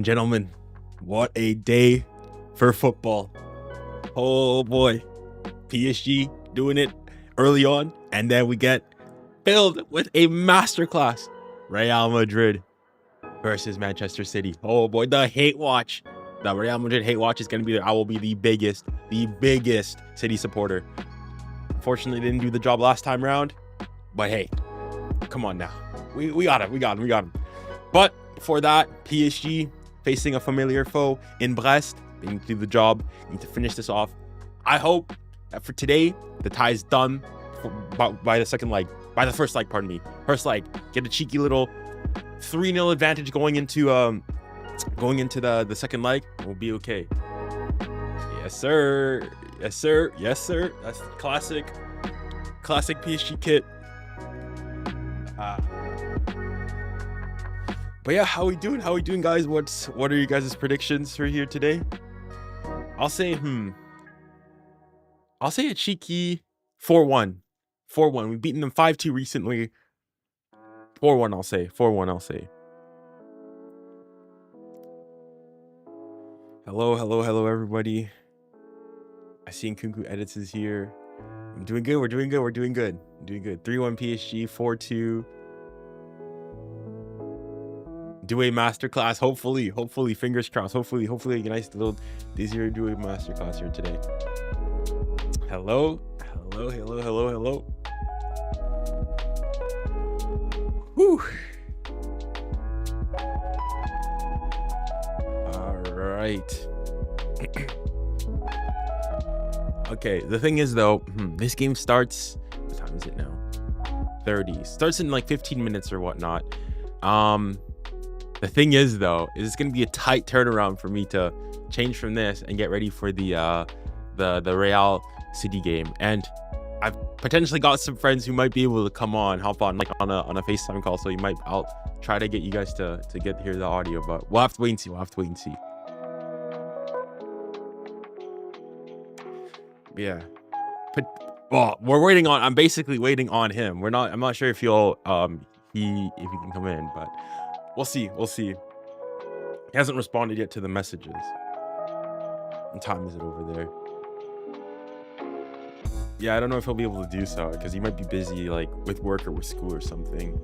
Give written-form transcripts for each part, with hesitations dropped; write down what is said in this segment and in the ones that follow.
and gentlemen, what a day for football. Oh boy, PSG doing it early on, and then we get filled with a masterclass. Real Madrid versus Manchester City. Oh boy, the hate watch. The Real Madrid hate watch is going to be there. I will be the biggest City supporter. Unfortunately, didn't do the job last time around, but hey, come on now. We got him. But for that, PSG facing a familiar foe in Brest. They need to do the job. They need to finish this off. I hope that for today, the tie is done by the second leg. By the first leg, pardon me. First leg. Get a cheeky little 3-0 advantage going into the second leg. We'll be okay. Yes, sir. Yes, sir. Yes, sir. That's the classic PSG kit. But yeah, how we doing, guys? What are you guys' predictions for here today? I'll say a cheeky 4-1. 4-1. We've beaten them 5-2 recently. 4-1, I'll say. 4-1, I'll say. Hello, everybody. I see Nkana edits is here. I'm doing good. We're doing good. 3-1 PSG, 4-2. 𝙀𝙖 masterclass. Hopefully, fingers crossed. Hopefully a nice little 𝙀𝙖 masterclass here today. Hello. Whew. All right. Okay, the thing is though, this game starts, what time is it now? 30. Starts in like 15 minutes or whatnot. The thing is though, is it's gonna be a tight turnaround for me to change from this and get ready for the Real City game. And I've potentially got some friends who might be able to come on, hop on like on a FaceTime call. So I'll try to get you guys to hear the audio, but we'll have to wait and see. Yeah. Well, I'm basically waiting on him. I'm not sure if he can come in, but we'll see. He hasn't responded yet to the messages. What time is it over there? Yeah, I don't know if he'll be able to do so because he might be busy like with work or with school or something.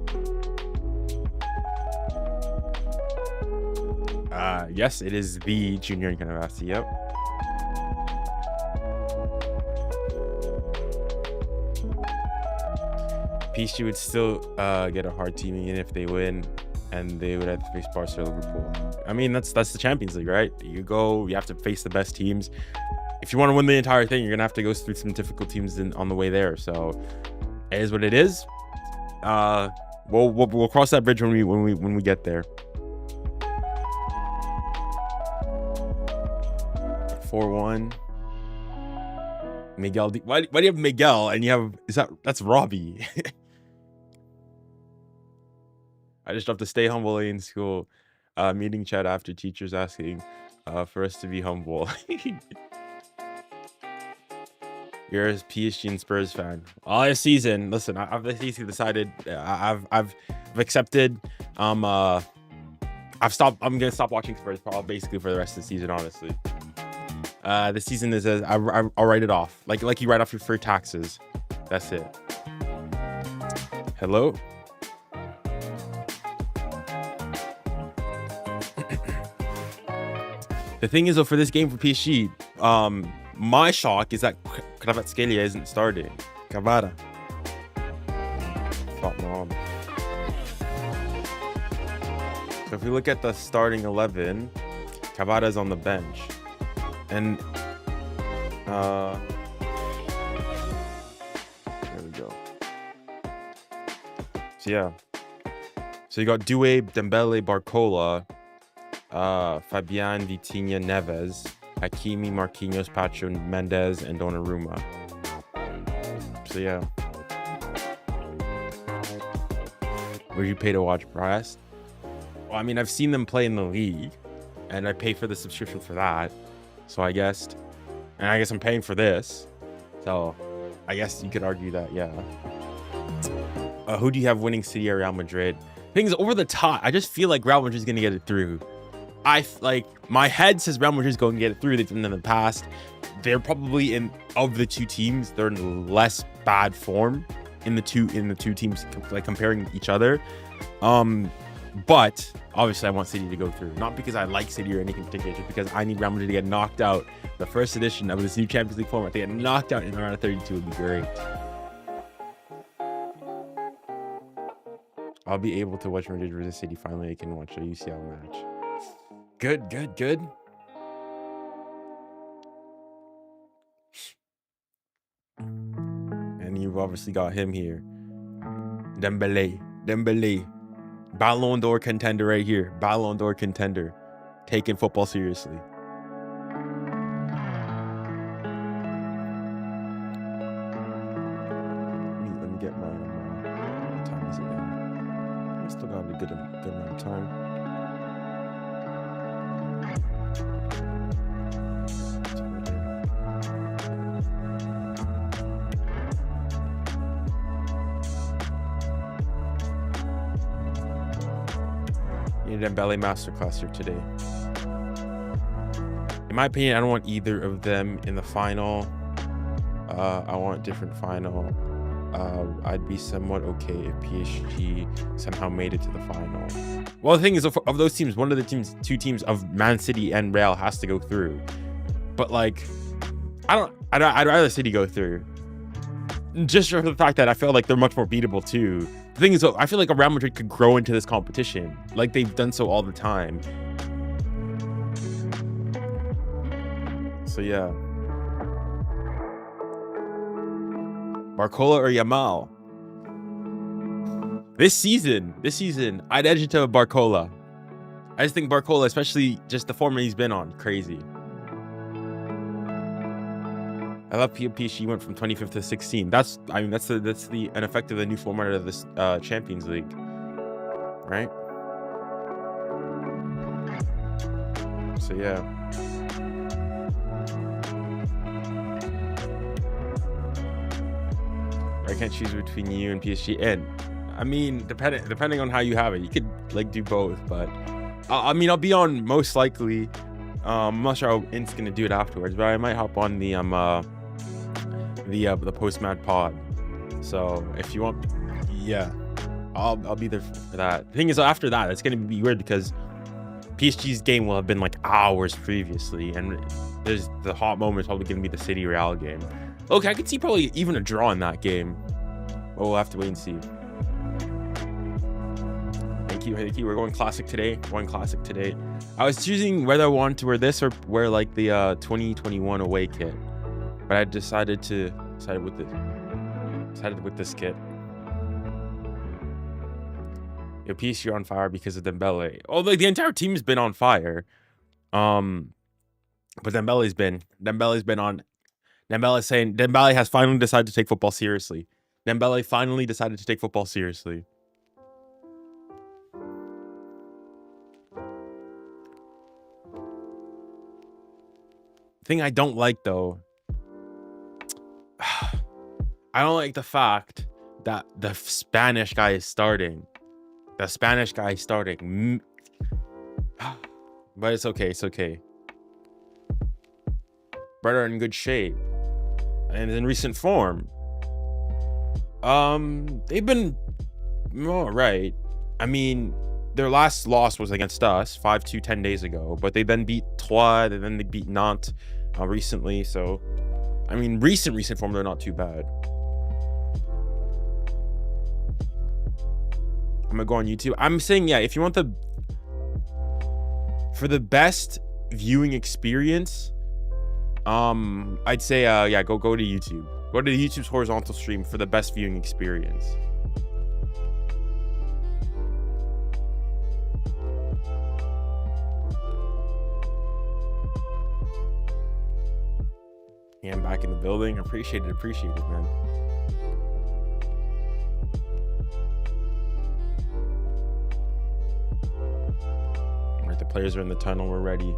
Yes, it is the junior.nkanabassi. Yep. PSG would still get a hard team even if they win, and they would have to face Barca or Liverpool. I mean, that's the Champions League, right? You have to face the best teams. If you want to win the entire thing, you're gonna have to go through some difficult teams on the way there. So it is what it is. We'll cross that bridge when we get there. 4-1. Miguel. Why do you have Miguel and you have that's Robbie? I just dropped to stay humble in school. Meeting chat after teachers asking for us to be humble. You're a PSG and Spurs fan. All this season, listen, I've basically decided I've accepted. I'm gonna stop watching Spurs probably basically for the rest of the season, honestly. This season is I'll write it off. Like you write off your free taxes. That's it. Hello? The thing is though, for this game for PSG, my shock is that 𝙀𝙖𝘋𝙖 isn't starting. Cavada. Fuck mom. So if we look at the starting 11, Cavada's on the bench. And there we go. So yeah. So you got 𝙀𝙖, Dembele, Barcola, Fabian, Vitinha, Neves, Hakimi, Marquinhos, Pacho, Mendes, and Donnarumma. So yeah. Would you pay to watch Brest? Well, I mean, I've seen them play in the league, and I pay for the subscription for that. So I guess I'm paying for this. So I guess you could argue that, yeah. Who do you have winning City or Real Madrid? Things over the top. I just feel like Real Madrid's gonna get it through. my head says Real Madrid's going to get it through. They've done in the past. They're probably of the two teams, they're in less bad form in the two teams, like comparing each other. But obviously I want City to go through, not because I like City or anything particular, just because I need Real Madrid to get knocked out. The first edition of this new Champions League format, they get knocked out in the round of 32 would be great. I'll be able to watch Madrid versus City. Finally, I can watch a UCL match. Good. And you've obviously got him here. Dembele. Ballon d'Or contender right here. Ballon d'Or contender. Taking football seriously. Let me get my what time is it now? I still got a good amount of time. Dembele masterclass here today. In my opinion, I don't want either of them in the final. I want a different final. I'd be somewhat okay if PSG somehow made it to the final. Well, the thing is, of those teams, one of the two teams of Man City and Real has to go through. But like, I'd rather City go through. Just for the fact that I feel like they're much more beatable too. The thing is, I feel like a Real Madrid could grow into this competition, like they've done so all the time. So yeah. Barcola or Yamal? This season, I'd edge it to Barcola. I just think Barcola, especially just the form he's been on, crazy. I love PSG went from 25th to 16th. That's an effect of the new format of this Champions League, right? So yeah. I can't choose between you and PSG, and I mean, depending on how you have it, you could like do both. But I mean, I'll be on most likely. I'm not sure how Int's gonna do it afterwards, but I might hop on the post-match pod. So if you want, yeah, I'll be there for that. The thing is, after that, it's gonna be weird because PSG's game will have been like hours previously, and there's the hot moment is probably gonna be the City Real game. Okay, I could see probably even a draw in that game. But we'll have to wait and see. Thank you. We're going classic today. I was choosing whether I wanted to wear this or wear like the 2021 away kit, but I decided with this kit. Yo, PSG on fire because of Dembele. Oh, like the entire team's been on fire. But Dembele's been on. Dembele saying Dembele has finally decided to take football seriously. The thing I don't like though, I don't like the fact that the Spanish guy is starting. But it's okay. Brest are in good shape and in recent form. They've been all right. I mean, their last loss was against us 5-2 10 days ago, but they then beat 𝙀𝙀, and then they beat Nantes recently. So I mean, recent form, they're not too bad. I'm gonna go on YouTube. I'm saying, yeah, if you want for the best viewing experience, I'd say yeah, go to YouTube. Go to YouTube's horizontal stream for the best viewing experience. Yeah, I'm back in the building. Appreciate it, man. Right, the players are in the tunnel. We're ready.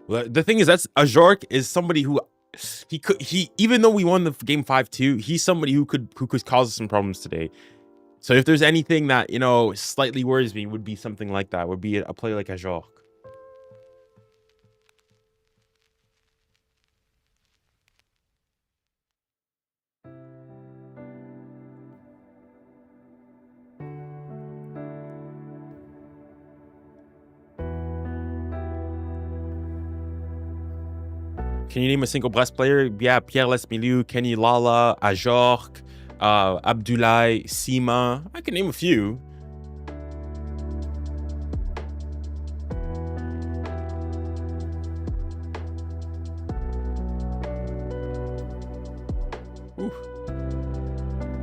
Well, the thing is, that's 𝙎𝙬𝘾𝘼𝙎𝑃 is somebody who he even though we won the game 5-2, he's somebody who could cause us some problems today. So if there's anything that, you know, slightly worries me, would be something like that. Would be a player like 𝙎𝙊𝘾𝘼𝙎𝙏. Can you name a single Brest player? Yeah, 𝙀𝙀𝘿𝘾𝘼𝙎𝙏, 𝙀𝙀𝘖𝙀𝙀. I can name a few.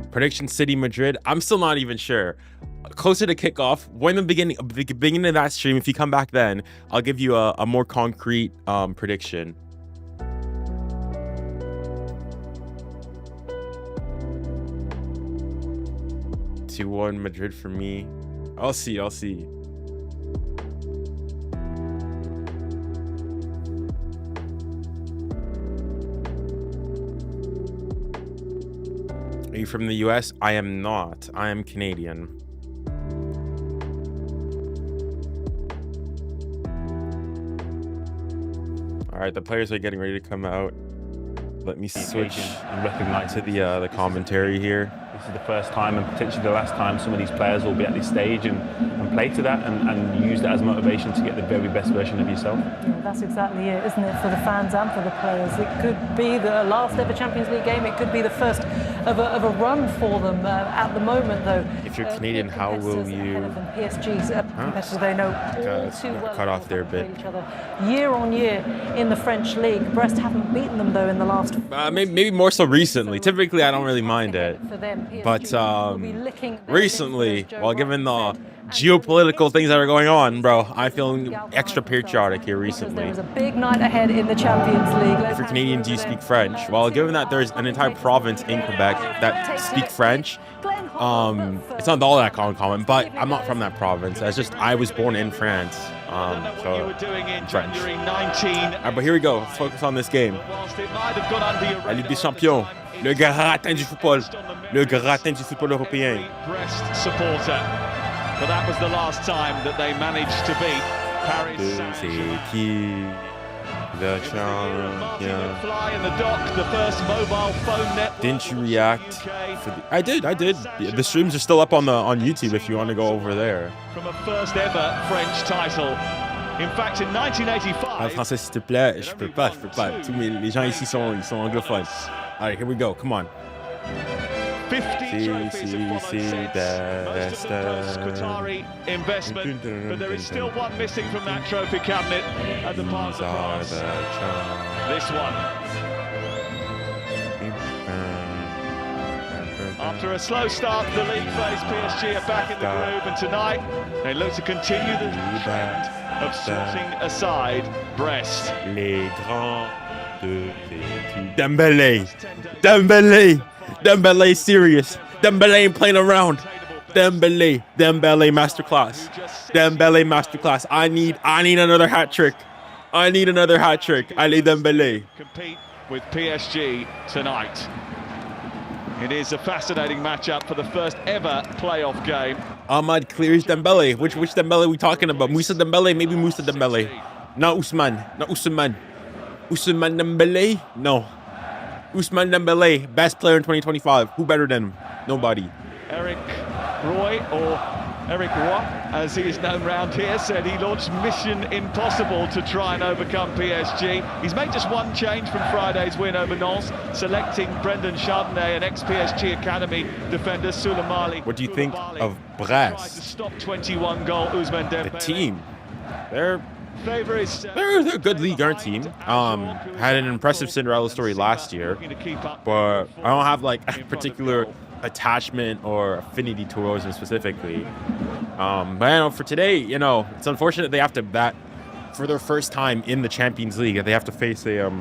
Prediction City Madrid. I'm still not even sure. Closer to kickoff, when the beginning of that stream, if you come back then, I'll give you a more concrete prediction. Two-1 Madrid for me. I'll see. All Are you from the US? I am not. I am Canadian. All right, the players are getting ready to come out. Let me switch and recognize to the commentary here. This is the first time and potentially the last time some of these players will be at this stage and play to that and use that as motivation to get the very best version of yourself. Yeah, that's exactly it, isn't it, for the fans and for the players. It could be the last ever Champions League game. It could be the first of a run for them at the moment, though. If you're Canadian, how will you... PSG's competitors, they know all too well. Cut off there a bit. Each other year on year in the French league. Brest haven't beaten them, though, in the last... maybe more so recently. Typically, I don't really mind it. But recently, well, given the geopolitical things that are going on, bro, I'm feeling extra patriotic here recently. There is a big night ahead in the Champions League. If you're Canadian, do you speak French? Well, given that there's an entire province in Quebec that speak French, it's not all that common, but I'm not from that province. It's just I was born in France, so French. But here we go. Let's focus on this game. La Ligue des Champions, le gratin du football, le gratin du football européen. Brest supporter, but that was the last time that they managed to beat Paris Saint-Germain. The champion. Fly in the dock, the first mobile phone network. Didn't you react? I did. The streams are still up on YouTube if you want to go over there. From a first ever French title. In fact, in 1985. En français, s'il te plaît, je peux pas. Tous les gens ici sont anglophones. All right, here we go. Come on. 50 trophies have followed since. Most of the 𝙀𝙀𝘿𝘾𝘼𝙎𝙏 investment, but there is still one missing from that trophy cabinet at the Parc de France. This one. After a slow start, the league phase, PSG are back in the groove, and tonight they look to continue the trend of sorting aside Brest. Les grands de l'équipe. Dembélé serious. Dembélé ain't playing around. Dembélé masterclass. I need another hat trick. Allez Dembélé. Compete with PSG tonight. It is a fascinating matchup for the first ever playoff game. Ahmad clears Dembélé. Which Dembélé are we talking about? Moussa Dembélé? Maybe Moussa Dembélé. Not Ousmane Dembélé? No. Ousmane Dembélé, best player in 2025. Who better than him? Nobody. 𝙀𝙀𝘿𝘾𝘼𝙎𝙏, as he is known round here, said he launched Mission Impossible to try and overcome PSG. He's made just one change from Friday's win over 𝙀𝙗𝑠, selecting Brendan Chardonnay, an ex-PSG academy defender, 𝙀𝙀𝘾𝘼𝙎𝙗. What do you think of Brest? To stop 21-goal Ousmane Dembélé. The team. They're a good Ligue 1 team. Had an impressive Cinderella story last year, but I don't have like a particular attachment or affinity towards them specifically. But I know for today, you know, it's unfortunate they have to bat for their first time in the Champions League. They have to face a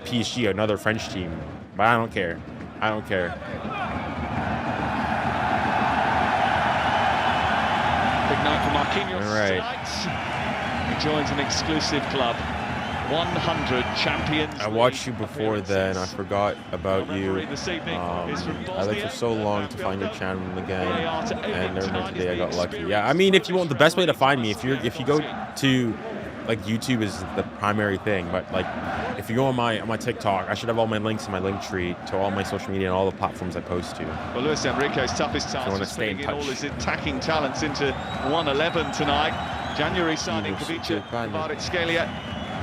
PSG, another French team. But I don't care. Big night for Marquinhos All right. tonight. He joins an exclusive club. 100 Champions I watched you League before then. I forgot about you. This evening is from I looked for so long to find your channel again, and never mind, today I got lucky. experience. Yeah, I mean, if you want the best way to find me, if you go to like YouTube is the primary thing, but like if you go on my TikTok, I should have all my links in my link tree to all my social media and all the platforms I post to. Well, Luis Enrique's toughest task is putting in all his attacking talents into 1-11 tonight. January signing 𝙎𝙊𝘾𝙼𝙎𝙏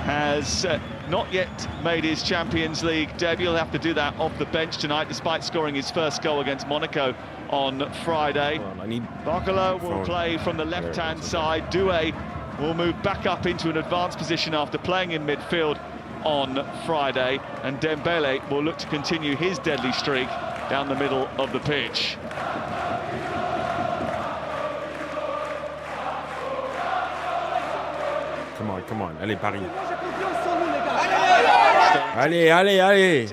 has not yet made his Champions League debut. He'll have to do that off the bench tonight, despite scoring his first goal against Monaco on Friday. 𝙎𝙊𝘾𝙼𝙎 will play from the left-hand side. 𝙬𝙼 will move back up into an advanced position after playing in midfield on Friday, and Dembele will look to continue his deadly streak down the middle of the pitch. Come on, allez Paris. Allez.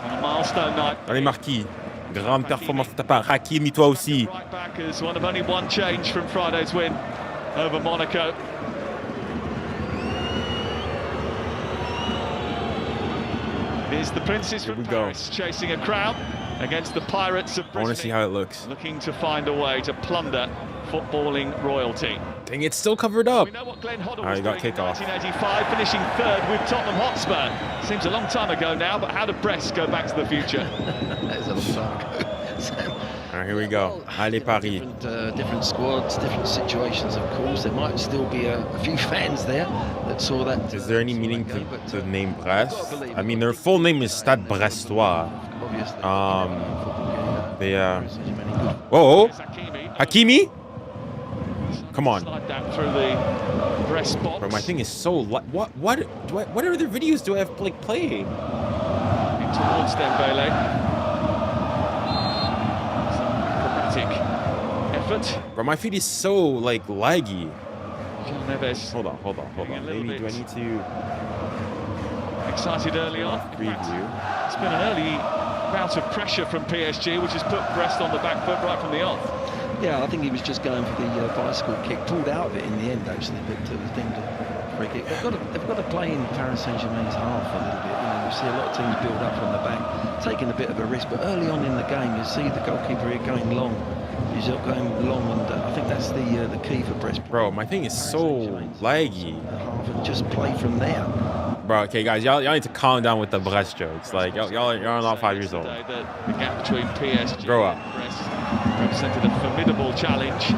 On a milestone night. Allez Marquis. Grande performance de ta part. Hakimi, toi aussi. Right back as one of only one change from Friday's win over Monaco. Here's the Princes from Paris chasing a crowd against the Pirates of Brest. I want to see how it looks. Looking to find a way to plunder footballing royalty. Dang, it's still covered up. We know what 𝙀𝙀𝘼𝙋𝙀𝙀 was got doing in kickoff. 1985, finishing third with Tottenham Hotspur. Seems a long time ago now, but how did Brest go back to the future? That is a long time ago. All right, here we go. Allez Paris. Different squads, different situations, of course. There might still be a few fans there that saw that. Is there any meaning to the name Brest? I mean, their full name is Stade Brestois. Whoa, Hakimi? Come on. Slide that through the Brest box. Bro, my thing is so what other videos do I have like playing? In towards Dembele. Some acrobatic effort. Bro, my feed is so like laggy. Neves. Hold on. Maybe do I need to Excited early on. preview? It's been an early bout of pressure from PSG, which has put Brest on the back foot right from the off. Yeah, I think he was just going for the bicycle kick, pulled out of it in the end actually, but it was deemed a free kick. They've got to play in Paris Saint-Germain's half a little bit. You know, you see a lot of teams build up from the back, taking a bit of a risk, but early on in the game you see the goalkeeper here going long. He's going long, and I think that's the key for Brest. Bro, my thing is so laggy. Half and just play from there. Bro, okay, guys, y'all need to calm down with the Brest jokes. Like, y'all are not 5 years old. The gap between PSG Grow up. and Brest represented a formidable challenge.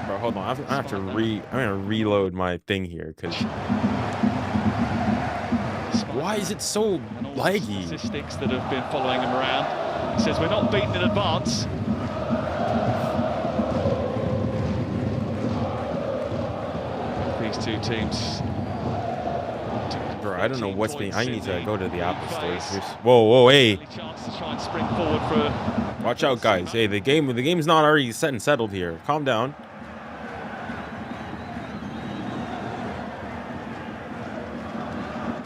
Bro, hold on. I'm gonna reload my thing here, because why is it so laggy? Statistics that have been following him around. He says we're not beaten in advance. These two teams. Bro, I don't know what's being. I need to go to the Apple Store. Whoa, hey! Chance to try and spring forward for. Watch out, guys. Hey, the game's not already set and settled here. Calm down.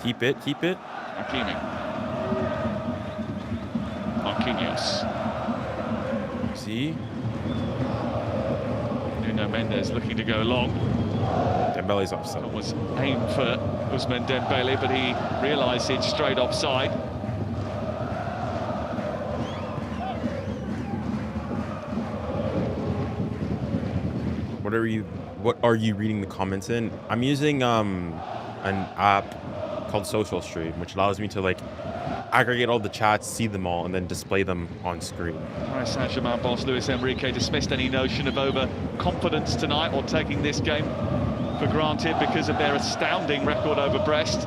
Keep it. Hakimi. Marquinhos. See? Nuno Mendes looking to go long. Dembele's offside. That was aimed for Ousmane Dembele, but he realised it's straight offside. What are you reading the comments in? I'm using an app called Social Stream, which allows me to like aggregate all the chats, see them all, and then display them on screen. Paris Saint-Germain boss Luis Enrique dismissed any notion of overconfidence tonight or taking this game for granted because of their astounding record over Brest,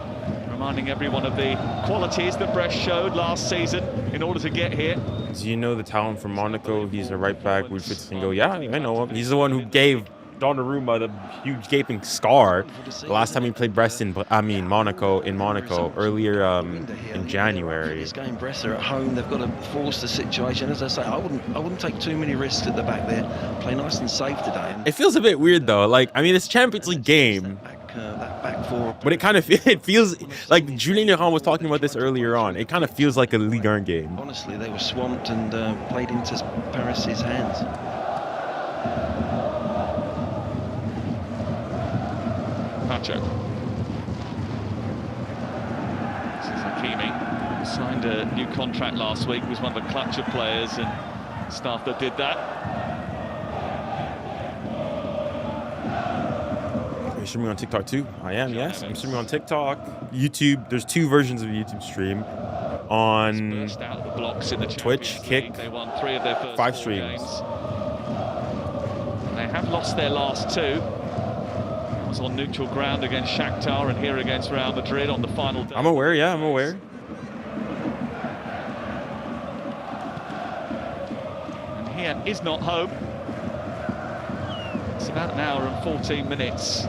reminding everyone of the qualities that Brest showed last season in order to get here. Do you know the talent from Monaco? He's a right back. 𝙀𝙊𝘾𝙼𝙎. Yeah, I know him. He's the one who gave Donnarumma the huge gaping scar the last time he played Brest Monaco earlier in January. This game, Brest are at home. They've got to force the situation. As I say, I wouldn't take too many risks at the back there. Play nice and safe today. It feels a bit weird though. Like, I mean, it's Champions League game. That back four. But it feels like 𝙬𝙀𝘾𝙼𝙎 was talking about this earlier on. It kind of feels like a Ligue 1 game. Honestly, they were swamped and played into Paris's hands. Pacho. 𝙎𝙊𝘾𝘼 signed a new contract last week, was one of the clutch of players and staff that did that. Are you streaming on TikTok too? I am, yes. I'm streaming on TikTok, YouTube. There's 2 versions of YouTube stream. On Twitch, Kick, They won 3 of their first 5 4 streams. games. They have lost their last 2. It was on neutral ground against Shakhtar and here against Real Madrid on the final day. I'm aware, yeah, I'm aware. And here is not home. It's about an hour and 14 minutes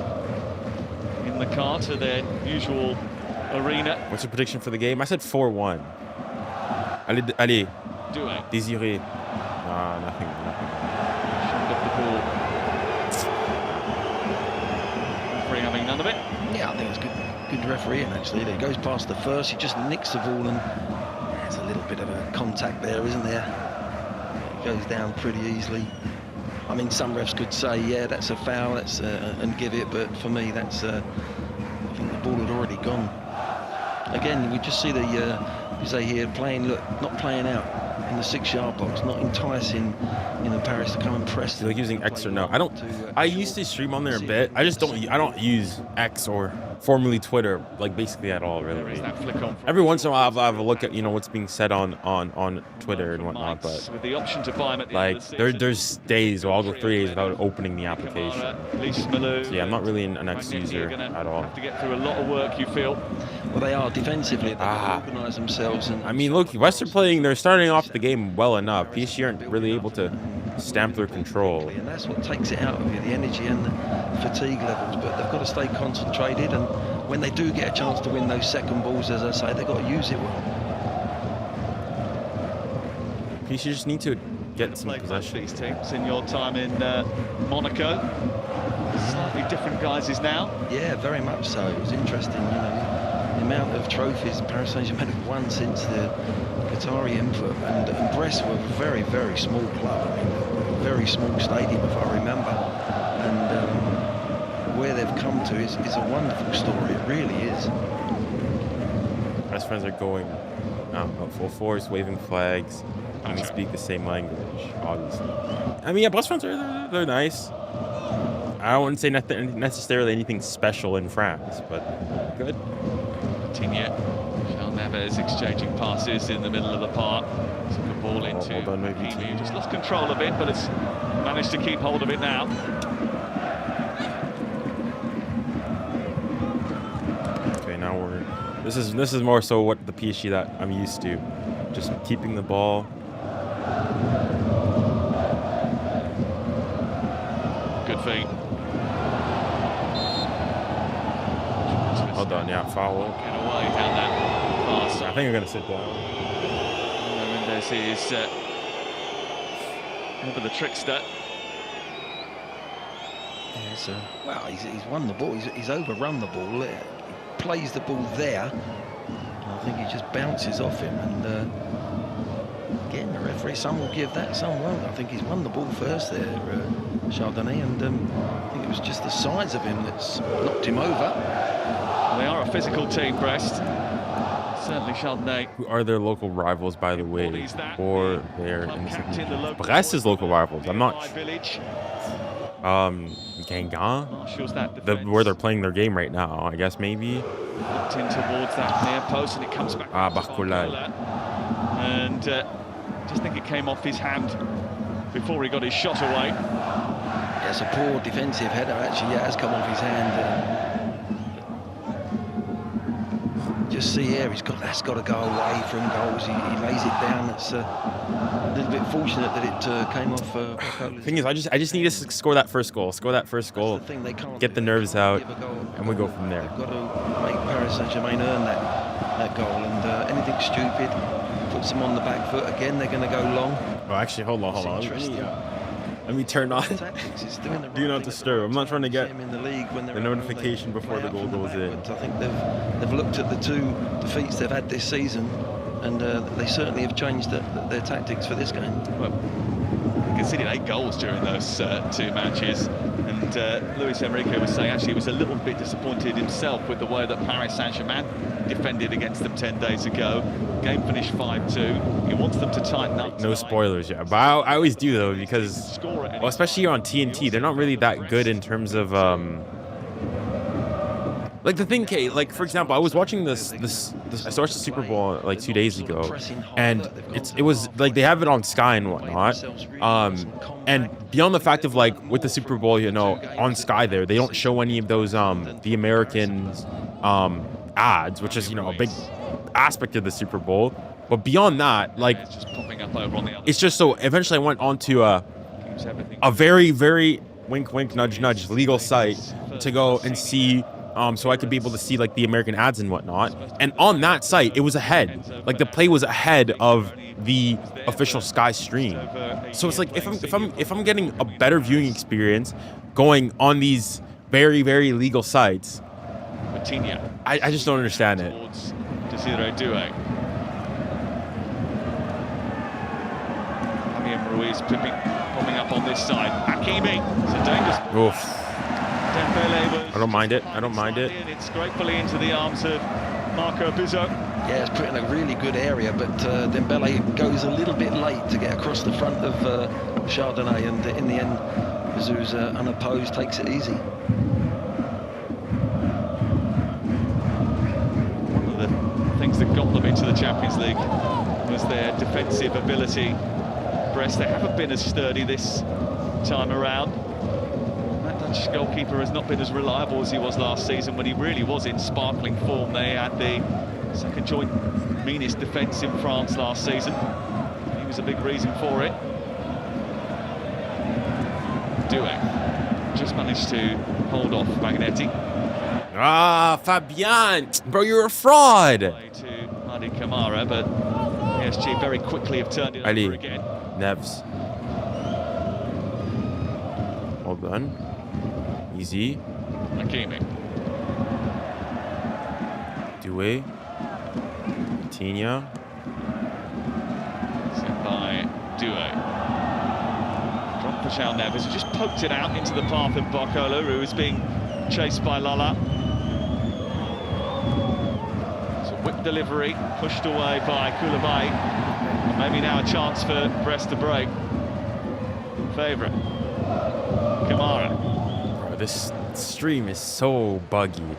in the car to their usual arena. What's your prediction for the game? I said 4-1. Allez, Désiré. Nah, nothing. Got the ball. Referee having none of it. Yeah, I think it's good refereeing actually. He goes past the first, he just nicks the ball, and there's a little bit of a contact there, isn't there? He goes down pretty easily. I mean, some refs could say, yeah, that's a foul, that's and give it, but for me, that's I think the ball had already gone. Again, we just see the you say here playing, look, not playing out in the 6-yard box, not enticing, Paris to come and press. Like using X or no? I used to stream on there a bit. I don't use X or formerly Twitter, like basically at all, really. Every once in a while, I'll have a look at what's being said on Twitter and whatnot. But with the option to buy him at the like there's days where I'll go 3 days without opening the application. So yeah, I'm not really an X user at all. Have to get through a lot of work, you feel. Well, they are defensively. They organise themselves. And I mean, look, West are playing. They're starting off the game well enough. PSG aren't really able to stamp their control. And that's what takes it out of you, the energy and the fatigue levels. But they've got to stay concentrated, and when they do get a chance to win those second balls, as I say, they've got to use it well. PSG just need to get some possession. These teams in your time in Monaco, slightly different guises now. Yeah, very much so. It was interesting, the amount of trophies Paris Saint-Germain have won since the 𝙀𝙬𝘼𝑾𝙼, and Brest were a very, very small club. I mean, a very small stadium, if I remember. And where they've come to is a wonderful story. It really is. Best friends are going out full force, waving flags, and they speak the same language, obviously. I mean, yeah, best friends they're nice. I wouldn't say necessarily anything special in France, but good. 𝙎𝙊𝘾𝘼𝙎𝙬 exchanging passes in the middle of the park. Took a ball into 𝙎𝙊𝘾𝘼, just lost control of it, but it's managed to keep hold of it now. Okay, now this is more so what the PSG that I'm used to, just keeping the ball. Good feet. Well done, yeah, foul. Get away down that pass. I think I'm gonna sit down. Mendes is ever the trickster. Yes, well, he's won the ball. He's overrun the ball. He plays the ball there. I think he just bounces off him. And again, the referee, some will give that, some won't. I think he's won the ball first there, 𝙎𝙊𝘾𝘼, and I think it was just the size of him that's knocked him over. They are a physical team, Brest. Certainly 𝙎𝙊𝘾. Who are their local rivals, by the way, or they're in the Brest's local rivals? I'm not. Guingamp, where they're playing their game right now, I guess maybe. Looked in towards that near post, and it comes back. 𝙎𝙊𝘾𝘼𝘖. And just think it came off his hand before he got his shot away. Yeah, it's a poor defensive header, actually. Yeah, it has come off his hand. Just see here, that's got to go away from goals. He lays it down. It's a little bit fortunate that it came off. The thing is, I just need to score that first goal. Score that first goal. Get the nerves out, and we go from there. They've got to make Paris Saint-Germain earn that goal, and anything stupid puts them on the back foot again. They're going to go long. Oh, actually, hold on. Let me turn on Do Not Disturb. I'm not trying to get the notification before the goal goes in. I think they've looked at the 2 defeats they've had this season, and they certainly have changed their tactics for this game. Well, conceded 8 goals during those 2 matches. And 𝙀𝙊𝘾𝘼𝙎𝙾 was saying actually he was a little bit disappointed himself with the way that Paris Saint-Germain defended against them 10 days ago. Game finished 5-2. He wants them to tighten up. No spoilers, yeah. But I always do, though, because, well, especially on TNT, they're not really that good in terms of, like the thing, Kate, like for example, I was watching this I watched the Super Bowl like 2 days ago, and it was like they have it on Sky and whatnot. And beyond the fact of like with the Super Bowl, you know, on Sky there, they don't show any of those the American ads, which is, you know, a big aspect of the Super Bowl. But beyond that, like it's just so eventually I went on to a very, very wink wink nudge nudge legal site to go and see so I could be able to see like the American ads and whatnot. And on that site, it was ahead. Like the play was ahead of the official Sky stream. So it's like if I'm getting a better viewing experience going on these very, very legal sites, I just don't understand it. 𝙎𝙊𝘾𝙖𝙞𝙍. Ruiz popping up on this side. 𝙎𝙊𝘾𝙖𝙞𝙎. It's a dangerous. Oof. I don't mind it. I don't mind it. It's gratefully into the arms of 𝙂𝙖𝙖𝘾𝙖𝙎. Yeah, it's put in a really good area, but Dembélé goes a little bit late to get across the front of 𝙎𝙊𝘾𝙖𝙖𝙞, and in the end, 𝙀𝙊𝘾𝙖𝙖𝙞 unopposed takes it easy. One of the things that got them into the Champions League was their defensive ability. Brest, they haven't been as sturdy this time around. That Dutch goalkeeper has not been as reliable as he was last season when he really was in sparkling form. They had the second joint meanest defence in France last season. He was a big reason for it. 𝙀𝙀 just managed to hold off Magnetti. Ah, Fabian, bro, you're a fraud. To Hadi Kamara, but PSG very quickly have turned it over again. Nevs. Well done. Easy. 𝙀𝙀𝘾𝘼𝘖. 𝙀𝙀. Tina. Sent by 𝙀𝙀. Dropped for João Neves, who just poked it out into the path of Barcola, who was being chased by Lala. It's a whip delivery, pushed away by 𝙀𝙀𝘾𝑼𝑒. Maybe now a chance for Brest to break. Favourite. Kamara. Bro, this stream is so buggy.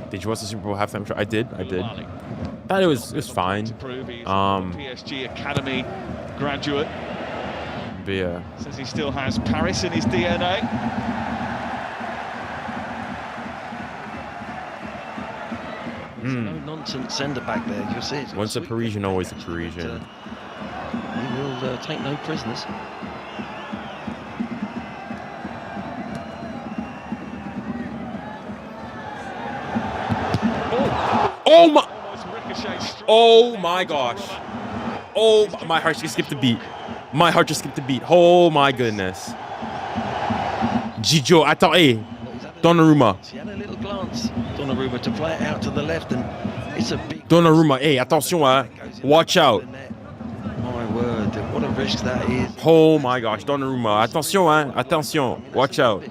Did you watch the Super Bowl halftime show? I did. Thought it was fine. PSG Academy graduate. But yeah. Says he still has Paris in his DNA. No nonsense centre back there. You'll see it. Once a Parisian, always a Parisian. He will take no prisoners. Oh my! Oh my gosh! Oh, my heart just skipped a beat. My heart just skipped a beat. Oh my goodness! Gigio, attends, hey, Donnarumma. He had a little glance, Donnarumma, to play it out to the left, and it's a big. Donnarumma, hey, attention, hein. Watch out. My word, what a risk that is. Oh my gosh, Donnarumma, attention, hein, attention, watch out.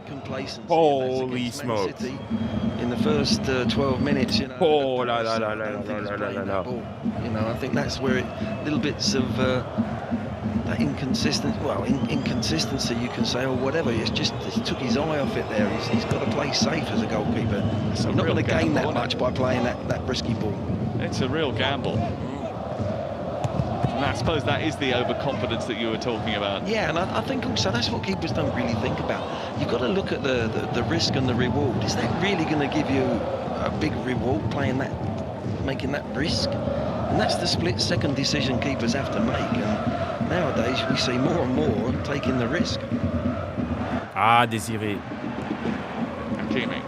Holy smoke. In the first 12 minutes, you know. Oh, la. You know, I think that's where little bits of that inconsistency, you can say, or whatever. It's just he took his eye off it there. He's got to play safe as a goalkeeper. He's not going to gain that much by playing that risky ball. It's a real gamble. And I suppose that is the overconfidence that you were talking about. Yeah, and I think also that's what keepers don't really think about. You've got to look at the risk and the reward. Is that really going to give you a big reward, making that risk? And that's the split-second decision keepers have to make. And nowadays we see more and more taking the risk. Ah, Désiré. 𝙀𝙀𝘾𝑼𝑒.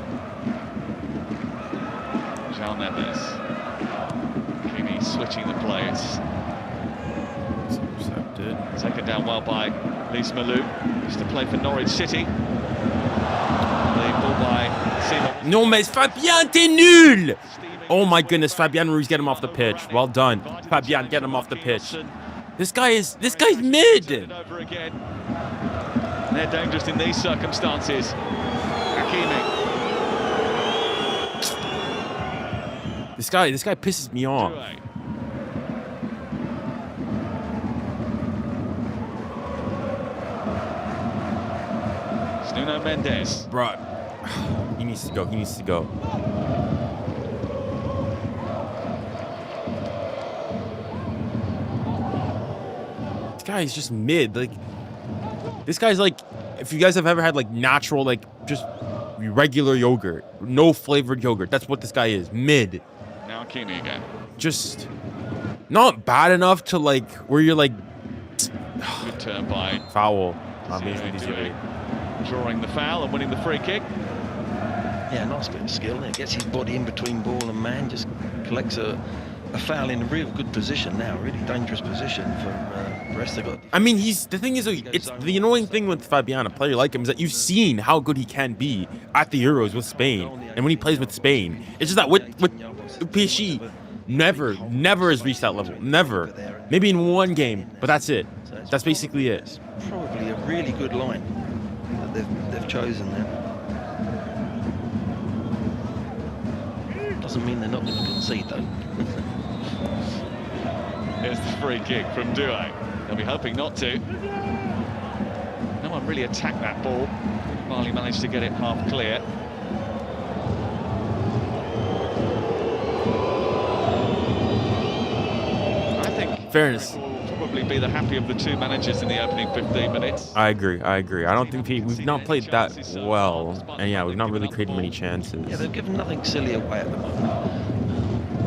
João Neves. 𝙀𝙀𝘾𝑖 switching the play. It's intercepted. Taken down well by 𝙀𝙀𝘾𝘼𝑒. Used to play for Norwich City. The ball by Simon. Non mais Fabien, t'es nul! Oh my goodness, Fabian Ruiz, get him off the pitch. Well done. Fabian, get him off the pitch. This guy's mid. They're dangerous in these circumstances. Hakimi. This guy pisses me off. Nuno Mendes. Bro, he needs to go. He needs to go. This guy is just mid. Like, this guy's like, if you guys have ever had like natural, like just regular yogurt, no flavored yogurt, that's what this guy is. Mid. Now Nkana again. Just not bad enough to like where you're like Good turn by foul. Drawing the foul and winning the free kick. Yeah, nice bit of skill there. Gets his body in between ball and man. Just collects a foul in a real good position now. Really dangerous position for Brest. I mean, the thing is, it's the annoying thing with Fabian, a player like him, is that you've seen how good he can be at the Euros with Spain, and when he plays with Spain, it's just that with PSG, never has reached that level. Never. Maybe in one game, but that's it. That's basically it. It's probably a really good line that they've chosen there. Doesn't mean they're not going to concede though. Here's the free kick from 𝙀𝙖𝘖. They'll be hoping not to. No one really attacked that ball. Finally managed to get it half clear. I think fairness. Probably be the happy of the two managers in the opening 15 minutes. I agree. I don't think we've not played that well, and yeah, we've not really created many chances. Yeah, they've given nothing silly away at the moment.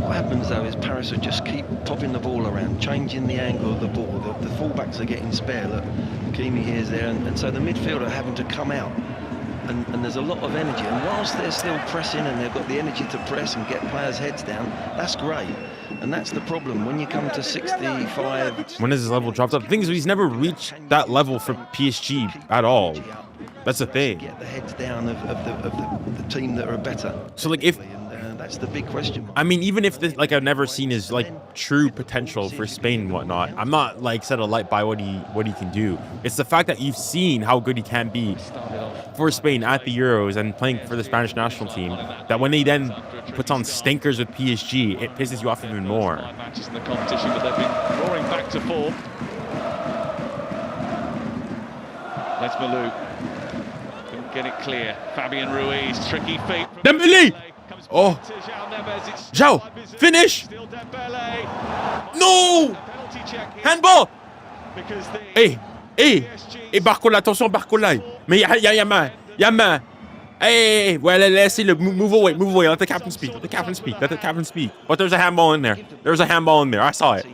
What happens though is Paris will just keep popping the ball around, changing the angle of the ball. The fullbacks are getting spare. Look, Ḥakimi here is there, and so the midfield are having to come out. And there's a lot of energy. And whilst they're still pressing and they've got the energy to press and get players' heads down, that's great. And that's the problem when you come to 65. When has his level dropped up? The thing is, he's never reached that level for PSG at all. That's the thing. Get the heads down of the team that are better. So like if. That's the big question. I mean, even if like I've never seen his like true potential for Spain and whatnot, I'm not like set alight by what he can do. It's the fact that you've seen how good he can be for Spain at the Euros and playing for the Spanish national team, that when he then puts on stinkers with PSG, it pisses you off even more. Matches in the competition, but they've been roaring back to form. 𝙀𝙬 couldn't get it clear. Fabian Ruiz, tricky feet. Dembélé! Oh, João, finish! No! Handball! Hey, 𝙊𝙾𝘾𝘼𝙎𝙏, attention 𝙊𝙾𝘾𝘼. Mais y'a main. Hey, well, let's see, move away, let the captain speak, But there's a handball in there. I saw it.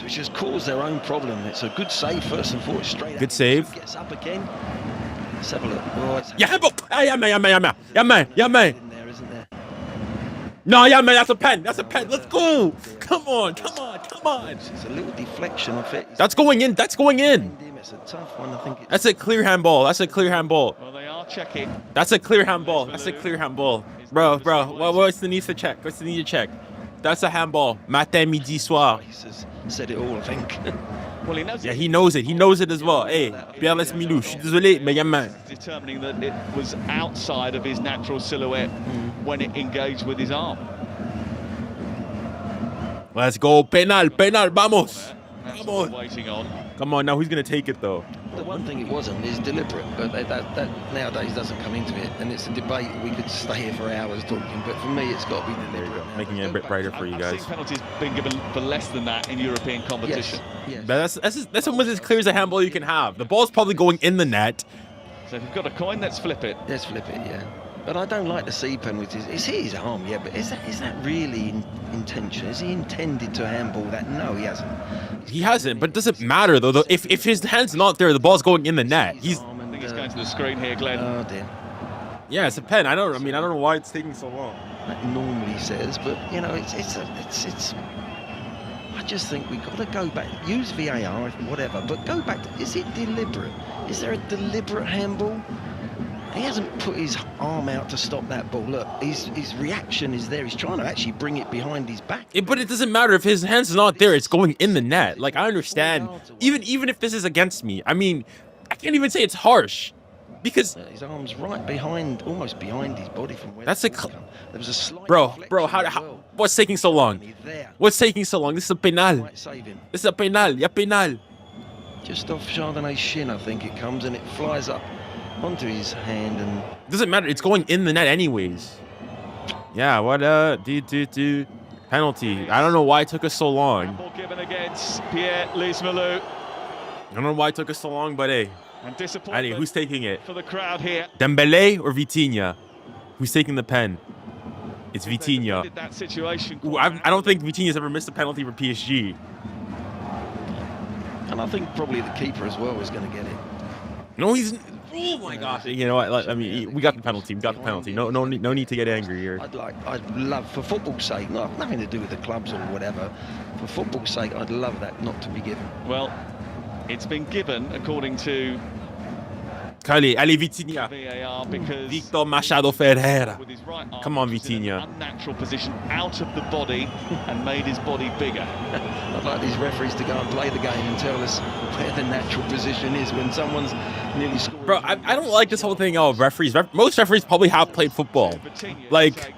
Which has caused their own problem. It's a good save first and foremost, straight. Good save. Gets up again. Let's have a look. Oh, yeah, handball. Yeah, man. No, yeah, man, that's a pen. Let's go. Come on. It's a little deflection of it. That's going in. It's a tough one, I think. That's a clear handball. Well, they are checking. That's a clear handball. Bro, what's the need to check? That's a handball. Matin, midi, soir. He's said it all, I think. Well, he knows. Yeah, he knows it as well. Hey, Pierre Lesmilou, je suis désolé, mais y'a main. Determining that it was outside of his natural silhouette when it engaged with his arm. Let's go, penal, vamos. That's what we're waiting on. Come on, now who's gonna take it though? The one thing it wasn't is deliberate, but that nowadays doesn't come into it, and it's a debate. We could stay here for hours talking, but for me, it's got to be deliberate. Making it a bit brighter for you guys. I've seen penalties being given for less than that in European competition. Yes. But that's almost as clear as a handball you can have. The ball's probably going in the net. So if you've got a coin, let's flip it. Yeah. But I don't like to see penalties. It's his arm, yeah, but is that really intentional? Is he intended to handball that? No, he hasn't. He hasn't, but it doesn't matter though. If his hand's not there, the ball's going in the net. I think he's going to the screen here, Glenn. Oh dear. Yeah, it's a pen. I don't know why it's taking so long. That normally says, but you know, it's. I just think we've got to go back, use VAR, whatever, but go back to, is it deliberate? Is there a deliberate handball? He hasn't put his arm out to stop that ball. Look, his reaction is there. He's trying to actually bring it behind his back. But it doesn't matter if his hand's not there. It's going in the net. Like, I understand. Even if this is against me, I mean, I can't even say it's harsh. Because his arm's right behind, almost behind his body from where that's a... There was a slight Bro, how what's taking so long? What's taking so long? This is a penal. This is a penal. Yeah, penal. Just off 𝙎𝙊𝘾𝙖𝙞𝙬, I think it comes, and it flies up onto his hand, and doesn't matter. It's going in the net anyways. Yeah, what penalty. I don't know why it took us so long. Given against 𝙎𝙊𝘾𝙖𝙞𝙬. I don't know why it took us so long, but hey. And disappointment who's taking it? for the crowd here. Dembélé or Vitinha? Who's taking the pen? It's Vitinha. That situation. Ooh, I don't think Vitinha's ever missed a penalty for PSG. And I think probably the keeper as well is going to get it. No, he's... Oh my gosh! You know what? I mean, we got the penalty. We got the penalty. No need to get angry here. I'd love, for football's sake, nothing to do with the clubs or whatever. For football's sake, I'd love that not to be given. Well, it's been given according to Allez, Vitinha. VAR because 𝙎𝙊𝘾𝙖𝙞𝙎. with his right arm Come on, in an Vitinha. unnatural position out of the body and made his body bigger. I'd like these referees to go and play the game and tell us where the natural position is when someone's nearly scored. Bro, I don't like this whole thing of referees. Most referees probably have played football. Like,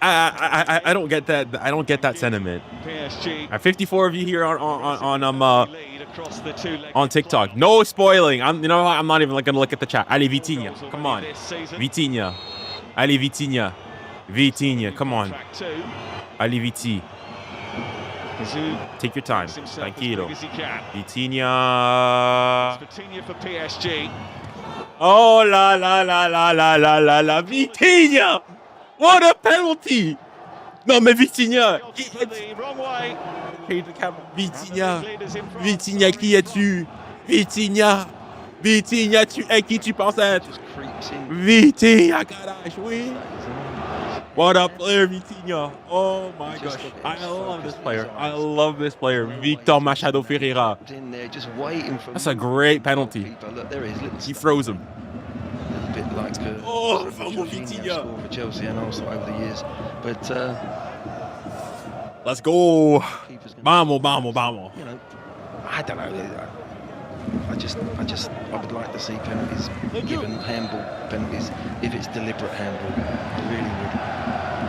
I don't get that. I don't get that sentiment. PSG. 54 of you here on TikTok. No spoiling. I'm not even gonna look at the chat. Allez, Vitinha. Come on. Vitinha. Allez, Vitinha. Vitinha. Come on. Allez, Viti. Take your time. Tranquilo. Vitinha. Vitinha for PSG. Oh la la la la la la la la. Vitinha. What a penalty. Non mais Vitinha. Wrong way. Vitinha. Vitinha, qui es-tu? Vitinha. Vitinha, tu es qui tu penses être? Vitinha, garage, oui. What a player, Vitinha. Oh my gosh. I love this player. I love this player. Victor Machado Ferreira. That's a great penalty. He froze him. A bit like Vitinha for Chelsea and also over the years. But let's go. Vamos. You know, I don't know. I would like to see penalties given, handball penalties, if it's deliberate handball. I really would.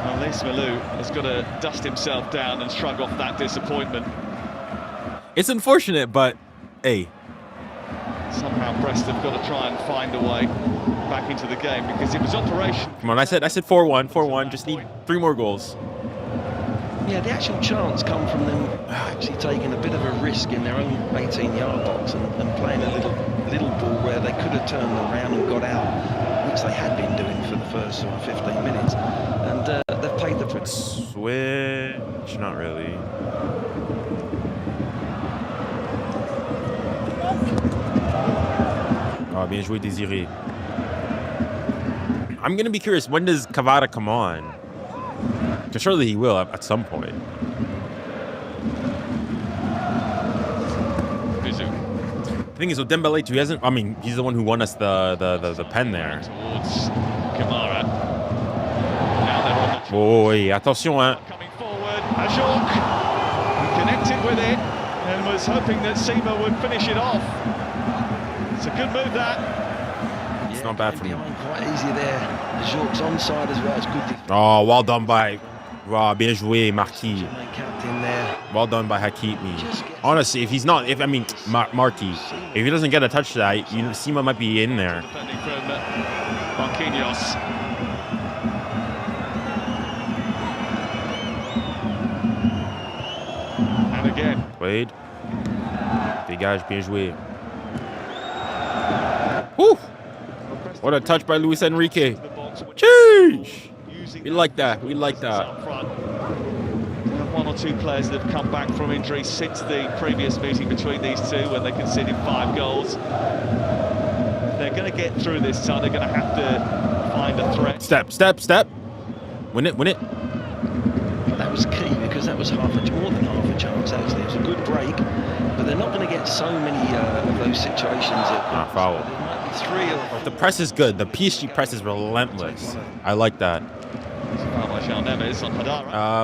Well, 𝙎𝙊𝘾𝙖𝙞 has got to dust himself down and shrug off that disappointment. It's unfortunate, but hey. Somehow Brest have got to try and find a way back into the game because it was operation. Come on, I said 4-1. Just need 3 more goals. Yeah, the actual chance come from them actually taking a bit of a risk in their own 18-yard box and playing a little ball where they could have turned around and got out, which they had been doing for the first sort of 15 minutes. And they've paid the price. Switch, not really. Oh, bien joué, Désiré. I'm gonna be curious. When does Kvara come on? Because surely he will at some point. The thing is, with Dembélé too, he hasn't. I mean, he's the one who won us the pen there. Towards Kamara. Now they're on the Boy, attention, hein. coming forward. 𝙎𝙊𝘾𝙖𝙞 connected with it and was hoping that 𝙎𝙊𝘾𝙖𝙞 would finish it off. It's a good move, that. It's not bad from him. Quite easy there. 𝙎𝙊𝘾𝙖𝙞 onside as well. It's good. Oh, well done by. Wow, bien joué, Marquis. Captain there. Well done by Hakimi. Honestly, if he's not, Marquis, if he doesn't get a touch to that, Sima might be in there. Defending from Marquinhos. And again. Wade. Dégage, bien joué. Whew. What a touch by Luis Enrique. Sheesh. We like that. We like that. One or two players that have come back from injury since the previous meeting between these two when they conceded 5 goals. They're going to get through this, so they're going to have to find a threat. Step. Win it. That was key because that was more than half a chance actually. It was a good break, but but they're not going to get so many of those situations. Foul. There might be 3 or 4. The press is good. The PSG press is relentless. I like that.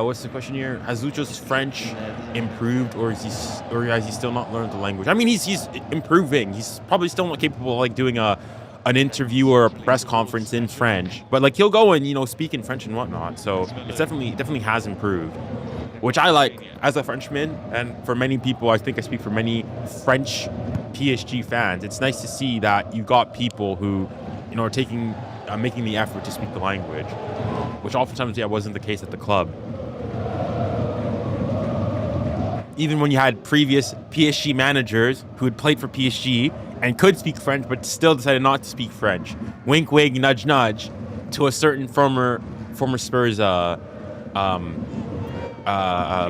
What's the question here? Has Lucho's French improved, or has he still not learned the language? I mean, he's improving. He's probably still not capable of like doing an interview or a press conference in French, but like he'll go and speak in French and whatnot. So it's definitely has improved, which I like as a Frenchman, and for many people, I think I speak for many French PSG fans. It's nice to see that you got people who are taking making the effort to speak the language, which oftentimes wasn't the case at the club. Even when you had previous PSG managers who had played for PSG and could speak French but still decided not to speak French. Wink, wink, nudge, nudge to a certain former Spurs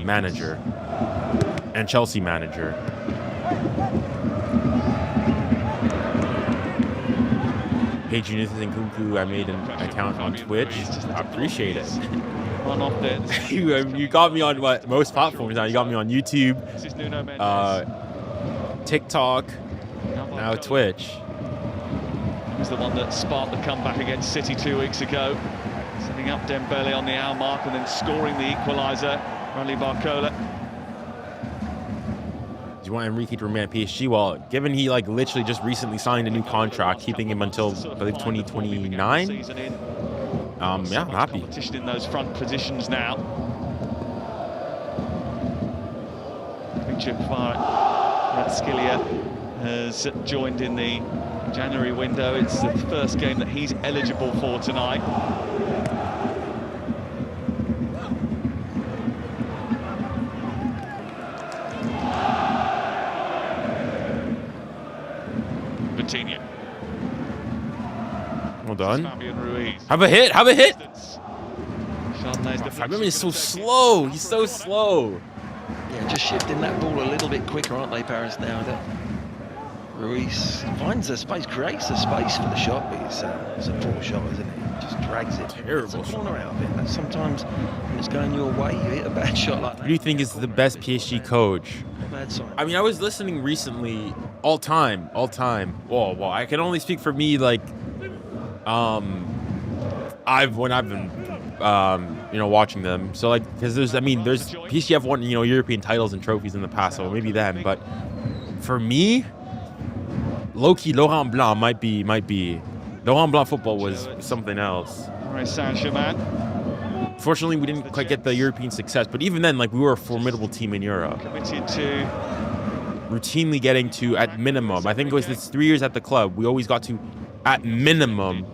manager and Chelsea manager. 𝙀𝙀𝘖𝘾𝘼𝙎𝙾𝙾𝙀, I made an account on Twitch. I appreciate it. You got me on most platforms now. You got me on YouTube, TikTok, now Twitch. He was the one that sparked the comeback against City 2 weeks ago, setting up Dembele on the hour mark and then scoring the equaliser. 𝙎𝙊𝘾𝘼𝙎𝙾. Do you want Enrique to remain at PSG? Well, given he literally just recently signed a new contract, keeping him until I believe 2029. Yeah, I'm happy. Competition in those front positions now. 𝙎𝙊𝘾𝘼𝙎𝙾 has joined in the January window. It's the first game that he's eligible for tonight. Well done. Have a hit! Have a hit! Fabian is so slow. He's so slow. Yeah, just shifting that ball a little bit quicker, aren't they, Paris? Now that Ruiz finds the space, creates the space for the shot, but it's a poor shot, isn't it? Just drags it. Terrible corner out of it. And sometimes when it's going your way, you hit a bad shot like that. Who do you think is the best PSG coach? I mean, I was listening recently, all time. Well, I can only speak for me, like, I've been, watching them. So, like, because there's PSG have won, European titles and trophies in the past, so maybe them. But for me, low-key, Laurent Blanc might be. Laurent Blanc football was something else. Paris Saint-Germain. Fortunately, we didn't quite get the European success, but even then, like, we were a formidable team in Europe. Committed to routinely getting to, at minimum, I think it was this 3 years at the club, we always got to, at minimum,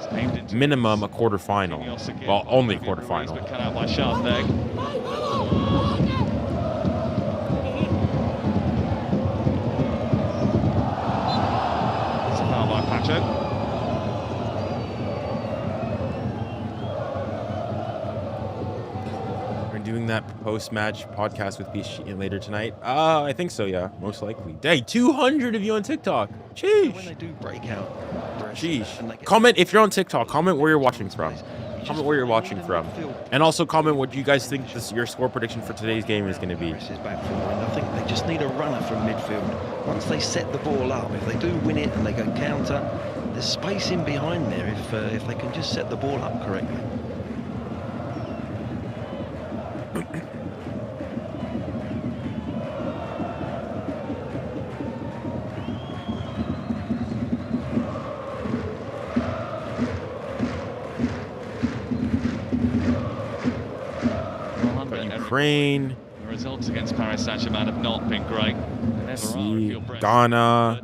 a quarterfinal. Well, only a quarterfinal. Cut out by 𝙎𝙬𝘾𝘼𝙎𝙾. It's a foul by Pacho. Doing that post-match podcast with PSG later tonight. I think so, yeah, most likely. Hey, 200 of you on TikTok. Sheesh. When they do break out, sheesh. Comment if you're on TikTok. Comment where you're watching from. Comment where you're watching from, and also comment what you guys think your score prediction for today's game is going to be. I think they just need a runner from midfield. Once they set the ball up, if they do win it and they go counter, there's space in behind there if they can just set the ball up correctly. Ukraine. The results against Paris Saint-Germain have not been great. Ghana,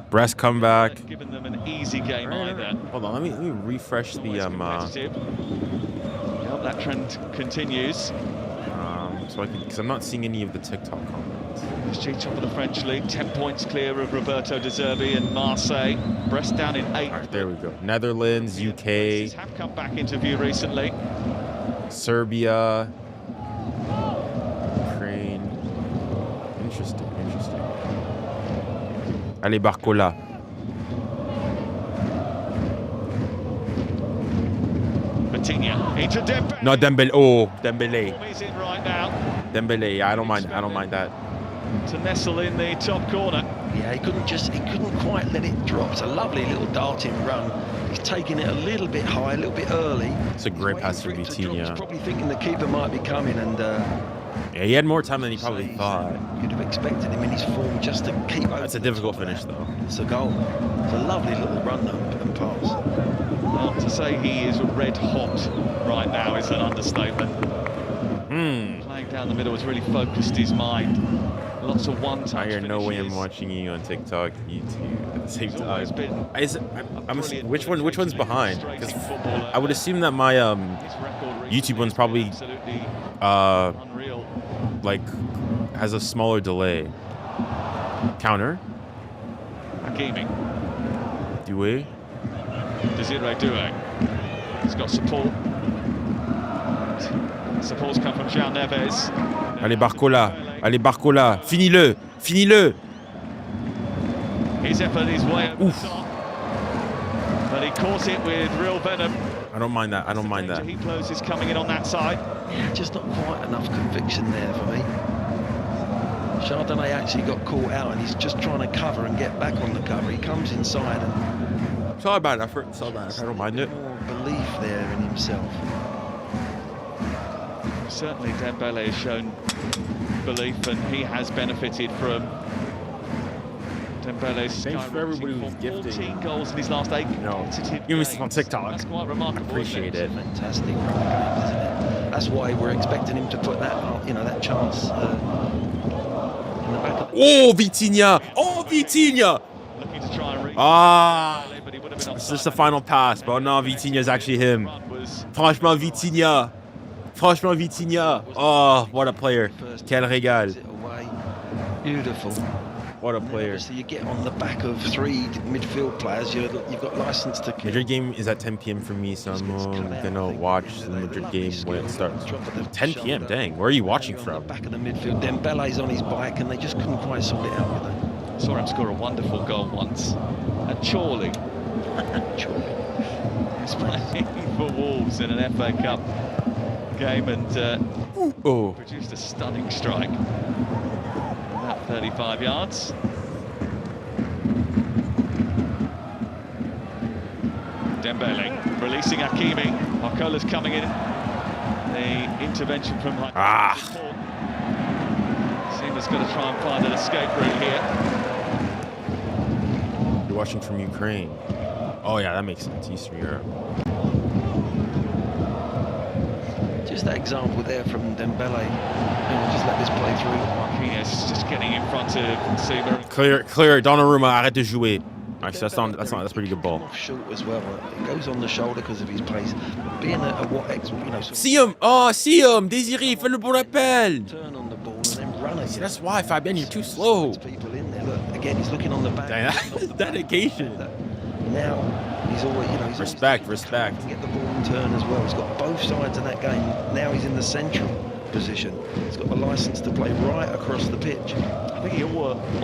Brest comeback. Given them an easy game either. Hold on, let me refresh the that trend continues. Because I'm not seeing any of the TikTok comments. PSG top of the French league, 10 points clear of Roberto De Zerbi and Marseille. Brest down in 8th. All right, there we go. Netherlands, UK. Have come back into view recently. Serbia. Ukraine. Interesting. Allez, Barcola. Into Dembele. No, Dembele. Oh, Dembele. He's in right now. Dembele. Yeah, I don't mind that. to nestle in the top corner. Yeah, he couldn't quite let it drop. It's a lovely little darting run. He's taking it a little bit high, a little bit early. It's a great pass for He's Vitinha. probably thinking the keeper might be coming, and Yeah, he had more time than he probably thought. you'd have expected him in his form just to keep. That's a difficult finish, though. It's a goal. It's a lovely little run and pass. Well, to say he is red hot right now is an understatement. Playing down the middle has really focused his mind. Lots of one-touch I hear no way I'm finishes. watching you on TikTok, YouTube at the same He's always time. been I'm brilliant which one's behind? Because footballer. I would assume that my His record YouTube one's probably absolutely unreal. like has a smaller delay. Counter. Hakimi, Doué. 𝙎𝙬𝙬𝙬. He's got support. Support's come from 𝙎𝙊𝘾𝙾𝙎𝙬. Allez Barcola. Allez Barcola. Finis-le. Finis-le. He's effort his way over the top. But he caught it with real venom. I don't mind that. I don't mind that. 𝙎𝙊𝘾𝙬𝙬 is coming in on that side. Yeah, just not quite enough conviction there for me. Chardonnay actually got caught out, and he's just trying to cover and get back on the cover. He comes inside, and It's all about effort. It's all about effort. I don't mind it. more belief there in himself. Certainly Dembele has shown belief, and he has benefited from Dembele's Thanks for everybody who's skyrocketing from gifting. 14 goals in his last 8 competitive give me some on games. TikTok. That's quite remarkable. Appreciate it. Fantastic run of games, isn't it? That's why we're expecting him to put that, that chance in the back of the... Oh, Vitinha! Oh, Vitinha! Looking to try and reach Ah! Dembele, but he would have been It's offside. just the final pass, but no, Vitinha is actually him. Run was Franchement, Vitinha. Franchement, Vitinha. Oh, what a player. Quel régal. Away. Beautiful. What a And then player. obviously you get on the back of 3 midfield players, you've got license to kick. Madrid game is at 10 p.m. for me, so I'm gonna watch the Madrid game when it starts. 10 p.m. Dang, where are you watching On from? the back of the midfield, Dembele's on his bike, and they just couldn't quite sort it out with it. saw him score a wonderful goal once at 𝙬𝙬𝘾𝘼𝙎𝑎. He's playing for Wolves in an FA Cup game and produced a stunning strike. About 35 yards. Dembele releasing Hakimi. Barcola's coming in. The intervention from Seamer's got to try and find an escape route here. You're watching from Ukraine. Oh yeah, that makes sense. Eastern Europe. Just that example there from Dembele. And we'll just let this play through. Marquinhos just getting in front of Seamer. Clear. Donnarumma, arrête de jouer. Actually, that's a pretty good ball. Off short as well. It goes on the shoulder because of his pace. Being See him! Oh, see him! Désiré, fais le bon appel! turn on the ball and then run again. See, that's why, Fabien, you're too slow. People in there. Look, again, he's looking on the back. Dang, that's dedication. Now he's always, he's Respect. always can get the ball and turn as well. He's got both sides of that game. Now he's in the central position. He's got the license to play right across the pitch. I think he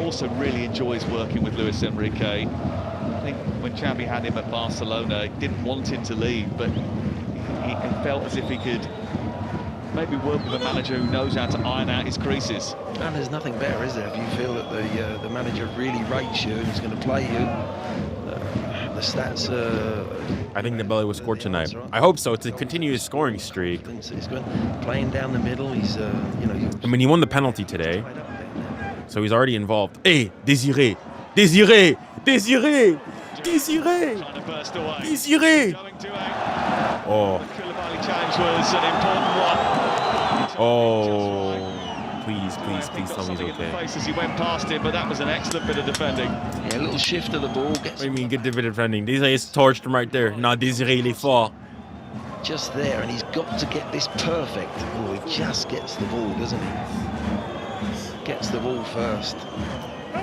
also really enjoys working with Luis Enrique. I think when Xavi had him at Barcelona, he didn't want him to leave, but he felt as if he could maybe work with a manager who knows how to iron out his creases. And there's nothing better, is there, if you feel that the manager really rates you and is going to play you. The stats. I think Dembele will score tonight. I hope so, to continue his scoring streak. He's going playing down the middle. He's I mean, he won the penalty today, so he's already involved. Hey, Désiré! Trying to burst away. Désiré! Going to Oh. the 𝙎𝙬𝘾𝙼𝘎𝑎 challenge was an important one. Oh. Please He tell got me he's something in the okay. face as he went past him, but that was an excellent bit of defending. Yeah, a little shift of the ball. What Gets do you mean, good defending? Désiré is torched him right there. No, Désiré, il est fort. just there, and he's got to get this perfect. Oh, he just gets the ball, doesn't he? Gets the ball first.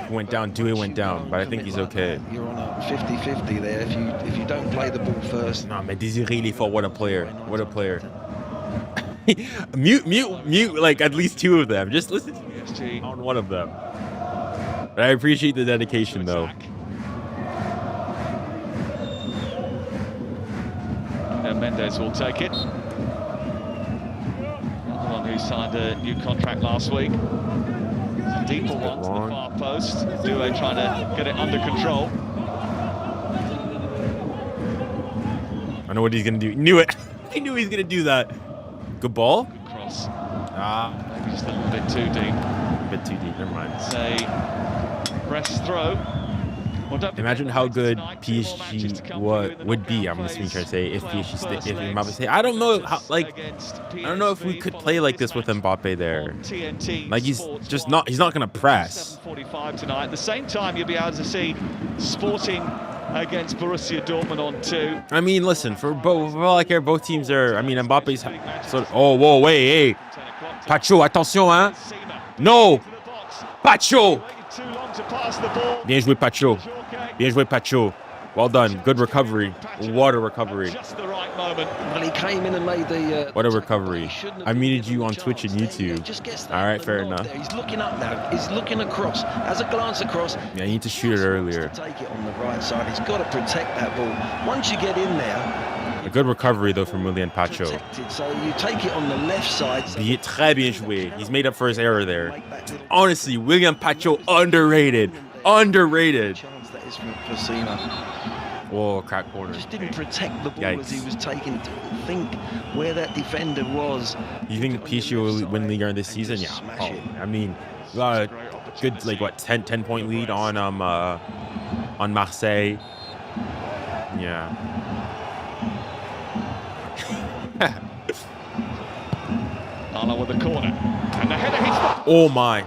Went down, Doué went down, but I think he's okay. You're on a 50-50 there. If you don't play the ball first. No, mais Désiré, il est fort. What a player. What a player. mute, like at least 2 of them. Just listen to PSG on one of them. But I appreciate the dedication, though. attack. Mendes will take it. Another one who signed a new contract last week. Deeper one to the far post. 𝙀𝙖𝘖 trying to get it under control. I know what he's gonna do. Knew it. I knew he was gonna do that. Good ball. Good cross. Maybe just a little bit too deep. A bit too deep. Never mind. It's a Brest throw. Imagine how good PSG would be. I'm just trying to say if PSG if Mbappe stay. I don't know how, like, I don't know if we could play like this with Mbappe there. Like he's not gonna press. 7:45 tonight. At the same time, you'll be able to see Sporting against Borussia Dortmund on 2. I mean, listen, for all I care, both teams are. I mean, Mbappe's sort of. Oh, whoa, wait, hey, Pacho, attention, hein? No, Pacho. Bien joué, Pacho. Bien joué, Pacho. Well done. Good recovery. What a recovery. Just the right moment. Well, he came in and made the... what a recovery. I muted you on Twitch and YouTube. All right, fair enough. He's looking up now. He's looking across. Has a glance across. Yeah, you need to shoot it earlier. Take it on the right side. He's got to protect that ball. Once you get in there... A good recovery, though, from Willian Pacho. So you take it on the left side. Très bien joué. He's made up for his error there. Honestly, Willian Pacho, underrated. Underrated. Chance that is from 𝙀𝙀 Whoa, crack corner. Just didn't protect the ball Yikes. as he was taking. Think where that defender was. You think PSG will win Ligue 1 this season? Yeah. Oh, I mean, good, like what, 10-point lead on Marseille. Yeah. With the corner. And the header hits the... Oh my.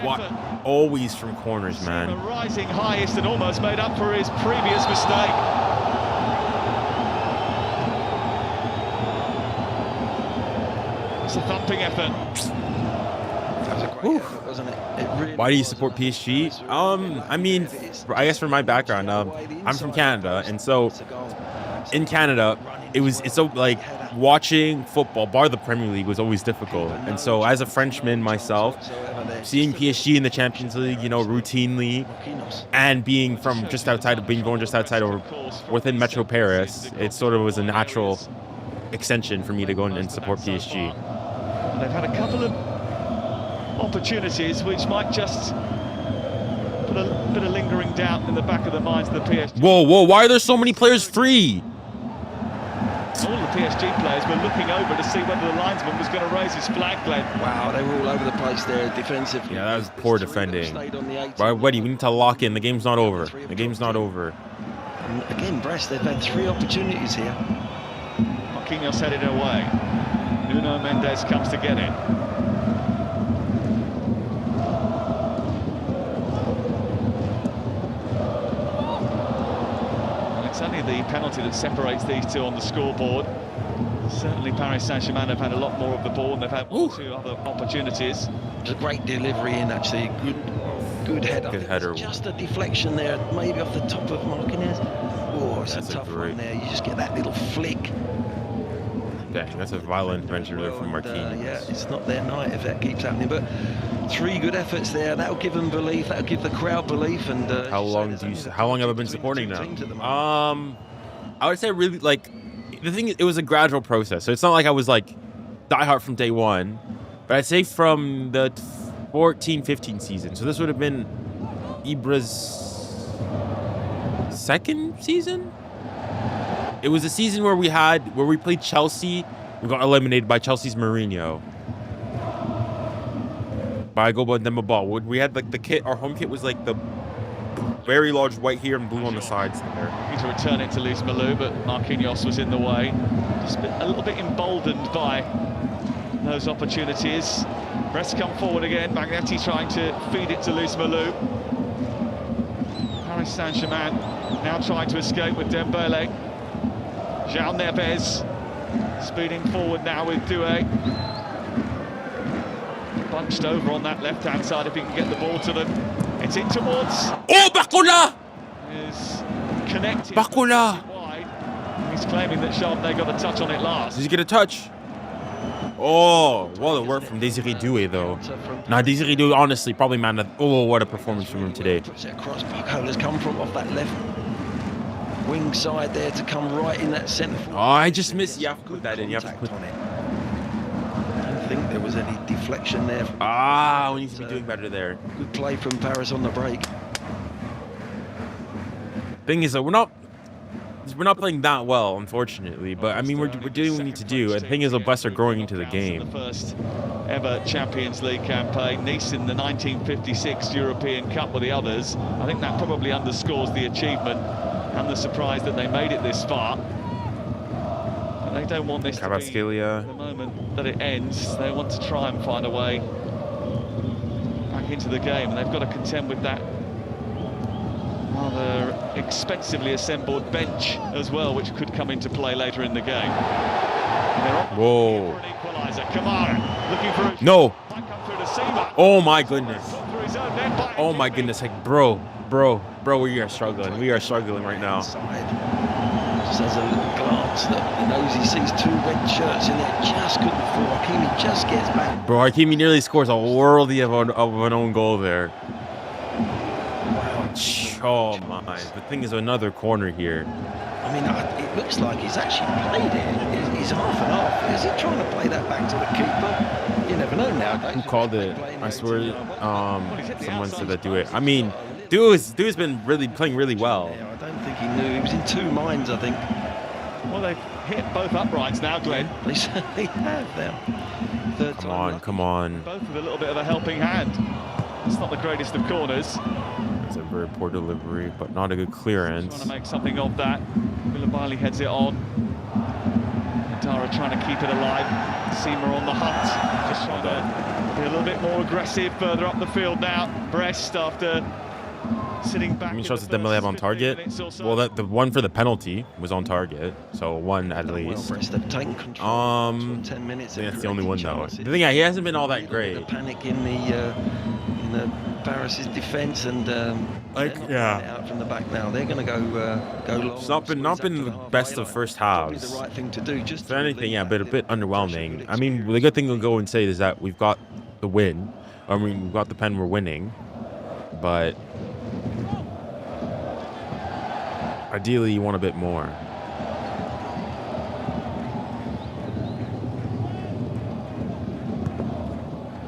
What? Always from corners, man. A rising highest and almost made up for his previous mistake. It's a thumping effort. That was a great effort, wasn't it? Really. Why do you support PSG? I mean, I guess from my background, I'm from Canada, and so in Canada, it's so like watching football, bar the Premier League, was always difficult. And so as a Frenchman myself, seeing PSG in the Champions League, you know, routinely, and being from just outside or within Metro Paris, it sort of was a natural extension for me to go and support PSG. They've had a couple of opportunities which might just put a bit of lingering doubt in the back of the minds of the PSG. Whoa, why are there so many players free? All the PSG players were looking over to see whether the linesman was going to raise his flag, Glenn. Wow, they were all over the place there defensively. Yeah, that was poor defending. Right, Weddy, we need to lock in. The game's not over. The game's not over. And again, Brest, they've had 3 opportunities here. Marquinhos headed away. Nuno Mendes comes to get it. It's only the penalty that separates these two on the scoreboard. Certainly Paris Saint-Germain have had a lot more of the ball and they've had 2 other opportunities. It's a great delivery in, actually. Good header. Good header. Just a deflection there, maybe off the top of Marquinhos. Oh, it's a tough one there. You just get that little flick. Dang, that's a violent venture there from Marquinhos. Yeah, it's not their night if that keeps happening. But 3 good efforts there. That'll give them belief. That'll give the crowd belief. And how long have I been supporting now? I would say really like the thing. It was a gradual process, so it's not like I was like diehard from day one. But I'd say from the 14-15 season. So this would have been Ibra's 2nd season. It was a season where we played Chelsea. We got eliminated by Chelsea's Mourinho. By 𝙀𝙀. We had like the kit. Our home kit was like the very large white here and blue on the sides there. Need to return it to 𝙀𝙀, but Marquinhos was in the way. Just a little bit emboldened by those opportunities. Brest come forward again. Magnetti trying to feed it to 𝙀𝙀. Paris Saint-Germain now trying to escape with Dembele. João Neves speeding forward now with 𝙀𝙖. Bunched over on that left-hand side if he can get the ball to them. It's in towards... Oh, 𝙀𝙀! Is connected. 𝙀𝙀! Wide. He's claiming that 𝙀𝙀 got a touch on it last. Did he get a touch? Oh, well, it worked from 𝙀𝙬 though. Now, 𝙀𝙬, honestly, probably man of... Oh, what a performance from him today. Puts it across. 𝙀𝙀's come from off that left wing side there to come right in that centre. Oh, I just missed. You have to put that in. You have to put on it. I think think there was any deflection there. Ah, we need to be doing better there. Good play from Paris on the break. Thing is that we're not playing that well, unfortunately. But I mean, we're doing what we need to do. And the thing is, Brest are growing into the game. The first ever Champions League campaign. Nice in the 1956 European Cup were the others. I think that probably underscores the achievement and the surprise that they made it this far. And they don't want this to be 𝙀𝙬𝘼𝙖𝙞𝑗𝑎𝑎. the moment that it ends. They want to try and find a way back into the game, and they've got to contend with that rather expensively assembled bench as well, which could come into play later in the game. Whoa. For an equaliser. 𝙀𝙬𝘼𝑖𝑙𝑾 looking for No. might come through to 𝙬𝙬𝘼𝑖𝑙𝑾. Oh my goodness. Got through his own net by Oh my goodness. Like, bro, we are struggling. We are struggling right now. Just has a little glance that he knows he sees two red shirts in there. Just couldn't fall. 𝙀𝙬𝘼 just gets back. Bro, 𝙀𝙬𝘼 nearly scores a worldie of an own goal there. Oh my. The thing is, another corner here. I mean, it looks like he's actually played it. He's half and half. Is he trying to play that back to the keeper? You never know nowadays. Who called it? I swear, someone said that do it. I mean, dude's been playing really well. Yeah, I don't think he knew. He was in two minds, I think. Well, they've hit both uprights now, Glenn. They certainly have now. Come on. Both with a little bit of a helping hand. It's not the greatest of corners. It's a very poor delivery, but not a good clearance. Trying to make something of that. 𝙀𝙬𝘼𝘖𝘞𝑗𝑎𝑎𝑎 heads it on. Nkana trying to keep it alive. 𝙬𝙬𝘼 on the hunt. Just trying to be a little bit more aggressive further up the field now. Brest, after sitting back. I mean, shows us Dembélé have on target. Well, the one for the penalty was on target, so one at least. Brest have taken control. 10 minutes. I think that's the only one though. The thing, yeah, he hasn't been all that great. The panic in the Paris's defence and out from the back now. They're going to go long. It's not been the best of first halves. The right thing to do. Just if anything, yeah, but a bit underwhelming. I mean, the good thing we'll go and say is that we've got the win. I mean, we've got the pen. We're winning, but ideally, you want a bit more.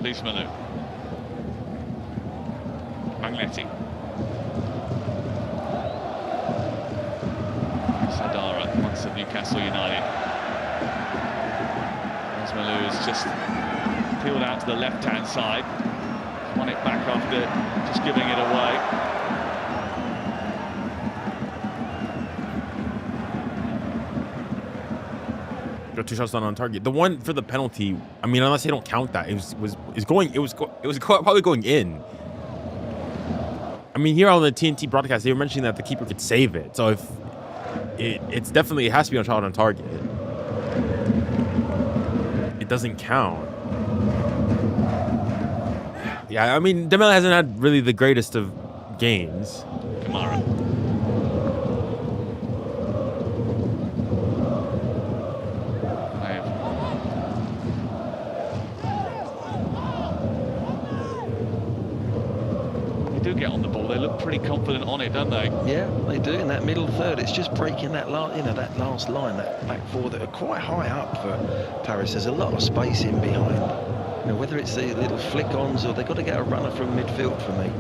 𝙬𝙬𝘼𝑗𝑎𝑎𝑎. Magnetti. Sadara, once of Newcastle United. 𝙬𝙬𝘼𝑗𝑎𝑎𝑎 has just peeled out to the left-hand side. Won it back after just giving it away. Got two shots on target. The one for the penalty, I mean, unless they don't count that, it was probably going in. I mean, here on the TNT broadcast, they were mentioning that the keeper could save it. So if it has to be on shot on target. It doesn't count. Yeah, I mean, Dembélé hasn't had really the greatest of games. Kamara. They do get on the ball. They look pretty confident on it, don't they? Yeah, they do. In that middle third, it's just breaking that last line, that back four that are quite high up for Paris. There's a lot of space in behind. Whether it's the little flick-ons or they've got to get a runner from midfield for me.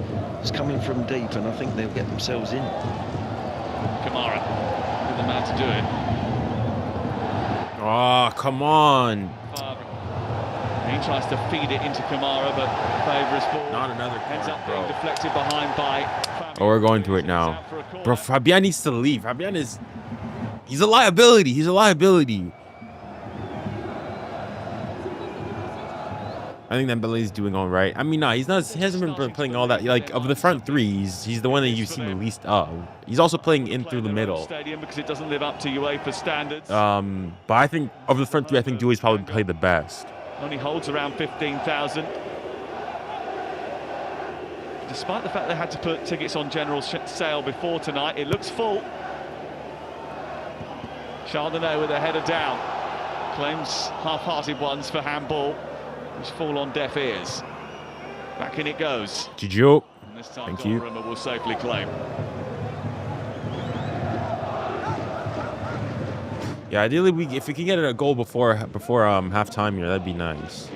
It's coming from deep, and I think they'll get themselves in. Kamara with the man to do it. Oh, come on. He tries to feed it into Kamara, but Fabre's ball Not another ends corner, up being bro. deflected behind by Oh, we're going to it now. Bro, Fabian needs to leave. Fabian he's a liability. He's a liability. I think Dembélé is doing all right. I mean, nah, he hasn't been playing all that. Like, of the front three, he's the one that you've seen the least of. He's also playing in through the middle. Stadium because it doesn't live up to UEFA standards. But I think of the front three, I think 𝙬𝙬𝘼𝑗𝑎𝑎𝑎 probably played the best. Only holds around 15,000. Despite the fact they had to put tickets on general sale before tonight, it looks full. 𝙬𝙬𝘼𝑗𝑎𝑎𝑎 with a header down. Claims half-hearted ones for handball, which fall on deaf ears. Back in it goes. GG. And this time Thank you. Donnarumma will safely claim. Yeah, ideally, if we can get a goal before halftime here, that'd be nice.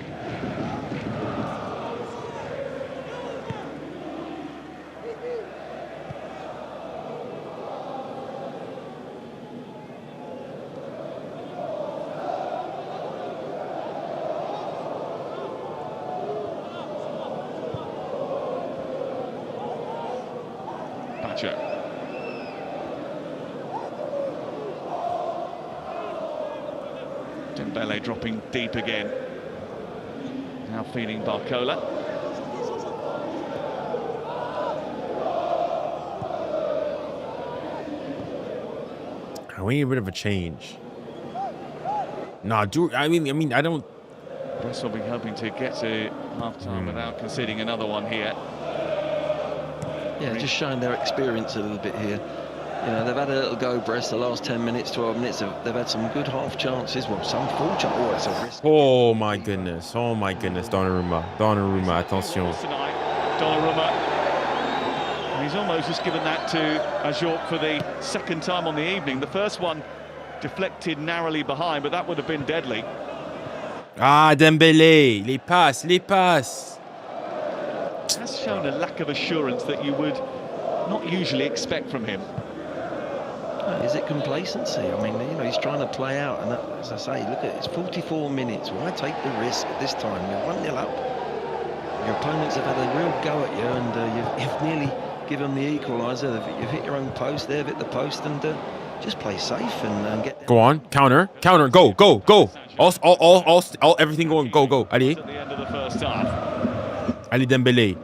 Dembele dropping deep again. Now feeding 𝙀𝙊𝘿𝘾𝘼𝙎𝙖. We need a bit of a change. Nah, I mean, I don't. Brest will be hoping to get to half-time without conceding another one here. Yeah, just showing their experience a little bit here. You know, they've had a little go, Brest, the last 10 minutes, 12 minutes. They've had some good half chances. Well, some full chances. Oh, it's a risk. Oh my goodness. Oh my goodness. 𝙀𝙀𝘼𝘾𝘼, attention. 𝙀𝙀𝘼𝘾𝘼. He's almost just given that to 𝙎𝙊𝘾𝘼𝑎𝑙𝑙 for the second time on the evening. The first one deflected narrowly behind, but that would have been deadly. Ah, Dembélé. Les passes. Has shown a lack of assurance that you would not usually expect from him. Is it complacency? I mean, you know, he's trying to play out, and that, as I say, look at it, it's 44 minutes. Why take the risk at this time? You're 1-0 up. Your opponents have had a real go at you, and you've nearly given them the equaliser. You've hit your own post, they've hit the post, and just play safe and get. Go on, counter, go. All everything going, go. Allez. At the end of the first half. Allez, Dembélé.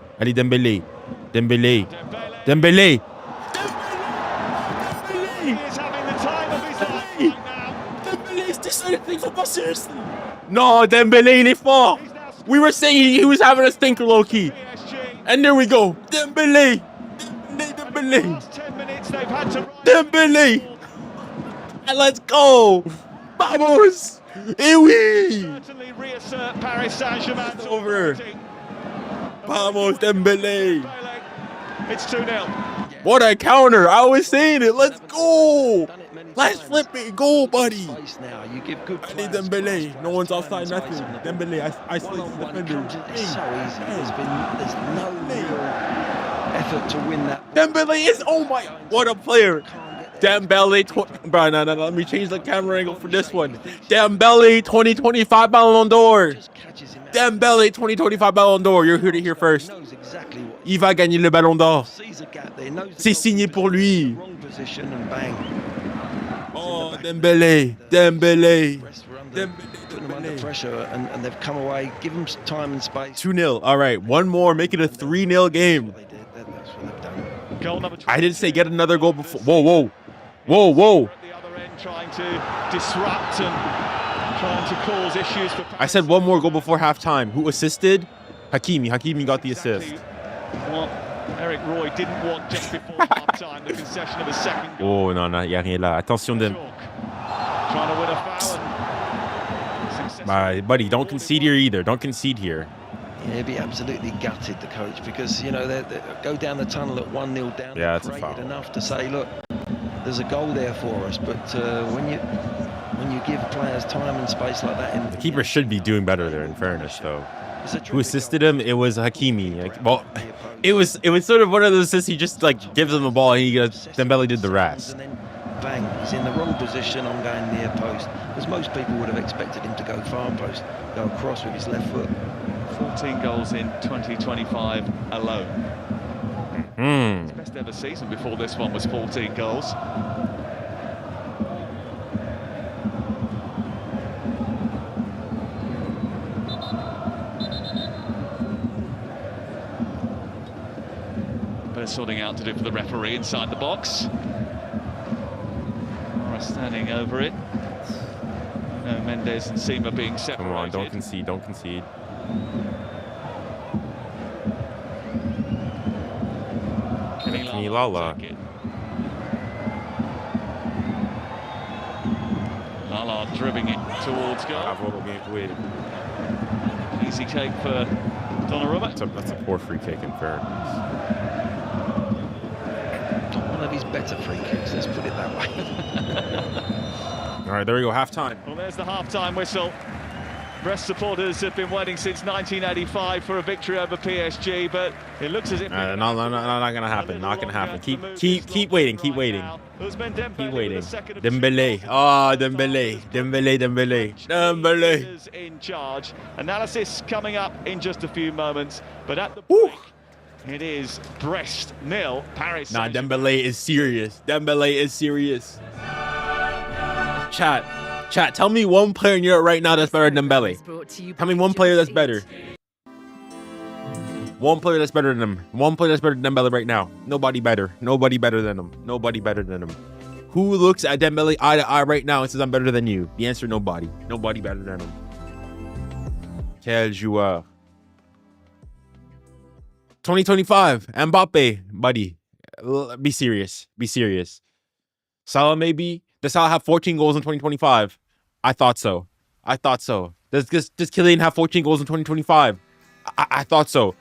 Dembélé. He is having the time of his life right now. Dembélé, il faut pas seriously. No, Dembélé, il est fort. We were saying he was having a stinker low-key. And there we go. Dembélé. Last 10 minutes they've had to Dembélé. And let's go. Vamos. Et oui. certainly reassert Paris Saint-Germain. It's over. Vamos, Dembélé. It's 2-0. What a counter. I was saying it. Let's go. Let's flip it. Go, buddy. Now you give good. I need Dembélé. No one's offside, nothing. Dembélé, I slice the defender. It's so easy. There's no real effort to win that. Dembélé is, oh my, what a player. Dembélé, bro, no, let me change the camera angle for this one. Dembélé 2025 Ballon d'Or. Dembélé 2025 Ballon d'Or. You're here to hear first. Il va gagner le Ballon d'Or. C'est signé pour lui. Oh, Dembélé. Under pressure, and they've come away. Give them time and space. 2-0. All right, one more. Make it a 3-0 game. Goal number 20. I didn't say get another goal before. Whoa. At the other end, trying to disrupt and trying to cause issues for. I said one more goal before halftime. Who assisted? 𝙀𝙖𝘾𝑼. 𝙀𝙖𝘾𝑼 got the assist. What 𝙂𝙧𝑟oy didn't want just before halftime, the concession of a second goal. Oh non, il n'y a rien là. Attention de. Trying to win a foul. My buddy, don't concede here either. Don't concede here. Yeah, he'd be absolutely gutted, the coach, because you know they go down the tunnel at 1-0 down. Yeah, that's a foul. Enough to say, look, there's a goal there for us, but when you give players time and space like that, The keeper should be doing better there. In fairness, though. Who assisted him? It was 𝙀𝙾𝑖. Like, well, it was sort of one of those assists. He just like gives him the ball, and Dembélé did the rest. And then bang, he's in the wrong position. I'm going near post, because most people would have expected him to go far post, go across with his left foot. 14 goals in 2025 alone. His best ever season before this one was 14 goals. Bit of sorting out to do for the referee inside the box. Standing over it. No, Mendes and 𝙬𝑒𝑚A being separated. Come on, don't concede. 𝙀𝙀𝘼𝘾𝑼𝑎𝑙𝑙𝑾. Lala dribbling it towards goal. Easy cake for 𝙀𝙀𝑼𝑚𝑎. That's a poor free kick in fairness. One of his better free kicks, let's put it that way. All right, there we go, halftime. Well, there's the halftime whistle. Brest supporters have been waiting since 1985 for a victory over PSG, but it looks as if not gonna happen. Not gonna happen. Keep waiting. Keep waiting. Dembélé. Oh, Dembélé. In charge. Analysis coming up in just a few moments, but at the break, it is Brest 0, Paris. Nah, Dembélé is serious. Chat, Chat, tell me one player in Europe right now that's better than Dembele. Tell me one player that's better. One player that's better than him. One player that's better than Dembele right now. Nobody better. Nobody better than him. Nobody better than him. Who looks at Dembele eye to eye right now and says, I'm better than you? The answer, nobody. Nobody better than him. 𝙀𝙬𝙖𝙞𝘾𝙼𝙎𝙏. 2025. Mbappe, buddy. Be serious. Be serious. Salah maybe. Does Salah have 14 goals in 2025? I thought so. I thought so. Does Kylian have 14 goals in 2025? I thought so.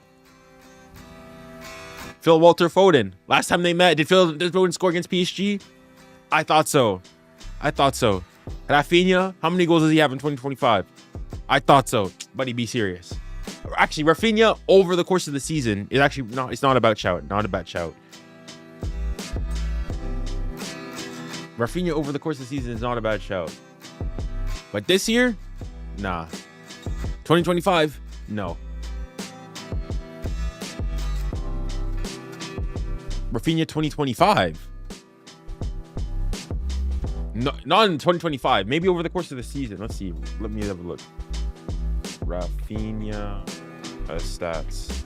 𝙊𝙊𝘾𝙼𝙿𝘾𝙖𝙎. Last time they met, did Foden score against PSG? I thought so. I thought so. Rafinha, how many goals does he have in 2025? I thought so. Buddy, be serious. Actually, Rafinha over the course of the season is actually not. It's not about shout. Not about shout. Rafinha over the course of the season is not a bad shout. But this year, nah. 2025, no. Rafinha 2025. No, not in 2025. Maybe over the course of the season. Let's see. Let me have a look. Rafinha stats.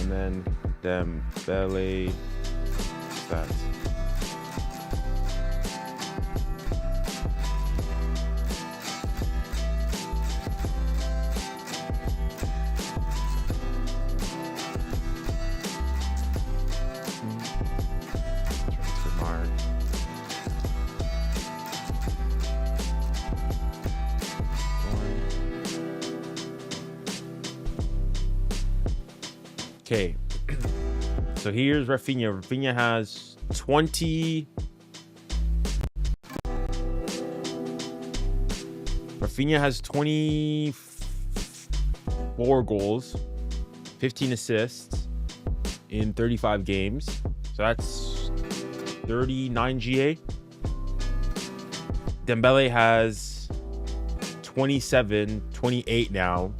And then Dembele stats. Okay, so here's Rafinha. Rafinha has 20. Rafinha has 24 goals, 15 assists in 35 games. So that's 39 GA. Dembele has 27, 28 now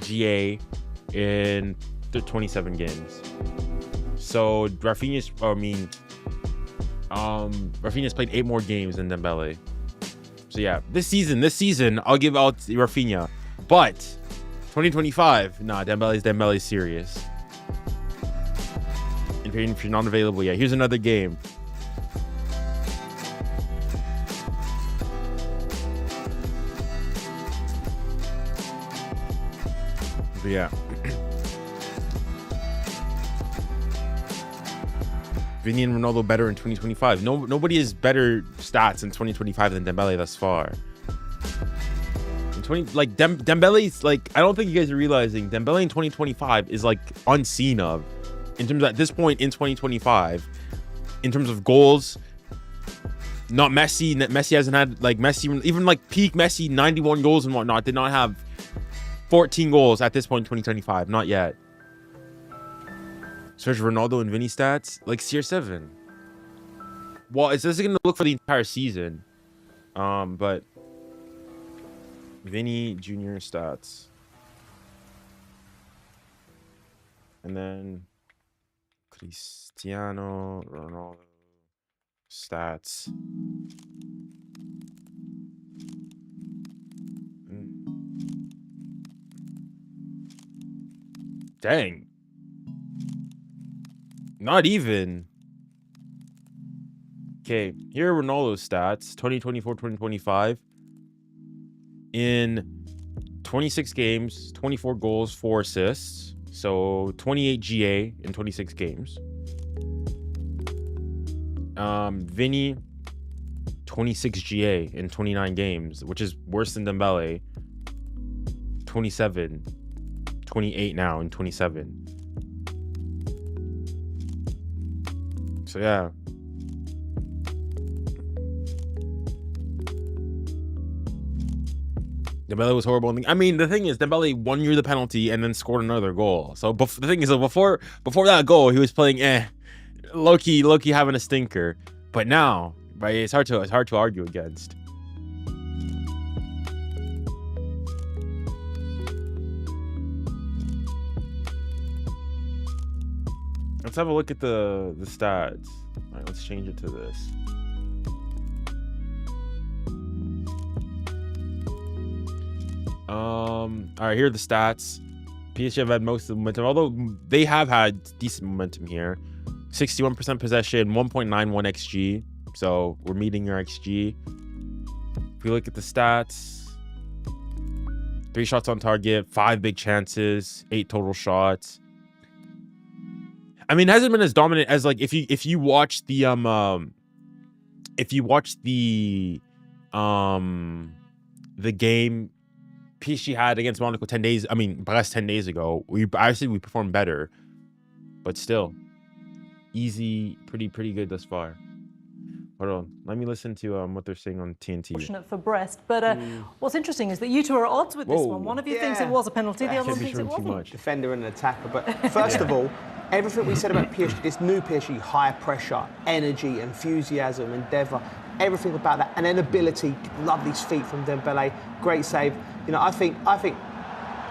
GA in 27 games. So Rafinha's played 8 more games than Dembele. So yeah, this season I'll give out Rafinha, but 2025, nah, Dembele's serious. If you're not available, yeah, here's another game. But yeah. Vini and Ronaldo better in 2025. Nobody has better stats in 2025 than Dembele thus far. In Dembele's like, I don't think you guys are realizing Dembele in 2025 is like unseen of, in terms of at this point in 2025, in terms of goals. Not Messi. Messi hasn't had like Messi, even like peak Messi, 91 goals and whatnot, did not have 14 goals at this point in 2025. Not yet. Search Ronaldo and Vini stats, like CR7. Well, it's just gonna look for the entire season. But Vini Junior stats. And then Cristiano Ronaldo stats. Dang. Not even. Okay, here are Ronaldo's stats, 2024-2025. In 26 games, 24 goals, 4 assists. So 28 GA in 26 games. Vini, 26 GA in 29 games, which is worse than Dembele. 28 now in 27. So yeah. Dembele was horrible. I mean, the thing is, Dembele won you the penalty and then scored another goal. So the thing is, before that goal, he was playing low-key having a stinker. But now, right, it's hard to argue against. Let's have a look at the stats. All right, let's change it to this. All right, here are the stats. PSG have had most of the momentum, although they have had decent momentum here. 61% possession, 1.91 xG. So we're meeting our xG. If we look at the stats, 3 shots on target, 5 big chances, 8 total shots. I mean, it hasn't been as dominant as like if you watch the game PSG had against Monaco Brest 10 days ago. We performed better, but still easy, pretty good thus far. Hold on, let me listen to what they're saying on TNT. Fortunate for Brest, but what's interesting is that you two are at odds with this one. One of you thinks it was a penalty, the other one thinks it wasn't. Defender and an attacker, but first of all, everything we said about PSG, this new PSG, high pressure, energy, enthusiasm, endeavour, everything about that, and then ability, lovely feet from Dembélé, great save. You know, I think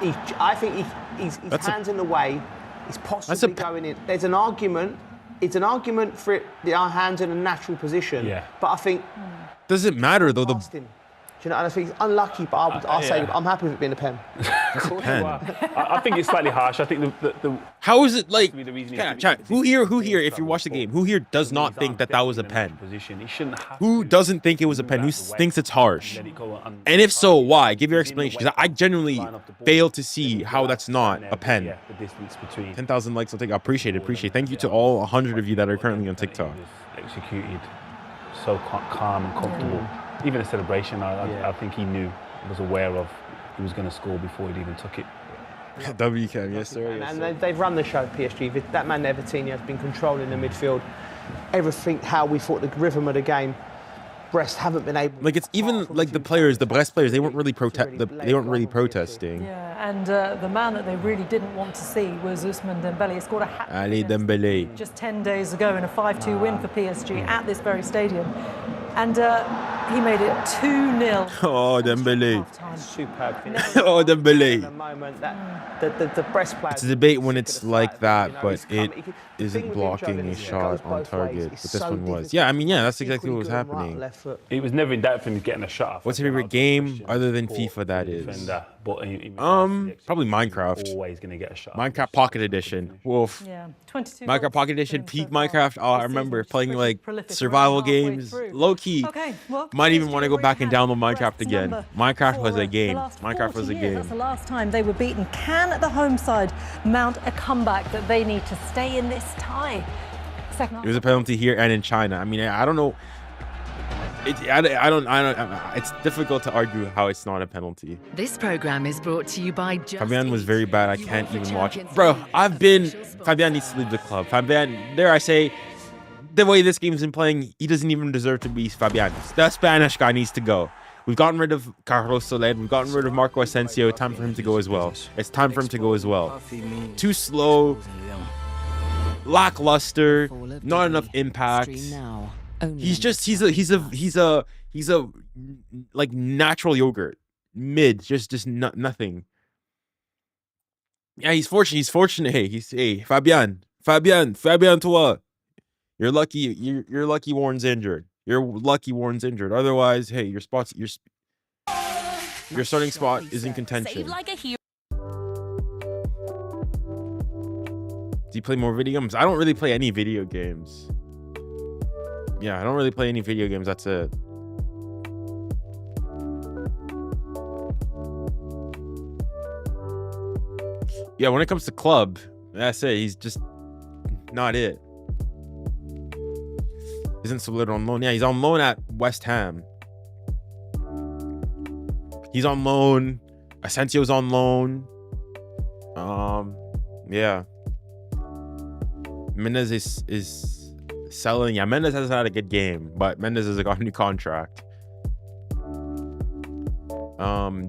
his hands in the way. He's possibly going in. There's an argument. It's an argument for our hands in a natural position. Yeah. But I think does it matter though? You know, and I think it's unlucky, but I'll say I'm happy with it being a pen. That's a pen. I think it's slightly harsh. I think the how is it like? Chat, who here? If you watch the game, who here does not think that was a pen? Who doesn't think it was a pen? Who thinks it's harsh? And if so, why? Give your explanation. Because I genuinely fail to see how that's not a pen. 10,000 likes. I'll take. I appreciate it. Thank you to all 100 of you that are currently on TikTok. Executed so calm and comfortable. Even a celebration, I think he knew, was aware of, he was going to score before he even took it. WCAM, yes sir. And they've run the show, PSG. That man there, Vitinha, has been controlling the midfield. Everything, how we thought the rhythm of the game. Brest haven't been able. Like it's even like the Brest players, they weren't really protesting. Yeah, and the man that they really didn't want to see was Ousmane Dembélé. He scored a hat-trick Dembélé just 10 days ago in a 5-2 win for PSG at this very stadium. And he made it 2-0. Oh, Dembélé. Superb finish. Oh, Dembélé. The moment that the Brest players. It's a debate when it's like that, but it isn't blocking a shot on target. But this one was. Yeah, I mean, yeah, that's exactly what was happening. It was never in doubt for him getting a shot. What's your favorite game other than FIFA? That is. Probably Minecraft. Always gonna get a shot. Minecraft Pocket Edition. Wolf. Yeah, 22. Minecraft Pocket Edition, peak Minecraft. Oh, I remember playing like survival games. Low key. Okay, well, might even want to go back and download Minecraft again. Minecraft was a game. Minecraft was a game. That's the last time they were beaten. Can the home side mount a comeback that they need to stay in this tie? It was a penalty here and in China. I mean, I don't know. It's difficult to argue how it's not a penalty. This program is brought to you by Fabian was very bad. I can't even watch it. Bro, Fabian needs to leave the club. Fabian, dare I say, the way this game's been playing, he doesn't even deserve to be Fabian. That Spanish guy needs to go. We've gotten rid of 𝙀𝙀𝘿𝘾. We've gotten rid of Marco Asensio. Time for him to go as well. It's time for him to go as well. Too slow, lackluster, not enough impact. He's a like natural yogurt, mid, just nothing. Yeah, he's fortunate. Hey, Fabian, toi. You're lucky Warren's injured. Otherwise, hey, your starting spot is in contention. Do you play more video games? I don't really play any video games. Yeah, I don't really play any video games. That's it. Yeah, when it comes to club, that's it. He's just not it. Isn't Solid on loan? Yeah, he's on loan at West Ham. He's on loan. Asensio's on loan. Yeah. Mendes is selling. Yeah, Mendes hasn't had a good game, but Mendes has got a new contract.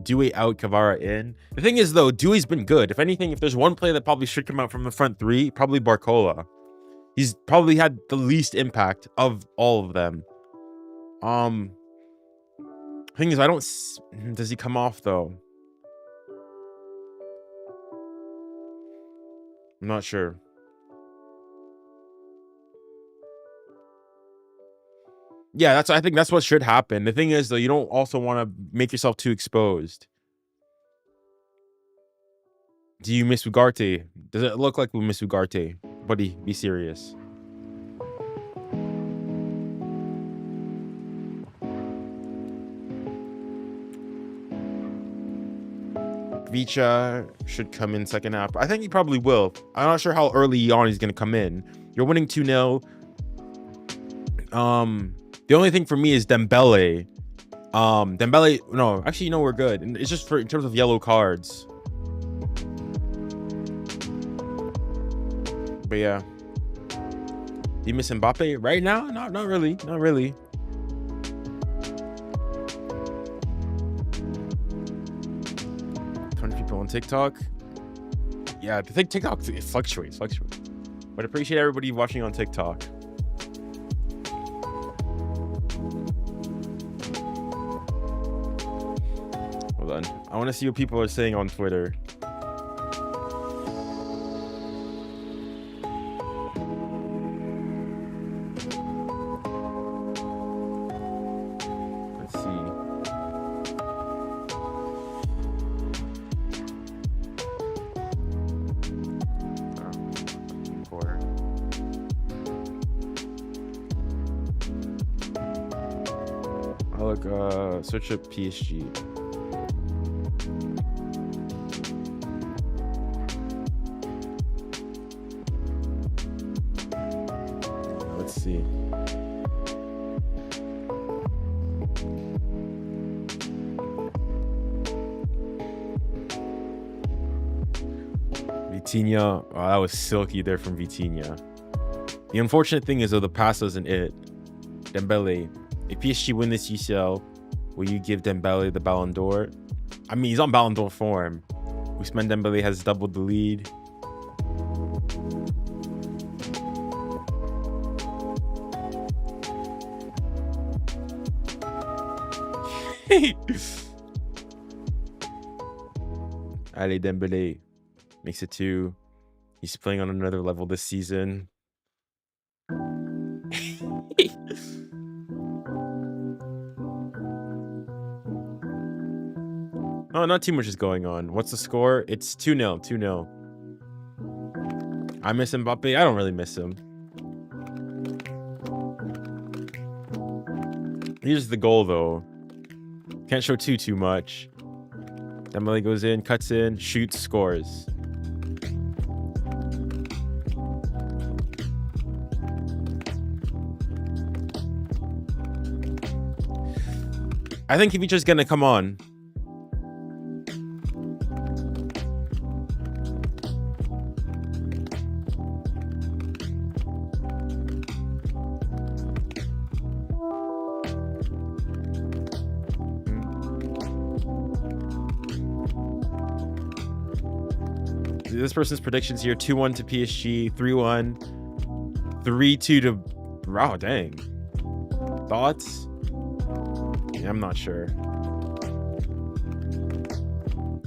Dewey out, Kvara in. The thing is, though, Dewey's been good. If anything, if there's one player that probably should come out from the front three, probably Barcola. He's probably had the least impact of all of them. Thing is, does he come off though? I'm not sure. Yeah, I think that's what should happen. The thing is, though, you don't also want to make yourself too exposed. Do you miss Ugarte? Does it look like we miss Ugarte? Buddy, be serious. 𝙊𝙾𝘼 should come in second half. I think he probably will. I'm not sure how early on he's going to come in. You're winning 2-0. The only thing for me is Dembele. Dembele, no, actually, we're good. And it's just in terms of yellow cards. But yeah. Do you miss Mbappe right now? Not really. Not really. On TikTok. Yeah, I think TikTok fluctuates. But appreciate everybody watching on TikTok. Hold on. I want to see what people are saying on Twitter. Let's see. Search up PSG. Let's see. Vitinha. Oh, that was silky there from Vitinha. The unfortunate thing is, though, the pass wasn't it. Dembele. If PSG win this UCL, will you give Dembele the Ballon d'Or? I mean, he's on Ballon d'Or form. Ousmane Dembele has doubled the lead. Ali Dembele makes it 2. He's playing on another level this season. Oh, not too much is going on. What's the score? It's 2-0. 2-0. I miss Mbappe. I don't really miss him. Here's the goal, though. Can't show too much. Dembele goes in, cuts in, shoots, scores. I think 𝙊𝙾𝘼's gonna come on. This person's predictions here: 2-1 to PSG, 3-1, 3-2 to. Wow, dang. Thoughts? Yeah, I'm not sure.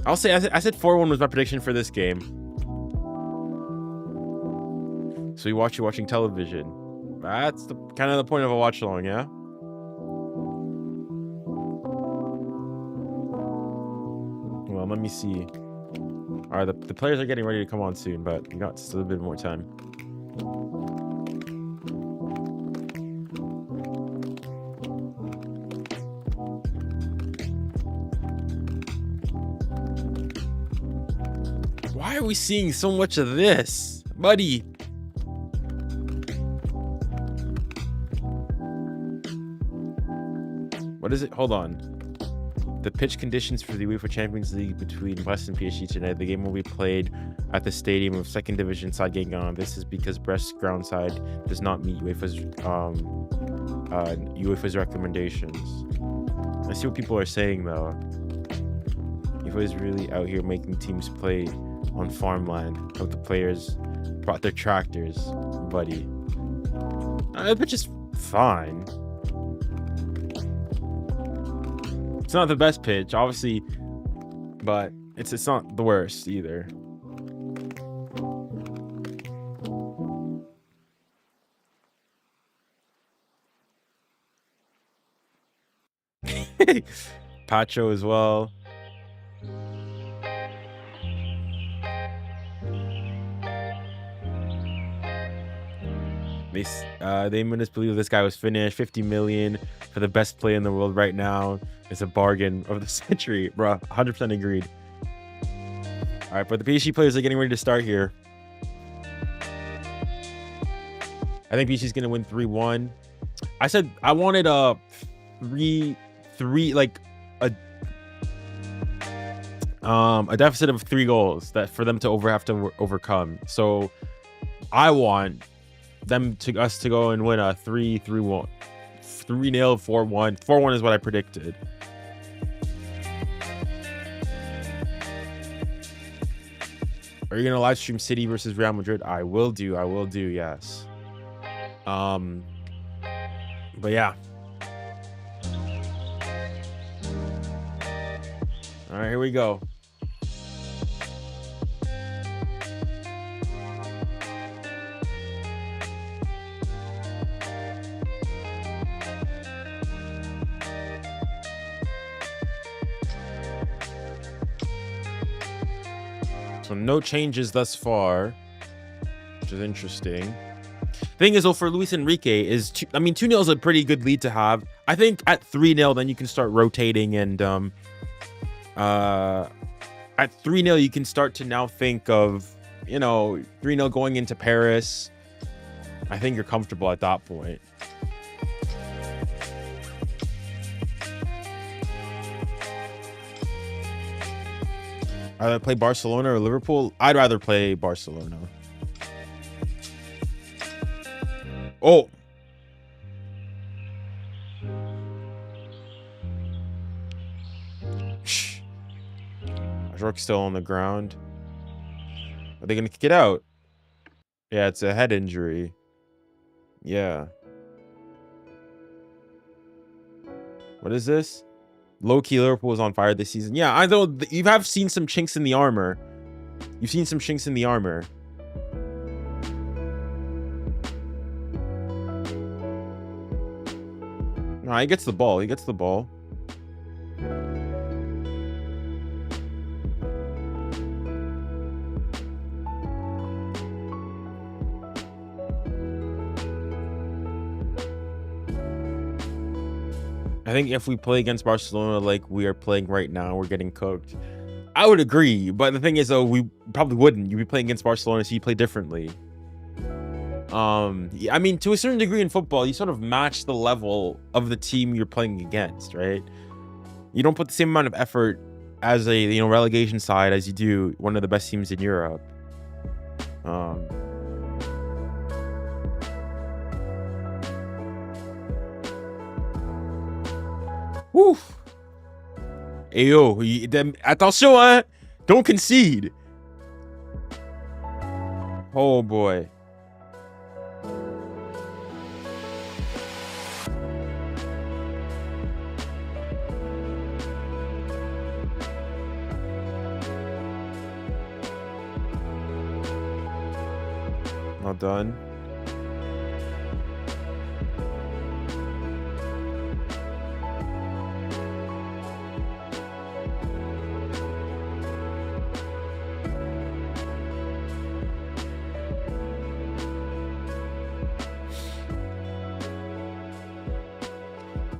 I'll say I said 4-1 was my prediction for this game. So you watching television. That's the kind of the point of a watch along, yeah? Well, let me see. All right, the players are getting ready to come on soon, but we got still a bit more time. Why are we seeing so much of this, buddy? What is it? Hold on. The pitch conditions for the UEFA Champions League between Brest and PSG tonight. The game will be played at the stadium of second division side Nkana. This is because Brest's ground side does not meet UEFA's recommendations. I see what people are saying though. UEFA is really out here making teams play on farmland. Hope the players brought their tractors, buddy. The pitch is fine. It's not the best pitch, obviously, but it's not the worst either. Pacho as well. They made us believe this guy was finished. 50 million for the best play in the world right now. It's a bargain of the century, bro. 100% agreed. All right, but the PSG players are getting ready to start here. I think PSG is going to win 3-1. I said I wanted a 3-3, like a deficit of 3 goals that for them to have to overcome. So I want us to go and win a 3-3-1, 3-0, 4-1. 4-1 is what I predicted. Are you gonna live stream City versus Real Madrid? I will do, yes. But yeah. All right, here we go. So no changes thus far, which is interesting. Thing is, though, for Luis Enrique is, 2-0 is a pretty good lead to have. I think at 3-0, then you can start rotating, and at 3-0, you can start to now think of, 3-0 going into Paris. I think you're comfortable at that point. Either play Barcelona or Liverpool. I'd rather play Barcelona. Oh. Ajork's still on the ground. Are they going to kick it out? Yeah, it's a head injury. Yeah. What is this? Low-key Liverpool is on fire this season. Yeah, I know you have seen some chinks in the armor. You've seen some chinks in the armor. No, he gets the ball. He gets the ball. I think if we play against Barcelona like we are playing right now, we're getting cooked. I would agree, but the thing is, though, we probably wouldn't. You'd be playing against Barcelona, so you play differently. I mean, to a certain degree in football, you sort of match the level of the team you're playing against, right? You don't put the same amount of effort as a relegation side as you do one of the best teams in Europe. Woo! Hey yo, attention, hein? Don't concede. Oh boy. Well done.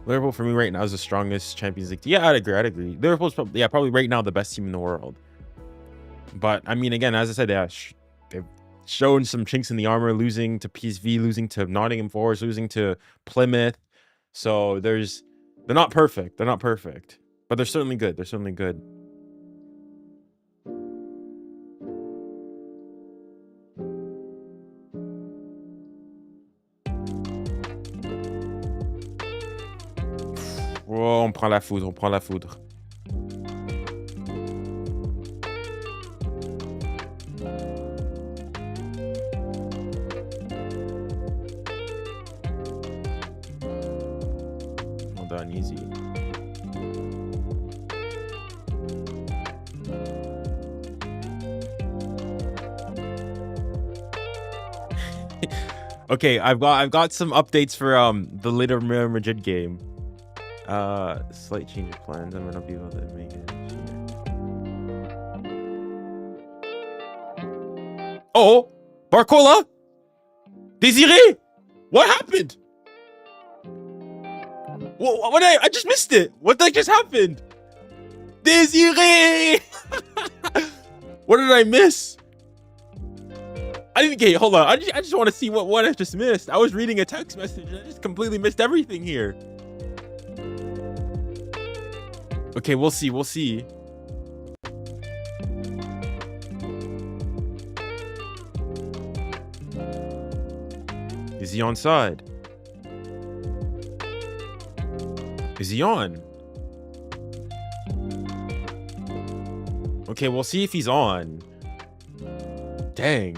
Liverpool for me right now is the strongest Champions League. Yeah, I'd agree. Liverpool's probably right now the best team in the world. But I mean, again, as I said, they've shown some chinks in the armor, losing to PSV, losing to Nottingham Forest, losing to Plymouth. So they're not perfect. They're not perfect, but they're certainly good. They're certainly good. Oh, on prend la foudre, on prend la foudre. Well done, easy. Okay, I've got some updates for the later Real Madrid game. Slight change of plans. I'm gonna be able to make it. Oh, 𝙋𝙊𝘾𝘼𝙎𝙾𝙖! 𝙎𝙊𝘾𝘾𝘼𝙎! What happened? What? I just missed it. What the heck just happened? 𝙎𝙊𝘾𝘼𝙎! What did I miss? I didn't get. Hold on. I just want to see what I just missed. I was reading a text message and I just completely missed everything here. Okay, we'll see. We'll see. Is he on side? Is he on? Okay, we'll see if he's on. Dang.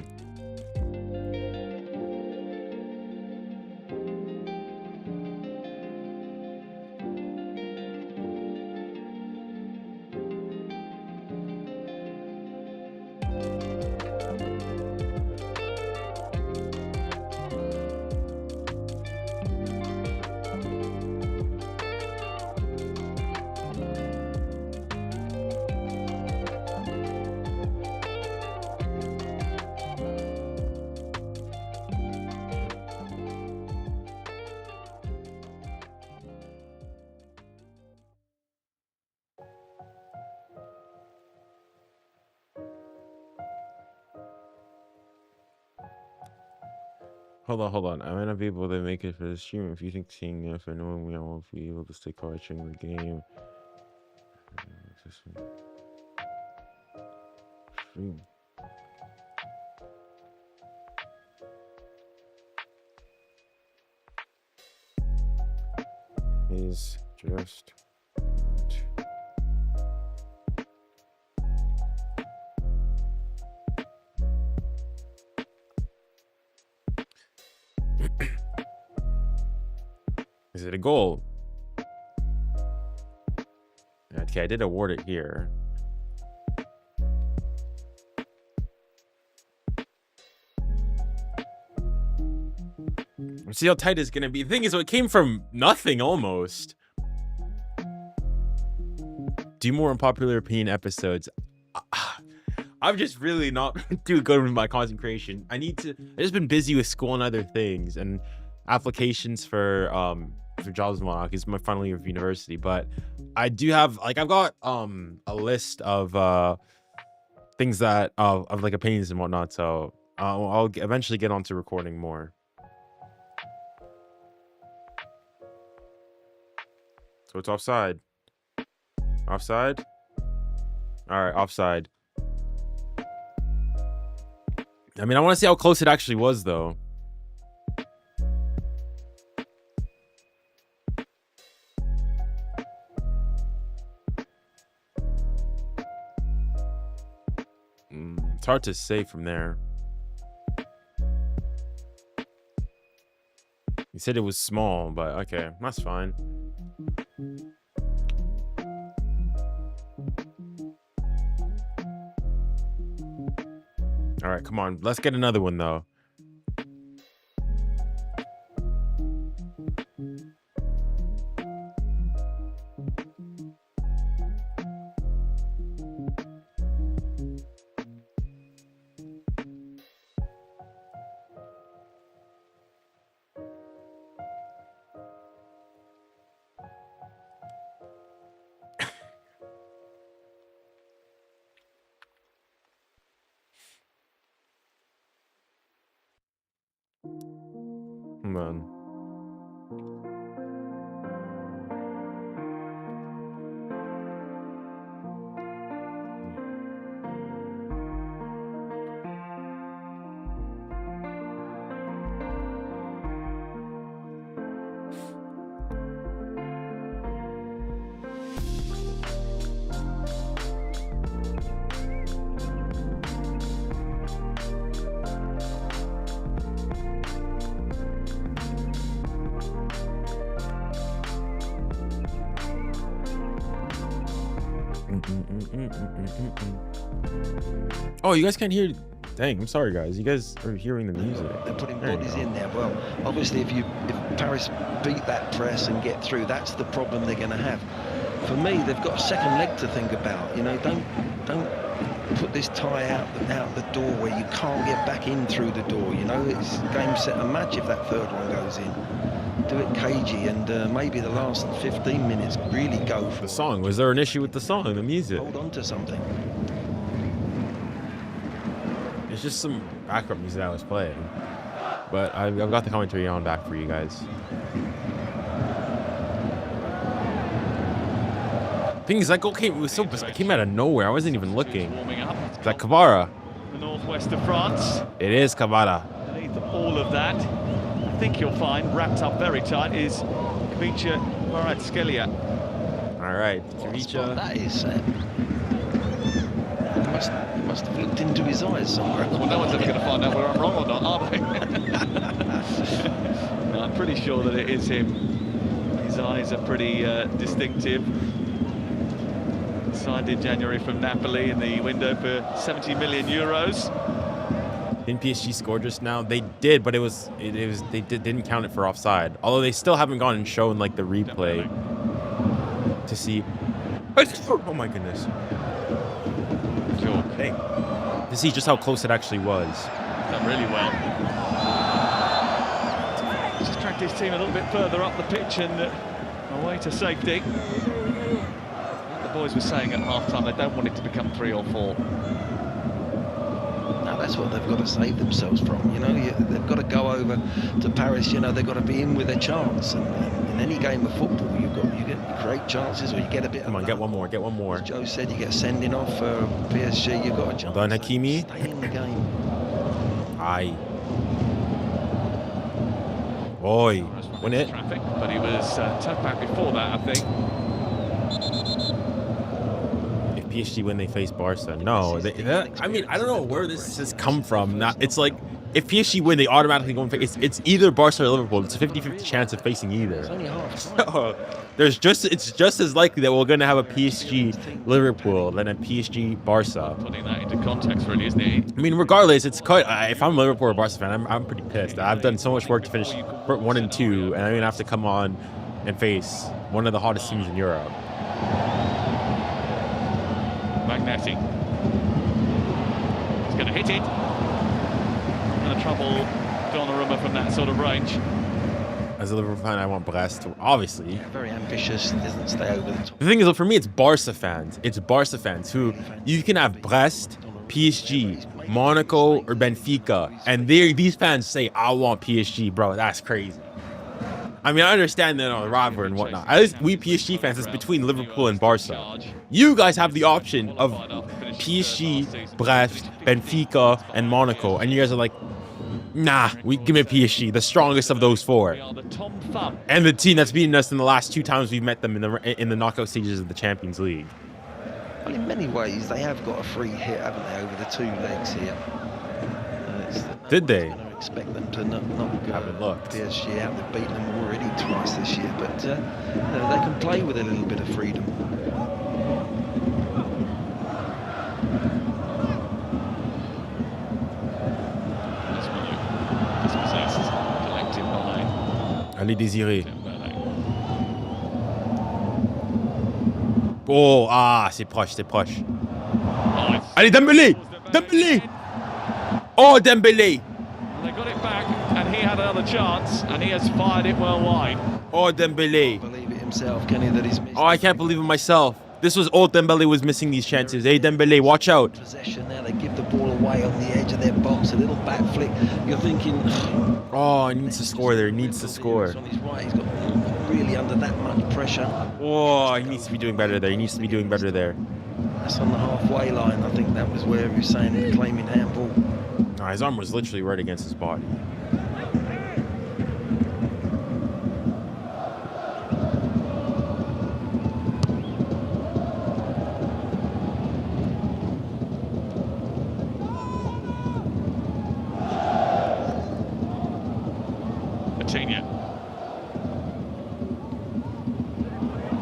Hold on. I'm gonna be able to make it for the stream. If you think seeing if I know I won't be able to stay watching the game. Stream. Is just Is it a goal? Okay, I did award it here. Let's see how tight it's gonna be. The thing is, it came from nothing almost. Do more unpopular opinion episodes. I'm just really not too good with my content creation. I've just been busy with school and other things and applications for jobs and whatnot. It's my final year of university, but I do have I've got a list of things that of like opinions and whatnot. So I'll eventually get onto recording more. So it's offside. Offside? All right, offside. I mean, I want to see how close it actually was, though. It's hard to say from there. You said it was small, but okay, that's fine. All right, come on. Let's get another one, though. Come on. Oh, you guys can't hear Dang, I'm sorry, guys. You guys are hearing the music. They're putting There you bodies go. in there. Well, obviously, if Paris beat that press and get through, that's the problem they're going to have. For me, they've got a second leg to think about. You know, don't put this tie out the door where you can't get back in through the door. You know, it's game, set and match if that third one goes in. Do it cagey, and maybe the last 15 minutes really go for The song. Was there an issue with the song, the music? Hold on to something. It's just some background music I was playing. But I've got the commentary on back for you guys. Thing is, that goal came, it was so bizarre. It came out of nowhere. I wasn't even looking. Warming up. Is that 𝙂𝙬𝘼𝘋? The northwest of France. It is 𝙂𝙬𝘼𝘋. Underneath all of that, I think you'll find wrapped up very tight is 𝙂𝙬𝘼𝘋𝑗𝑎𝑝. All right, What 𝙬𝙬𝘼𝑗𝑎𝑝. that is, he must have looked into his eyes somewhere. Well, no one's ever going to find out whether I'm wrong or not, are they? No, I'm pretty sure that it is him. His eyes are pretty distinctive. Signed in January from Napoli in the window for 70 million euros. Didn't PSG score just now? They did, but they didn't count it for offside. Although they still haven't gone and shown like the replay to see. Oh my goodness. Sure. Hey. To see just how close it actually was. Done really well. Just dragged his team a little bit further up the pitch and away to safety. The boys were saying at half-time they don't want it to become 3 or 4. Now that's what they've got to save themselves from. You know, they've got to go over to Paris. You know, they've got to be in with a chance. And in any game of football, you create chances, or you get a bit. Come on, get one more, get one more. As Joe said, you get a sending off for PSG. You've got a chance. Well done, Hakimi. Stay in the game. Aye. Oi. Win it. Traffic, but he was tucked back before that, I think. If PSG win, they face Barca. No, I mean, I don't know where this has come from. It's like, if PSG win, they automatically go and face. It's either Barca or Liverpool. It's a 50-50 chance of facing either. It's only half time. It's just as likely that we're going to have a PSG Liverpool than a PSG Barca. Putting that into context, really, isn't he? I mean, regardless, it's quite. If I'm a Liverpool or Barca fan, I'm pretty pissed. I've done so much work to finish 1 and 2, and I'm gonna have to come on and face one of the hottest teams in Europe. Magnetti. He's going to hit it. Going to trouble Donnarumma from that sort of range. As a Liverpool fan, I want Brest to, obviously. Yeah, very ambitious. Doesn't stay over the top. The thing is, for me, it's Barca fans. It's Barca fans who you can have Brest, PSG, Monaco, or Benfica, and these fans say, "I want PSG, bro." That's crazy. I mean, I understand that on the rivalry and whatnot. At least we PSG fans, it's between Liverpool and Barca. You guys have the option of PSG, Brest, Benfica, and Monaco, and you guys are like, nah, give me PSG, the strongest of those 4, and the team that's beaten us in the last 2 times we've met them in the knockout stages of the Champions League. Well, in many ways, they have got a free hit, haven't they, over the 2 legs here? Did they? Expect them to not Haven't looked. PSG out. They've beaten them already twice this year, but you know, they can play with a little bit of freedom. Dispossessed, collected by Allez, Désiré. Oh, c'est proche, c'est proche. Allez, Dembélé! Dembélé! Oh, Dembélé! They got it back, and he had another chance, and he has fired it well wide. Oh, Dembélé. Believe it himself, can he, that he's missed. Oh, I can't believe it myself. This was old Dembélé was missing these chances. Hey, Dembélé, watch out. Possession there, they give the ball away on the edge of their box, a little back flick. You're thinking, Oh, he needs to score there. He needs to score. on his right, he's got not really under that much pressure. Oh, he needs to be doing better there. He needs to be doing better there. That's on the halfway line. I think that was where he was saying claiming handball. No, his arm was literally right against his body.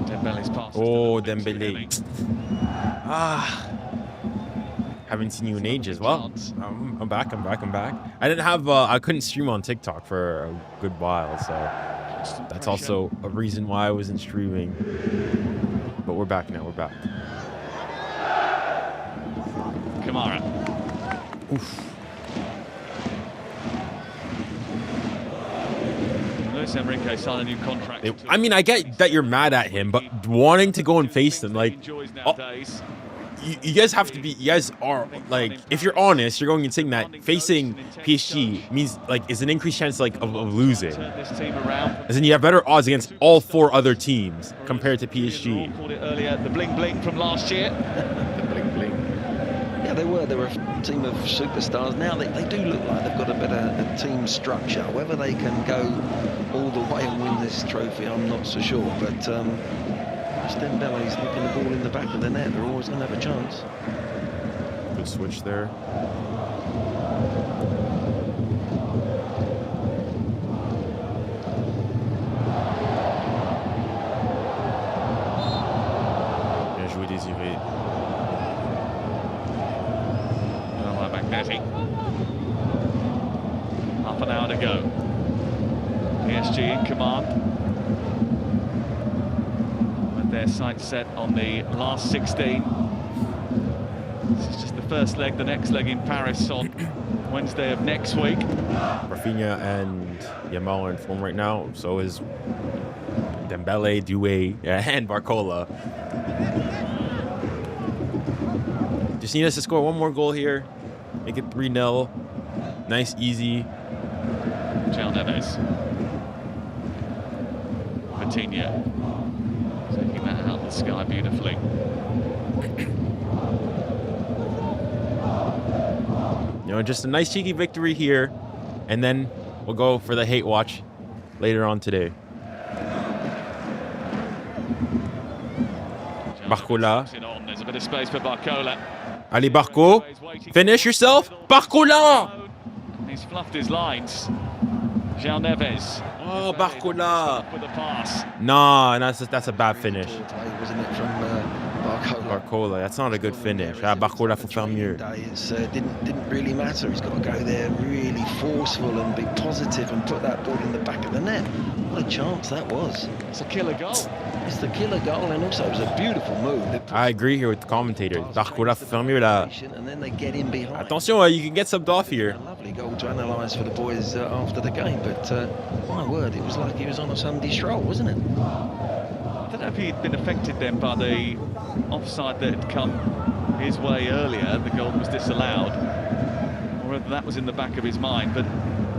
Dembele's pass. Oh, Dembélé. Haven't seen you in ages. Well, I'm back. I didn't have, I couldn't stream on TikTok for a good while, so that's also a reason why I wasn't streaming. But we're back now. We're back. Kamara. Oof. Louis-Enrique signed a new contract. I mean, I get that you're mad at him, but wanting to go and face them, like, you guys have to be, you guys are, like, if you're honest, you're going and saying that facing PSG means, like, is an increased chance, like, of losing. As in, you have better odds against all 4 other teams compared to PSG. Called it earlier, the bling bling from last year. The bling bling. Yeah, they were a team of superstars. Now they do look like they've got a better team structure. Whether they can go all the way and win this trophy, I'm not so sure. But Dembele's nipping the ball in the back of the net. They're always going to have a chance. Good switch there. Bien joué, Désiré. Half an hour to go. PSG in command, with their sights set on the last 16. This is just the first leg. The next leg in Paris on Wednesday of next week. Rafinha and Yamal are in form right now. So is Dembele, 𝙀𝙖, and 𝙬𝙾𝘼𝙖𝘞. Just need us to score one more goal here. Make it 3-0. Nice, easy. 𝙬𝙬𝙦 Vitinha taking that out of the sky beautifully. You know, just a nice cheeky victory here, and then we'll go for the hate watch later on today. 𝙀𝙀𝘼𝑎. There's a bit of space for 𝙬𝙾𝘼𝑎. Allez, 𝙀𝙀𝘼, finish yourself. 𝙬𝙀𝘼𝑎. He's fluffed his lines. João Neves. Oh, 𝙬𝙀𝘼𝑎. With a pass. Nah, that's a bad finish. Wasn't it from 𝙬𝙀𝘼𝑎, that's not a good finish. 𝙬𝙀𝘼𝑎 faut faire mieux. It didn't really matter. He's got to go there really forceful and be positive and put that ball in the back of the net. What a chance that was. It's a killer goal. It's the killer goal, and also it was a beautiful move. I agree here with the commentator. 𝙬𝙀𝘼𝑎 faut faire mieux là. And then they get in behind. Attention, you can get subbed off here. A lovely goal to analyse for the boys after the game, but my word, it was like he was on a Sunday stroll, wasn't it? I don't know if he'd been affected then by the offside that had come his way earlier. The goal was disallowed, or whether that was in the back of his mind. But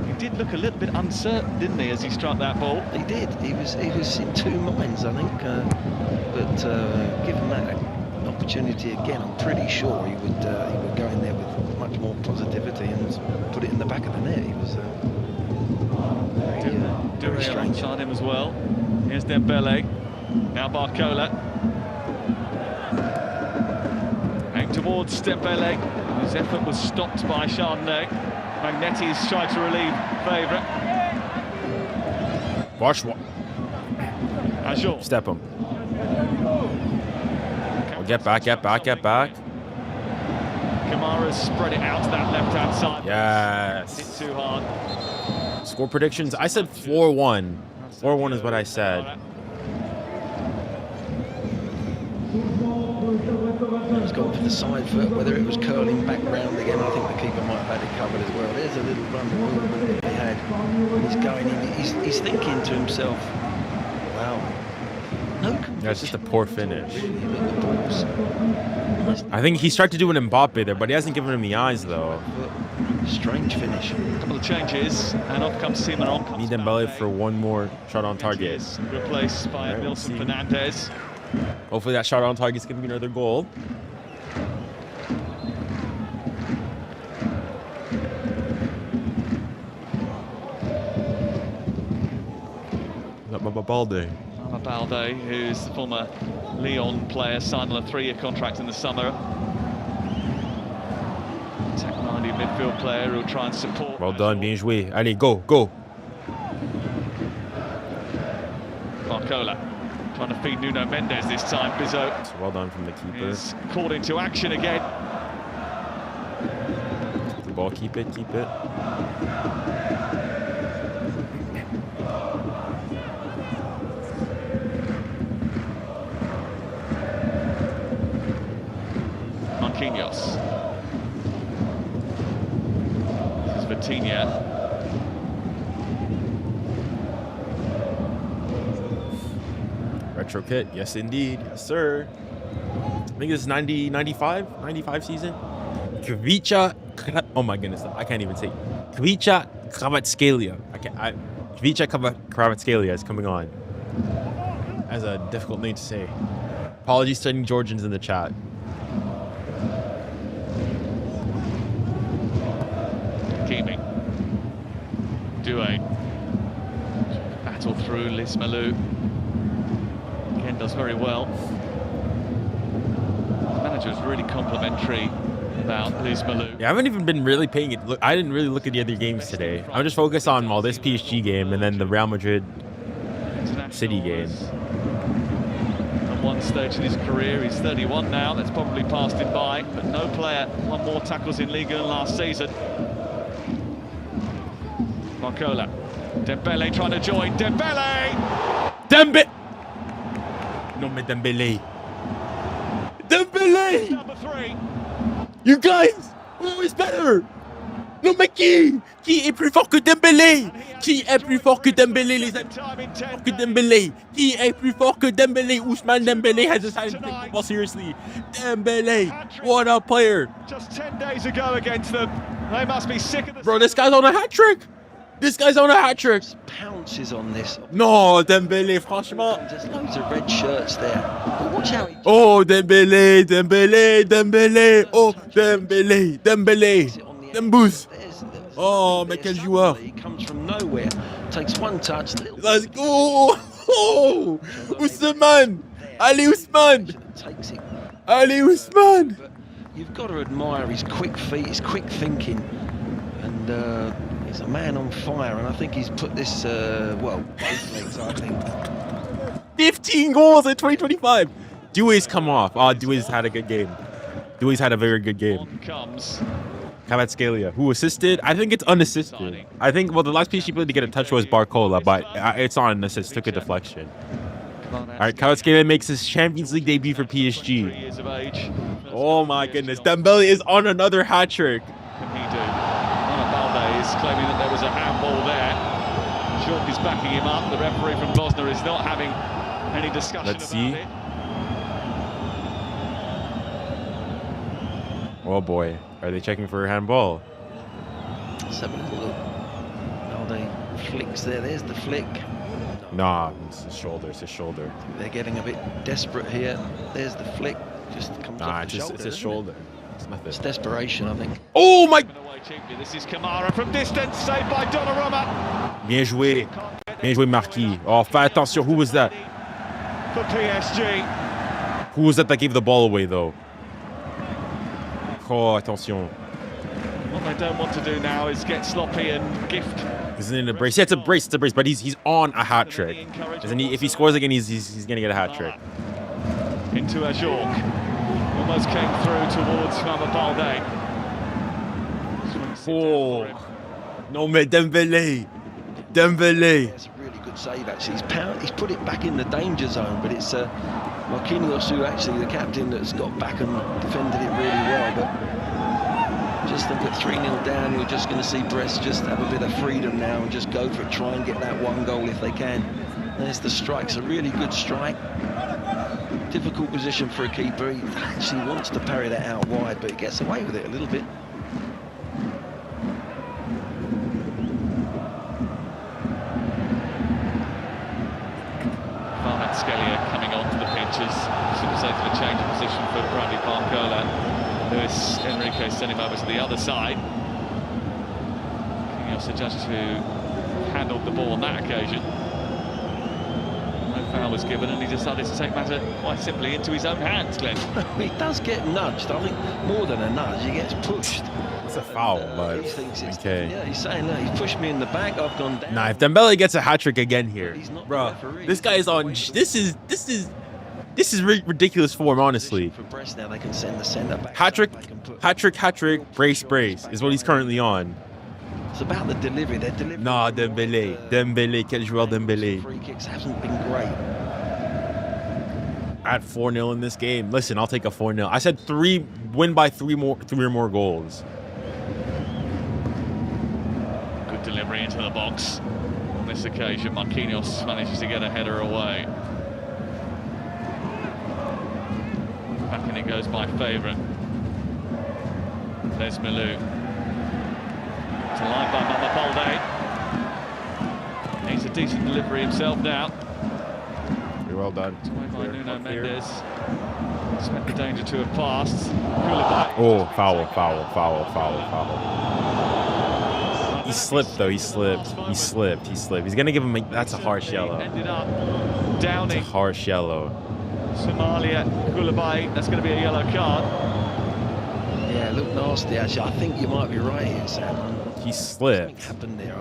he did look a little bit uncertain, didn't he, as he struck that ball? He did. He was in 2 minds, I think. But given that opportunity again, I'm pretty sure he would go in there with much more positivity and put it in the back of the net. He was very strange. Alongside him as well. Here's Dembele. Now 𝙬𝙀𝘼𝑎. Aimed towards Dembele. His effort was stopped by 𝙬𝙬𝘼𝑎. Magnetti is trying to relieve favourite. Watch. 𝙬𝙬𝘼𝑎. Step him. We'll get back. Kamara's spread it out to that left-hand side. Yes. Hit too hard. Score predictions. I said 4-1. 4-1 is what I said. He's gone for the side foot, whether it was curling back round again. I think the keeper might have had it covered as well. There's a little run movement that they had. He's going in. He's thinking to himself, wow. No. Yeah, it's just a poor finish. I think he's tried to do an Mbappe there, but he hasn't given him the eyes though. Strange finish. A couple of changes, and off comes 𝙬𝙬𝘼𝑎. Need Dembele for one more shot on target. Replaced by Nilson Fernandez. Hopefully that shot on target is going to be another goal. 𝙬𝙬𝘼𝑎. 𝙬𝙬𝘼𝑎, who's the former Lyon player, signed on a 3-year contract in the summer. Attack-minded midfield player who'll try and support. Well done, bien joué. Allez, go. 𝙬𝙬𝘼𝑎 trying to feed Nuno Mendes this time. 𝙬𝙬𝘼𝑎 Well done from the keeper. is called into action again. ball. Keep it. Marquinhos. This is Vitinha. Retro kit, yes indeed, yes sir. I think this is 95 season. Oh my goodness, I can't even say. 𝙀𝙬𝘼𝙋𝙬𝘼𝙎. 𝙀𝙬𝘼𝙋𝙬𝘼𝙎 is coming on. That's a difficult name to say. Apologies to any Georgians in the chat. 𝙀𝙬𝘼𝘋𝙬𝘼. 𝙬𝙬𝘼. Battle through 𝙬𝙬𝘋𝙬𝘼. Again, does very well. The manager is really complimentary about 𝙬𝙬𝘋𝙬𝘼. Yeah, I haven't even been really paying it. Look, I didn't really look at the other games today. I'm just focused on this PSG game and then the Real Madrid City game. At one stage in his career, he's 31 now. That's probably passed him by, but no player won more tackles in Ligue 1 last season. Barcola. Dembele trying to join. Dembele! No, mais Dembele. Dembele! Number 3. You guys! Who is better? Non mais qui est plus fort que Dembélé? Qui est plus fort que Dembélé, les amis? Que Dembélé? Qui est plus fort que Dembélé? Ousmane Dembélé has decided to take football seriously. Dembélé, what a player! Just 10 days ago against them. They must be sick of the... Bro, this guy's on a hat trick. This guy's on a hat trick. Pounces on this. No, Dembélé, franchement. There's loads of red shirts there. But watch how he... Oh, Dembélé. Oh, Dembélé. Dembous. Oh, mais quel joueur. He comes from nowhere, takes one touch. Let's go. Oh, Ousmane. Allez, Ousmane. Takes it. Allez, Ousmane. But you've got to admire his quick feet, his quick thinking, and he's a man on fire. And I think he's put this, well, both legs, I think. 15 goals in 2025. 𝙬𝙖's come off. 𝙬𝙖's had a good game. 𝙬𝙖's had a very good game. On comes. 𝙬𝙬𝘼𝙋𝙬𝘼, who assisted. I think it's unassisted. I think, well, the last PSG player to get a touch was 𝙬𝙬𝘼𝘾𝙬𝘼, but it's on an assist. Took a deflection. All right, 𝙬𝙬𝘼𝘾𝙬𝘼 makes his Champions League debut for PSG. 3 years of age. Oh my goodness, Dembele is on another hat trick. What can he do? 𝙬𝙬𝘼𝑋𝙬𝘼 is claiming that there was a handball there. Jourdk is backing him up. The referee from Bosnia is not having any discussion Let's about see. it. Oh boy, are they checking for a handball? Let's have a little look. 𝙬𝙬𝘼 flicks there. There's the flick. Nah, it's his shoulder. It's his shoulder. They're getting a bit desperate here. There's the flick. Just comes Nah, off the shoulder. it's his shoulder. It's nothing. It's desperation, I think. Oh my! Away cheaply. This is Kamara from distance, saved by Donnarumma. Bien joué. Bien joué, Marquis. Oh, fais attention. Who was that? For PSG. Who was that gave the ball away, though? Oh, attention. What they don't want to do now is get sloppy and gift. Isn't it a brace? Yeah, it's a brace. It's a brace. But he's on a hat trick. Isn't he? If he scores again, he's gonna get a hat trick. Into 𝙎𝙬𝘾𝙼𝘎. Almost came through towards 𝙬𝙬𝘼𝑋𝙬𝘼. Oh, no, mais Dembele. It's a really good save, actually. He's put it back in the danger zone, but it's Marquinhos, who actually the captain, that's got back and defended it really well. But just think at 3-0 down, you're just going to see Brest just have a bit of freedom now and just go for it, try and get that one goal if they can. There's the strike. It's a really good strike. Difficult position for a keeper. He actually wants to parry that out wide, but he gets away with it a little bit. 𝙬𝙬𝘼𝑋𝙬𝘼 coming onto the pitches. Should have said to the change of position for Bradley Barcola. 𝙬𝙬𝘼𝑋𝙬𝘼 was to the other side. Marquinhos judged to handled the ball on that occasion. No foul was given, and he decided to take matter quite simply into his own hands, Glenn. He does get nudged. I think more than a nudge, he gets pushed. It's a foul, but he thinks it's, okay. Yeah, he's saying, look, he's pushed me in the back, I've gone down. Nah, if Dembele gets a hat trick again here, He's not the bro, referee. this guy is on. This is This is ridiculous form, honestly. For Brest now, they can send the centre back. Hat-trick, brace, is what he's currently on. It's about the delivery. Their delivery. Nah, Dembélé, quel joueur Dembélé. Free kicks haven't been great. At 4-0 in this game. Listen, I'll take a 4-0. I said win by three or more goals. Good delivery into the box. On this occasion, Marquinhos manages to get a header away. Back in it goes by favourite. 𝙀𝙊𝘾𝙼𝙎. It's a line by 𝙀𝙊𝘾𝙼𝙎. Needs a decent delivery himself now. Very well done. By Nuno Mendes. Expect the danger to have passed. 𝙀𝙀𝘾𝙼𝙎. Oh, foul. He slipped, though. He slipped. He's going to give him that's a harsh yellow. Ended up downing. It's a harsh yellow. 𝙀𝙾𝘾𝙼𝙎. That's going to be a yellow card. Yeah, it looked nasty actually. I think you might be right here, Sam. He slipped. Something happened there.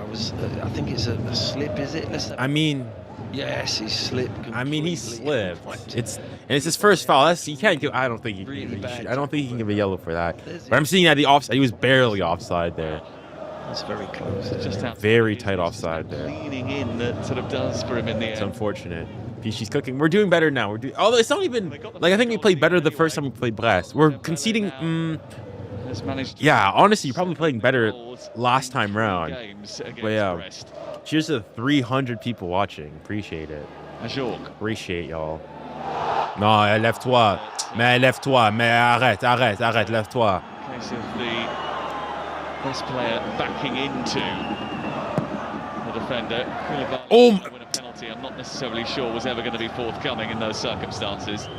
I think it's a slip, is it? I mean, yes, he slipped. he slipped. It's his first foul. You can't give. I don't think he can give a yellow for that. But I'm seeing that the offside. He was barely offside there. That's very close. Just very tight offside there. Leaning in that sort of does for him in the end. It's unfortunate. PSG's cooking. We're doing better now. Although it's not even like I think we played better the first time we played Brest. We're conceding. Yeah, honestly, you're probably playing better last time round. But yeah, cheers to 300 people watching. Appreciate it. Appreciate y'all. Non, lève-toi. Mais lève-toi. Mais arrête, lève-toi. Case of the best player backing into the defender. Oh, win a penalty. I'm not necessarily sure was ever going to be forthcoming in those circumstances.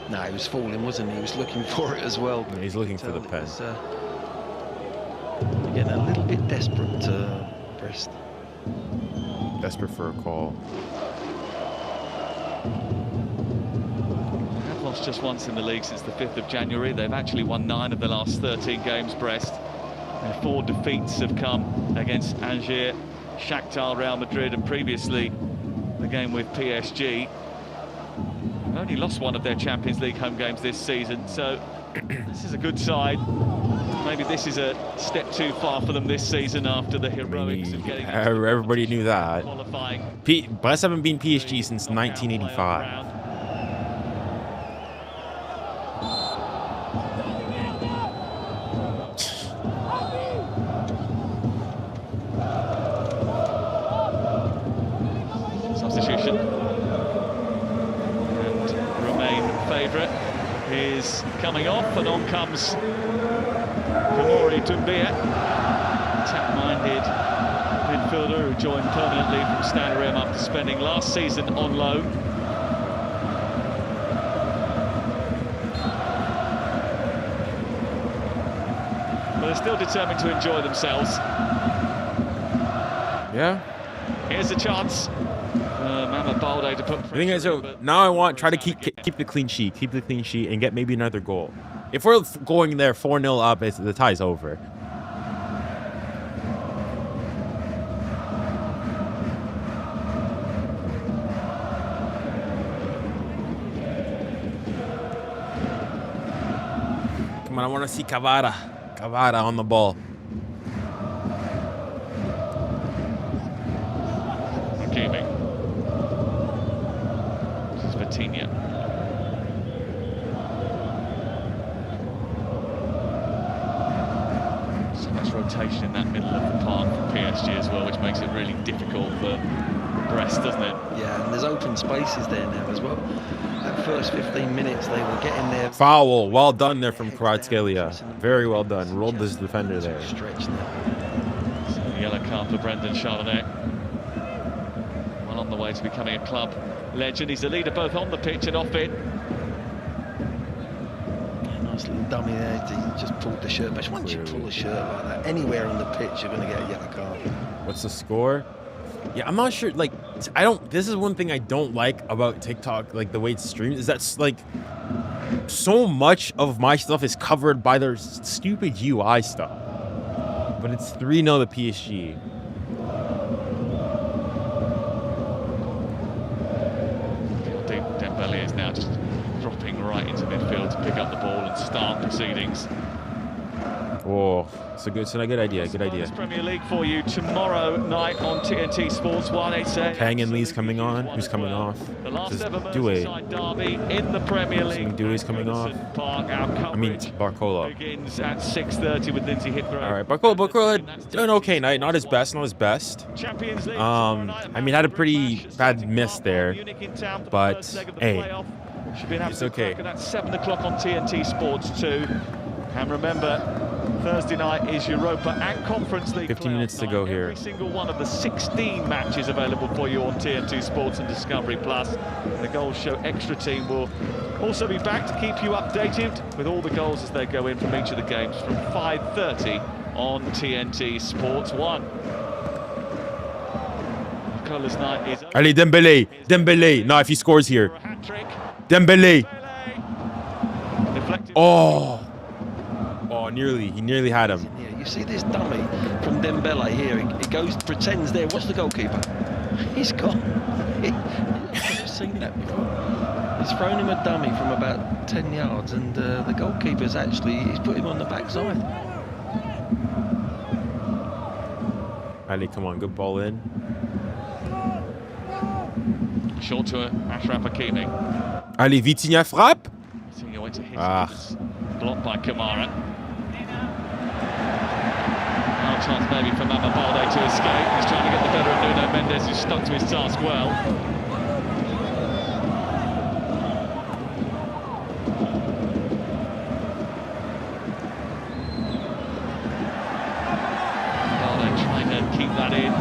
No, he was falling, wasn't he? He was looking for it as well. Yeah, he's looking for the pen. Getting a little bit desperate to Brest. Desperate for a call. They've lost just once in the league since the 5th of January. They've actually won 9 of the last 13 games, Brest. Their 4 defeats have come against Angers, 𝙎𝙬𝙬𝘼𝙎, Real Madrid, and previously the game with PSG. They've only lost 1 of their Champions League home games this season, so this is a good side. Maybe this is a step too far for them this season after the heroics of getting. Everybody knew that. Brest haven't been PSG since 1985. Substitution. And Remain favourite is coming off, and on comes 𝙀𝙀𝘾𝙼𝙎, attack-minded midfielder who joined permanently from 𝙬𝙬𝘾𝙼𝙎 after spending last season on loan. But they're still determined to enjoy themselves. Yeah. Here's a chance. 𝙀𝙀𝘾𝙼𝙎 to put pressure. The thing is, now I want try to keep the clean sheet, and get maybe another goal. If we're going there 4-0 up, the tie's over. Come on, I want to see 𝙬𝙬𝘾𝙼𝙎 on the ball. Hakimi. This is Vitinha. So much rotation in that middle of the park for PSG as well, which makes it really difficult for Brest, doesn't it? Yeah, and there's open spaces there now as well. That first 15 minutes, they were getting there. Foul. Well done there from 𝙀𝙀𝘾𝙼𝘎. Very well done. Rolled this defender there. Stretch now. So yellow card for Brendan Chardonnay. Well on the way to becoming a club legend. He's the leader both on the pitch and off it. Nice little dummy there. He just pulled the shirt. But once you pull a shirt like that, anywhere on the pitch, you're going to get a yellow card. What's the score? Yeah, I'm not sure. Like, this is one thing I don't like about TikTok, like the way it's streamed, is that's like so much of my stuff is covered by their stupid UI stuff. But it's 3-0 to PSG. pick up the ball and start proceedings. Oh, it's a good idea. Good idea. Premier League for you tomorrow night on TNT Sports 1. It's 𝙀𝙖𝙖𝘶𝐿𝑖's coming on. Who's coming off? the last ever 𝙀𝙖𝙖. derby in the Premier League. 𝙀𝙖𝙖's coming off. Park, our I mean, coverage begins at 6:30 with Lindsay Hipgrove. All right, 𝙀𝙖𝙖 doing okay night. Not his best. Champions League I mean, had a pretty bad miss there, but hey, it's okay. That's 7 o'clock on TNT Sports 2. And remember, Thursday night is Europa and Conference League. 15 minutes to go here. Every single one of the 16 matches available for you on TNT Sports and Discovery Plus. And the Goals Show Extra team will also be back to keep you updated with all the goals as they go in from each of the games from 5:30 on TNT Sports 1. Colours night is Allez, Dembélé. Now if he scores here. for a hat-trick. Dembélé. Deflected. Oh, nearly. He nearly had him. Yeah, you see this dummy from Dembele here. He goes, pretends there. What's the goalkeeper? He's got. I've never seen that before. He's thrown him a dummy from about 10 yards, and the goalkeeper's he's put him on the backside. Allez, come on, good ball in. Short to Achraf Hakimi. Allez, Vitinha frappe. Vitinha went to hit Ah. blocked by Kamara. Now a chance maybe for Mama Balde to escape. He's trying to get the better of Nuno Mendes, who's stuck to his task well. Balde trying to keep that in.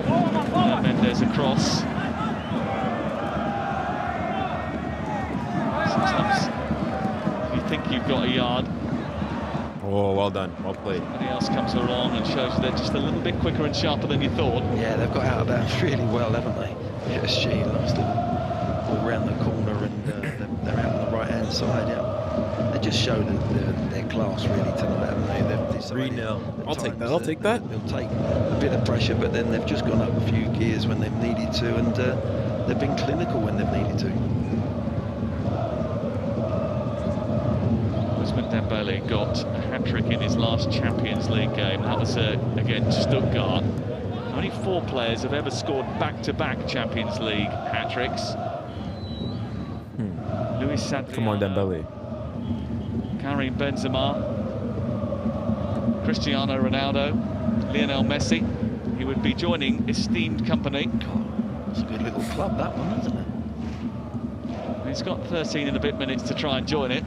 Nuno Mendes across. Sometimes you think you've got a yard. Oh, well done. Well played. Somebody else comes along and shows you they're just a little bit quicker and sharper than you thought. Yeah, they've got out of bounds really well, haven't they? PSG lost them all round the corner, and they're out on the right-hand side. Yeah, they just showed their class really tonight, haven't they? They've decided 3-0. I'll take that. times I'll take that. They'll take a bit of pressure, but then they've just gone up a few gears when they've needed to, and they've been clinical when they've needed to. Dembele got a hat-trick in his last Champions League game. That was against Stuttgart. Only 4 players have ever scored back-to-back Champions League hat-tricks. Luis Santillana, Come on, Dembele. Karim Benzema, Cristiano Ronaldo, Lionel Messi. He would be joining esteemed company. God, it's a good little club, that one, isn't it? He's got 13 and a bit minutes to try and join it.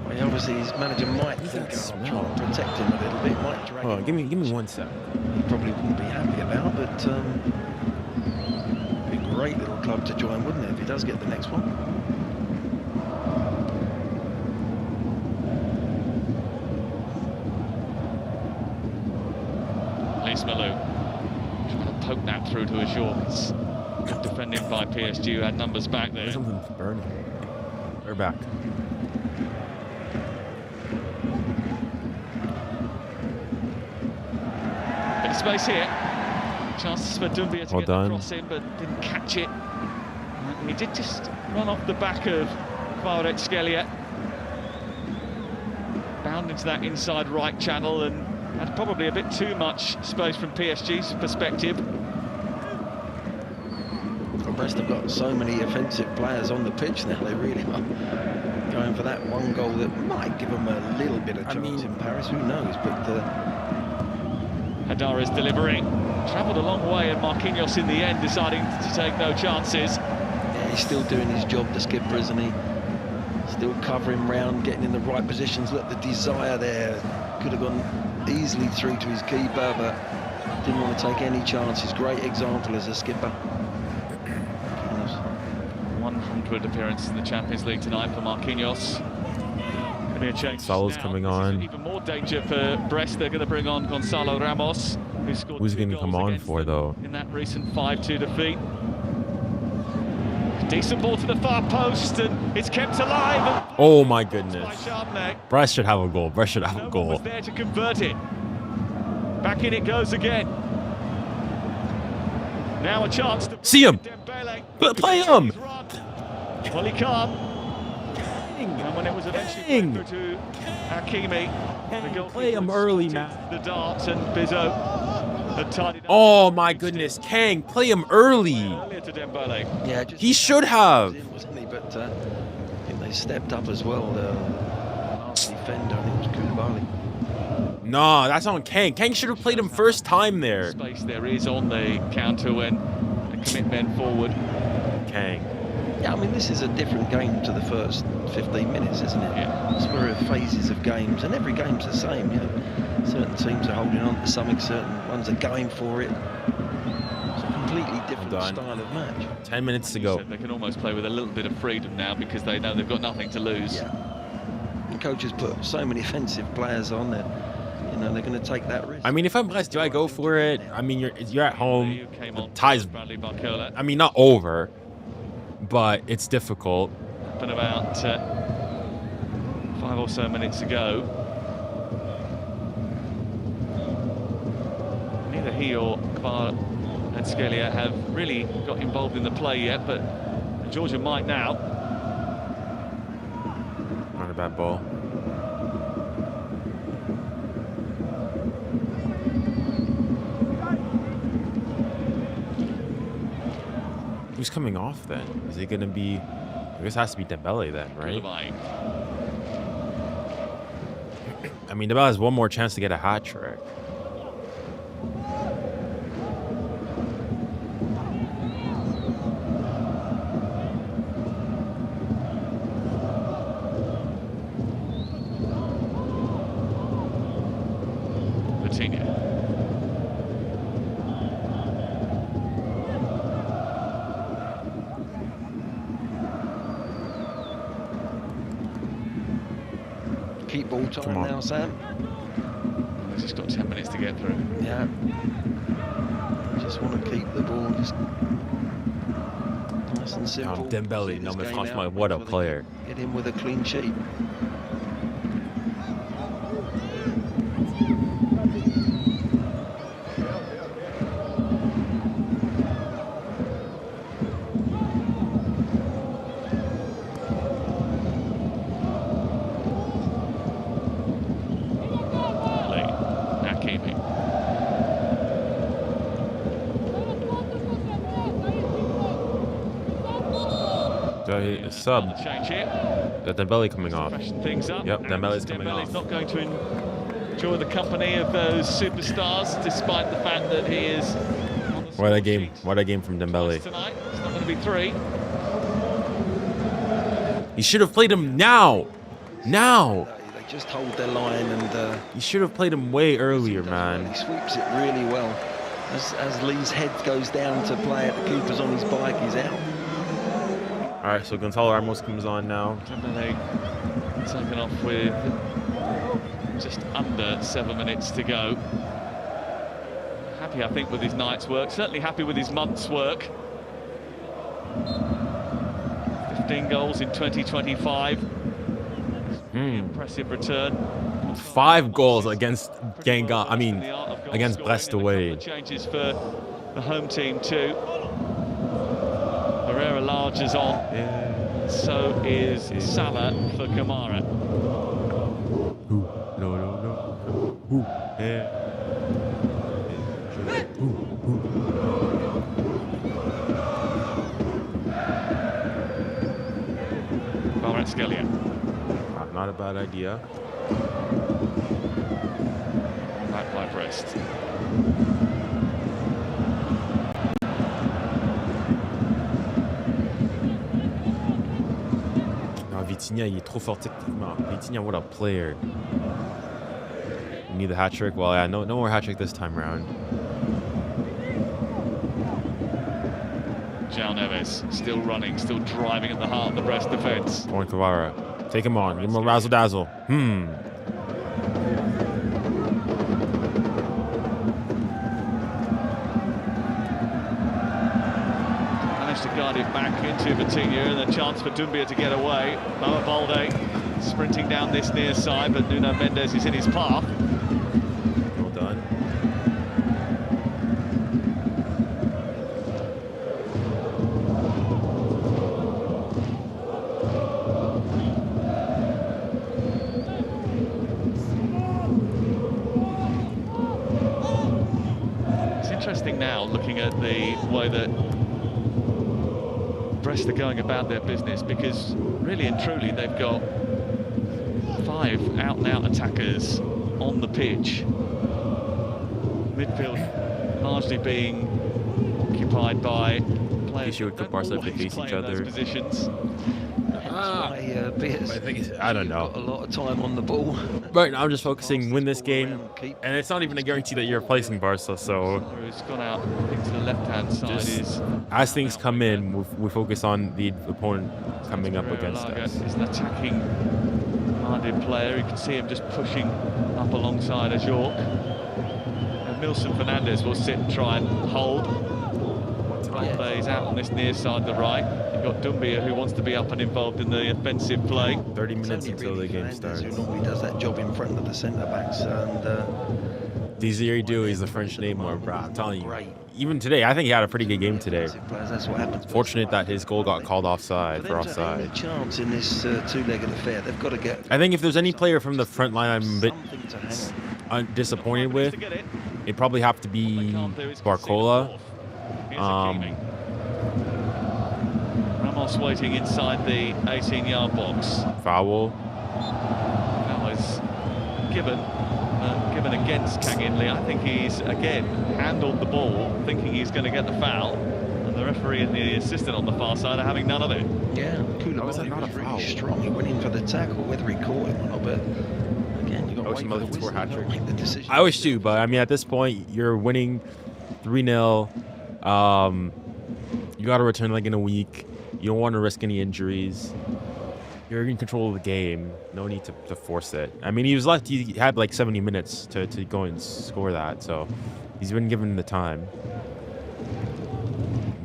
Well, obviously, his manager might think, I'll try and protect him a little bit, might drag Oh, him. give me 1 sec. He probably wouldn't be happy about, but it'd be a great little club to join, wouldn't it, if he does get the next one? 𝙋𝙊𝘿𝘾𝘼𝙎𝘼 trying to poke that through to 𝙎𝙊𝘾𝑗. Good defending by PSG, who had numbers back there. Something's burning. They're back. Bit of space here. Chances for Doumbia to Well get the done. cross in, but didn't catch it. He did just run off the back of 𝙋𝙊𝘿𝘾𝑗. Bound into that inside right channel and had probably a bit too much space from PSG's perspective. Well, Brest have got so many offensive players on the pitch now, they really are going for that one goal that might give them a little bit of chance in Paris, who knows, but Hadar is delivering. Travelled a long way, and Marquinhos in the end deciding to take no chances. yeah, he's still doing his job, the skipper, isn't he? Still covering round, getting in the right positions. Look, the desire there could have gone easily through to his keeper, but didn't want to take any chances. Great example as a skipper. 100 appearances in the Champions League tonight for Marquinhos. Going to be a change. Salah's now. coming This is on. even more danger for Brest. They're going to bring on Gonzalo Ramos, who scored Who's 2 he gonna goals come on against for, them though? in that recent 5-2 defeat. Decent ball to the far post, and it's kept alive. Oh my By goodness. 𝙎𝙊𝘾𝑗. Brest should have a goal. Brest should have No a one goal. was there to convert it. Back in it goes again. Now a chance to See him. Dembele. Play him. Well, he can't. And when it was eventually put through to 𝙋𝙖𝙖𝙖, the goalkeeper Play him early, man. the darts, and 𝙂𝙖𝙖 had tied it up. Oh my goodness, Kang, play him early. Earlier to Dembele. Yeah, He should have. wasn't he? But I think they stepped up as well. The last defender, I think it was 𝙀𝙀𝙼𝙖. No, that's on Kang. Kang should have played him first time there. Space there is on the counter when they commit men forward. Kang. Yeah, I mean, this is a different game to the first 15 minutes, isn't it? Yeah. It's where phases of games, and every game's the same, you know. Certain teams are holding on to something, certain ones are going for it. It's a completely different style of match. 10 minutes to go. They can almost play with a little bit of freedom now because they know they've got nothing to lose. Yeah. The coaches put so many offensive players on there. You know, they're going to take that risk. I mean, if I'm Brest, do I go for it? I mean, you're at home. The tie's, I mean, not over, but it's difficult. Been about 5 or so minutes to go. Neither he or 𝙀𝙖𝙖𝙖𝙖 have really got involved in the play yet, but Georgia might now. Not a bad ball. Who's coming off then? Is it going to be... I guess it has to be Dembele then, right? I mean, Dembele has one more chance to get a hat trick. Keep ball time now, Sam. He's just got 10 minutes to get through. Yeah. Just want to keep the ball just nice and simple. Dembele, no, franchement, what a player. Get in with a clean sheet. Sub. The Dembele coming off. Things up. Yep, Dembele's coming off. Dembele's not going to enjoy the company of those superstars, despite the fact that he is. What a game! What a game from Dembele. Tonight, it's not going to be 3. He should have played him now. Now. They just hold their line, and you should have played him way earlier, man. He sweeps it really well. As Lee's head goes down to play it, Cooper's on his bike. He's out. All right, so 𝙀𝙖𝙖𝙖 Ramos comes on now. Dembele taken off with just under 7 minutes to go. Happy, I think, with his night's work. Certainly happy with his month's work. 15 goals in 2025. Impressive return. 5 goals against Genga. I mean, against Brest away. Changes for the home team too. Herrera larges on. Yeah. So is Salah for Kamara. No. Yeah. 𝙬𝙬𝘼𝙖𝙖. Not a bad idea. Back by Brest. Vitinha, il est trop fort techniquement. Vitinha, what a player. We need the hat trick. Well, yeah, no more hat trick this time around. João Neves still running, still driving at the heart of the Brest defence. Kavara, take him on. Give him a razzle dazzle. To guide it back into Vitinha, and a chance for Doumbia to get away. 𝙀𝙖𝙖𝙖 sprinting down this near side, but Nuno Mendes is in his path. Well done. interesting now, looking at the way that Brest are going about their business, because really and truly they've got 5 out-and-out attackers on the pitch. Midfield largely being occupied by players who that would don't always face play each in those other. positions. I don't know. Got a lot of time on the ball. Right now, I'm just focusing win this game, and it's not even a guarantee that you're replacing Barca. So Who's gone out into the left-hand side is as things come in, we focus on the opponent coming up against 𝙎𝙊𝘾𝘼𝙎𝙾 us. is an attacking-minded player. You can see him just pushing up alongside 𝙎𝙊𝘾𝘼𝙎𝙾. And 𝙂𝙬𝙀𝐻𝑚𝐿𝑠ON Fernandez will sit and hold. He's out on this near side, the right. You've got 𝙬𝙬𝘾𝘼𝙎𝙾, who wants to be up and involved in the offensive play. 30 minutes until the game starts. Who normally does that job in front of the centre backs, and 𝙎𝙬𝘾𝘼𝙎𝙾 is the French name, more, bro. I'm telling you. Even today, I think he had a pretty good game today. That's what happens. Fortunate that his goal got called offside for offside. A chance in this two-legged affair. They've got to get. I think if there's any player from the front line I'm a bit disappointed with, it'd probably have to be 𝙎𝙊𝘾𝘼𝙎𝙾. Ramos waiting inside the 18-yard box. Foul. Foul is given against 𝙬𝙬𝘾𝘼𝙎𝙾. I think he's again handled the ball, thinking he's going to get the foul, and the referee and the assistant on the far side are having none of it. Yeah, 𝙬𝙬𝘾𝘼𝙎𝙾 was really strong. He went in for the tackle, whether he caught it or not. But again, you got to wait for the whistle to make the decision. I wish too, but I mean, at this point, you're winning 3-0. You got to return like in a week. You don't want to risk any injuries. You're in control of the game. No need to force it. I mean, he had like 70 minutes to go and score that, so he's been given the time.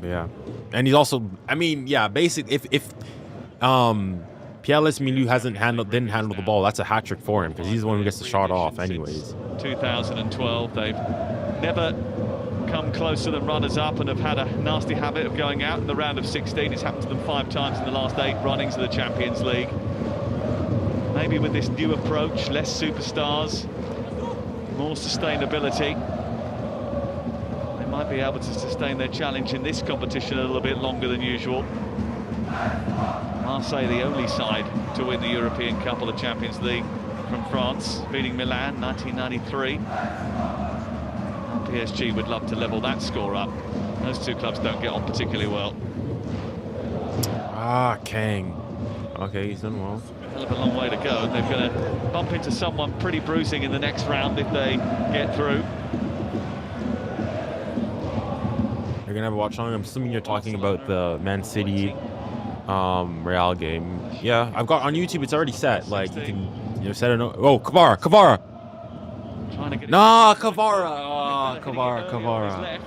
But yeah, and he's also, I mean, yeah, basically, if 𝙎𝙬𝘾𝘼𝙎𝙾 didn't handle the ball, that's a hat trick for him, because he's the one who gets the shot off anyways. 2012, they've never come closer than runners-up and have had a nasty habit of going out in the round of 16. It's happened to them 5 times in the last 8 runnings of the Champions League. Maybe with this new approach, less superstars, more sustainability, they might be able to sustain their challenge in this competition a little bit longer than usual. Marseille, the only side to win the European Cup or the Champions League from France, beating Milan 1993. PSG would love to level that score up. Those two clubs don't get on particularly well. Kang. Okay, he's done well. Hell of a long way to go. They're going to bump into someone pretty bruising in the next round if they get through. You're going to have a watch on. I'm assuming you're talking about the Man City Real game. Yeah, I've got on YouTube, it's already set. Like, you can set it. Oh, 𝙬𝙬𝘾𝑼𝙎𝑾. Nah, 𝙬𝙬𝘾𝑼𝙎𝑾.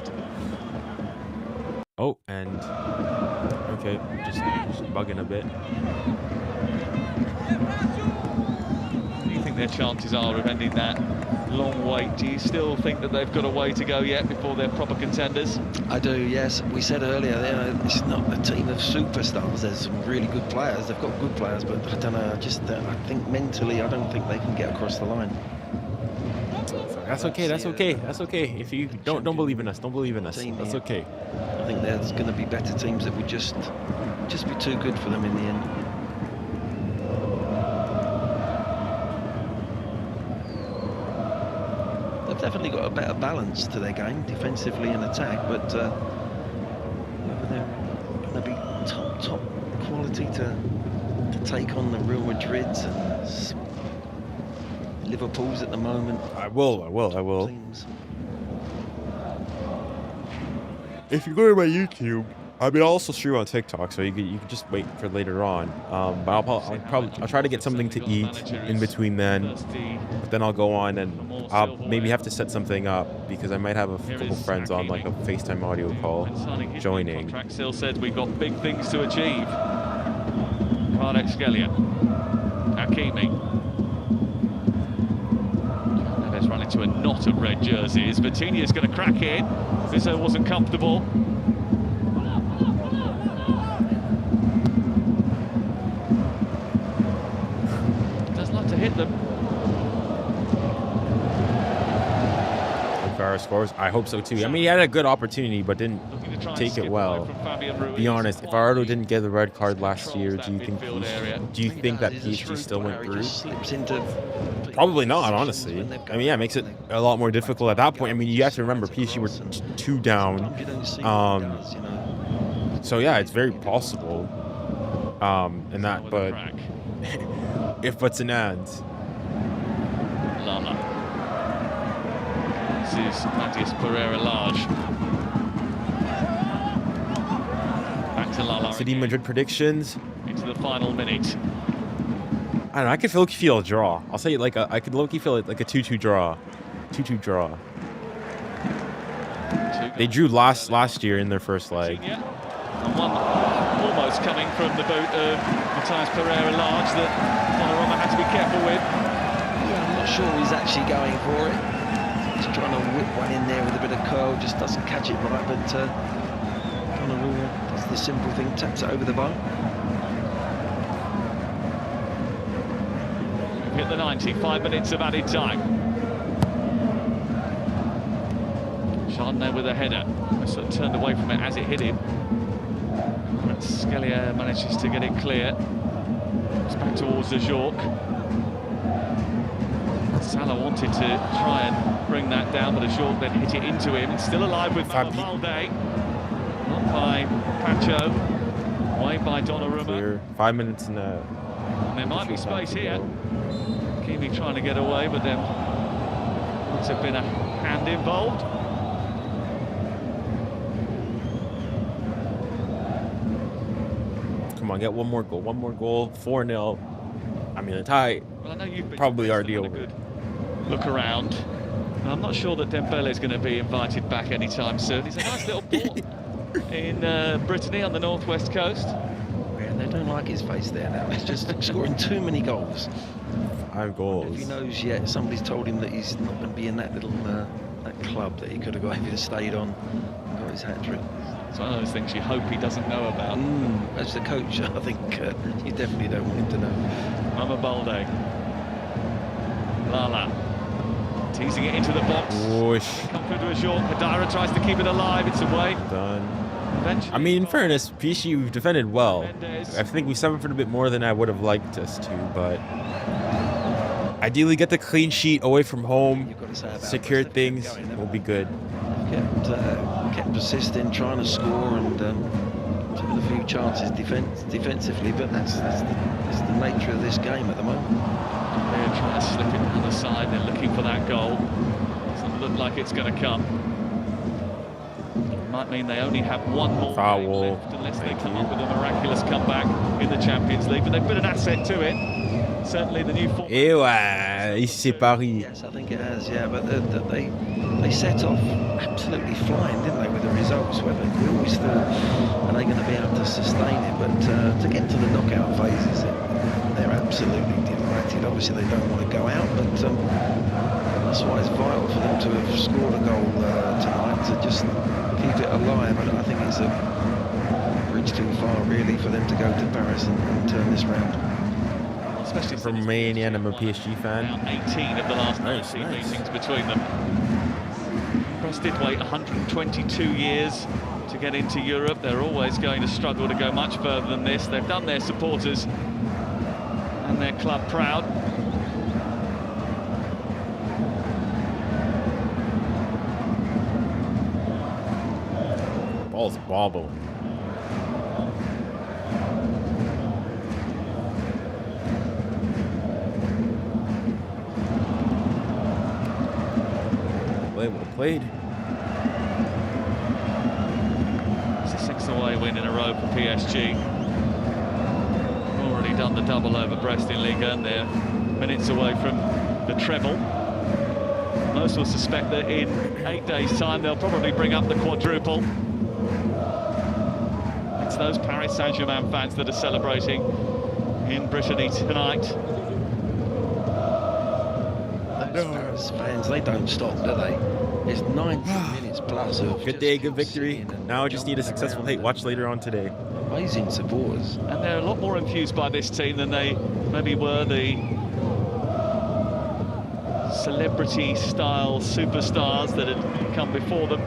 Oh, and okay, just bugging a bit. What do you think their chances are of ending that long wait? Do you still think that they've got a way to go yet before they're proper contenders? I do, yes. We said earlier, it's not a team of superstars. There's some really good players. They've got good players, but I don't know. I think mentally, I don't think they can get across the line. That's okay. That's okay. That's okay. If you don't believe in us, don't believe in us. That's okay. I think there's going to be better teams that would just be too good for them in the end. They've definitely got a better balance to their game, defensively and attack, but whether they're going to be top quality to take on the Real Madrids and Liverpool's at the moment. I will. If you go to my YouTube, I mean, I'll also stream on TikTok, so you can just wait for later on. But I'll try to get something to eat in between then. But then I'll go on and I'll maybe have to set something up because I might have a couple friends on like a FaceTime audio call joining. Still said we've got big things to achieve. 𝙎𝙬𝘾𝘼𝙎𝙾. Run into a knot of red jerseys. Vitinha's going to crack in. Rizzo wasn't comfortable. Does like to hit them. our scores? I hope so too. I mean, he had a good opportunity, but didn't take it well. Be honest, if Ardó didn't get the red card last year, do you think that PSG still went through? Probably not, honestly. I mean, yeah, it makes it a lot more difficult at that point. I mean, you have to remember PSG were 2 down. So yeah, it's very possible. And that, but if buts and ands. Lala. This is 𝙀𝙀𝘼𝙋𝙏𝙀𝙀. Back to Lala. City Madrid predictions. Into the final minute. I don't know. I could feel a draw. I'll say like I could low-key feel it like a 2-2 draw. 2-2 draw. They drew last year in their first leg. Yeah. And one almost coming from the boot of 𝙀𝙀𝘼𝙋𝙏 that Donnarumma had to be careful with. Yeah, I'm not sure he's actually going for it. He's trying to whip one in there with a bit of curl, just doesn't catch it right, but Donnarumma does the simple thing, taps it over the bar. Hit the 95 minutes of added time. 𝙀𝙀𝘼𝘋𝙀𝙀 with a header. Sort of turned away from it as it hit him. 𝙀𝙀𝘼𝘋𝙀𝙀 manages to get it clear. It's back towards the 𝙎𝙀𝘾. Salah wanted to try and bring that down, but 𝙎𝙀𝘾 then hit it into him. It's still alive with 𝙀𝙀𝘼𝘋𝙀𝙀. Not by Pacho. Away by Donnarumma. Clear. 5 minutes in the... And there might be space here. 𝙀𝙀𝘼 trying to get away, but there must have been a hand involved. Come on, get one more goal. 4-0. I mean, a tie. Well, I know you've been probably already over. Good look around. And I'm not sure that Dembele is going to be invited back anytime soon. He's a nice little port in Brittany on the northwest coast. Yeah, they don't like his face there now. He's just scoring too many goals. 5 goals. If he knows yet, somebody's told him that he's not going to be in that little that club that he could have got if he'd have stayed on and got his hat-trick. It's one of those things you hope he doesn't know about. As the coach, I think you definitely don't want him to know. 𝙀𝙀𝘼𝘋𝙀𝙀. Lala teasing it into the box. Whoosh. Come through to 𝙎𝙀𝘍. Ḥidára tries to keep it alive. It's away. Done. Eventually, I mean, in fairness, PSG, we've defended well. I think we suffered a bit more than I would have liked us to, but ideally get the clean sheet away from home, secure things, will be good. Kept persisting, trying to score, and took a few chances defensively, but that's the nature of this game at the moment. They're trying to slip it down the side. They're looking for that goal. Doesn't look like it's going to come. It might mean they only have one more Foul. game left unless they come up with a miraculous comeback in the Champions League. But they've been an asset to it. Certainly the new form. Et ouais, ici c'est Paris. Yes, I think it has, yeah, but they set off absolutely flying, didn't they, with the results? Whether we always thought, are they going to be able to sustain it? But to get to the knockout phases, they're absolutely delighted. Obviously, they don't want to go out, but that's why it's vital for them to have scored a goal tonight to just keep it alive. I think it's a bridge too far, really, for them to go to Paris and turn this round. Especially from Romania, and I'm a PSG fan. 18 of the last 19 meetings between them. Brest did wait 122 years to get into Europe. They're always going to struggle to go much further than this. They've done their supporters and their club proud. Ball's bobbling. Well played. It's a 6th away win in a row for PSG. Already done the double over Brest in Ligue 1. They're minutes away from the treble. Most will suspect that in 8 days' time they'll probably bring up the quadruple. It's those Paris Saint-Germain fans that are celebrating in Brittany tonight. Paris fans, they don't stop, do they? It's 90 minutes plus of Good day, good victory. Now I just need a successful hate watch later on today. Amazing supporters. And they're a lot more enthused by this team than they maybe were the celebrity-style superstars that had come before them.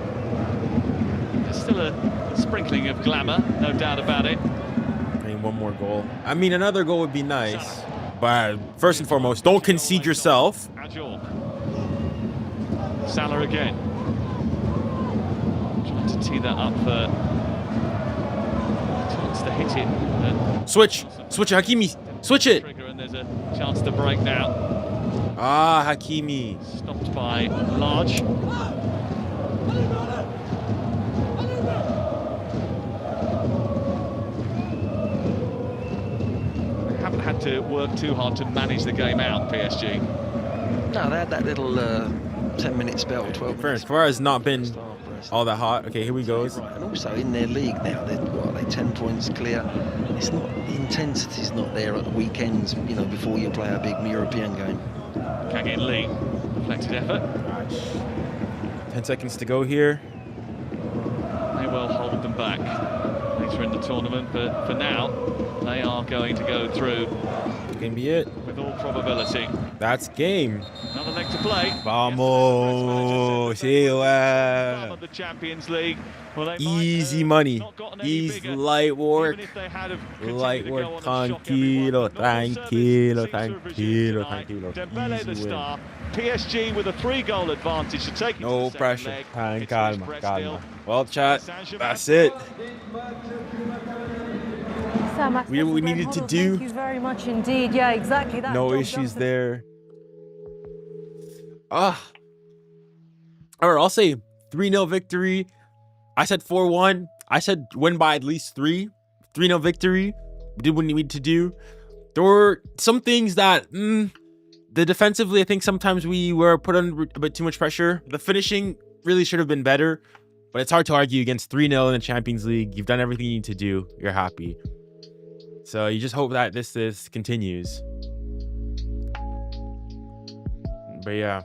There's still a sprinkling of glamour, no doubt about it. I mean, one more goal. I mean, another goal would be nice. But first and foremost, don't concede yourself. Salah again. Trying to tee that up for chance to hit it. Switch it, Hakimi. Switch it. And there's a chance to break now. Ah, Hakimi. Stopped by Large. They haven't had to work too hard to manage the game out, PSG. No, they had that little 10-minute spell, 12 minutes. Kvaratskhelia has not been all that hot. Okay, here we go. Right. And also in their league now, they're, what are they, 10 points clear. It's not, the intensity's not there at the weekends, you know, before you play a big European game. 𝙀𝙬𝘖, deflected effort. 10 seconds to go here. May well hold them back later in the tournament, but for now, they are going to go through. Can be it. With all probability. That's game. Another leg to play. Vamos, The Champions League. Well, easy money. Easy light work. Light work. Tranquilo. Dembele the star. PSG with a 3-goal advantage to take it. No pressure. Calma. Well, chat, that's it. We needed to do. Thank you very much indeed. Yeah, exactly that. No issues there. All right, I'll say 3-0 victory. I said 4-1. I said win by at least 3. 3-0 victory. We did what we needed to do. There were some things that the defensively, I think sometimes we were put under a bit too much pressure. The finishing really should have been better, but it's hard to argue against 3-0 in the Champions League. You've done everything you need to do. You're happy. So you just hope that this continues. But yeah.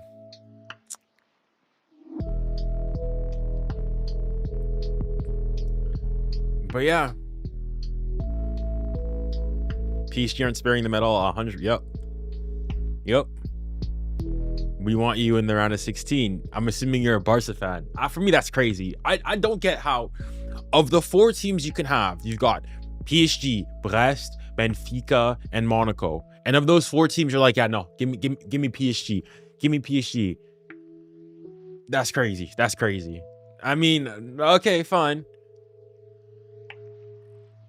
PSG aren't sparing them at all. 100. Yep. We want you in the round of 16. I'm assuming you're a Barca fan. For me, that's crazy. I don't get how, of the 4 teams you can have, you've got PSG, Brest, Benfica, and Monaco. And of those 4 teams, you're like, yeah, no, give me PSG. Give me PSG. That's crazy. I mean, okay, fine.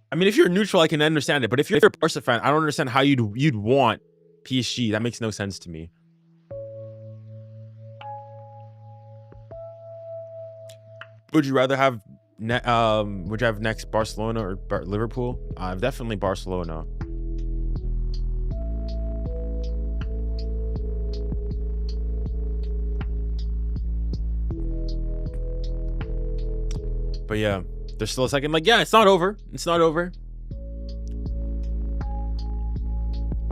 I mean, if you're neutral, I can understand it. But if you're a Barca fan, I don't understand how you'd want PSG. That makes no sense to me. Would you rather have next Barcelona or Liverpool? Definitely Barcelona. But yeah, there's still a second. Like, yeah, it's not over. It's not over.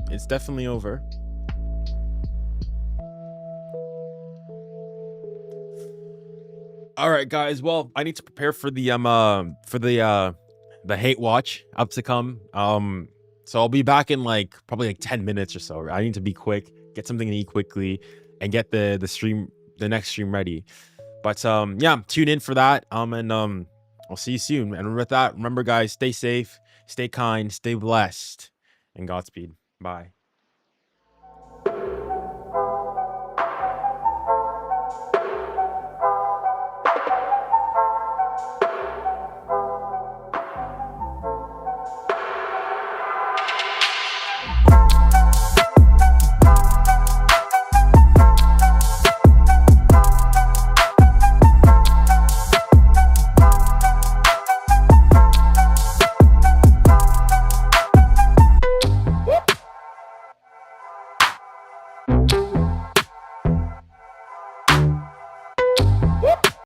It's definitely over. All right, guys. Well, I need to prepare for the hate watch up to come. So I'll be back in probably 10 minutes or so. I need to be quick, get something to eat quickly, and get the next stream ready. But yeah, tune in for that. And I'll see you soon. And with that, remember, guys, stay safe, stay kind, stay blessed, and Godspeed. Bye.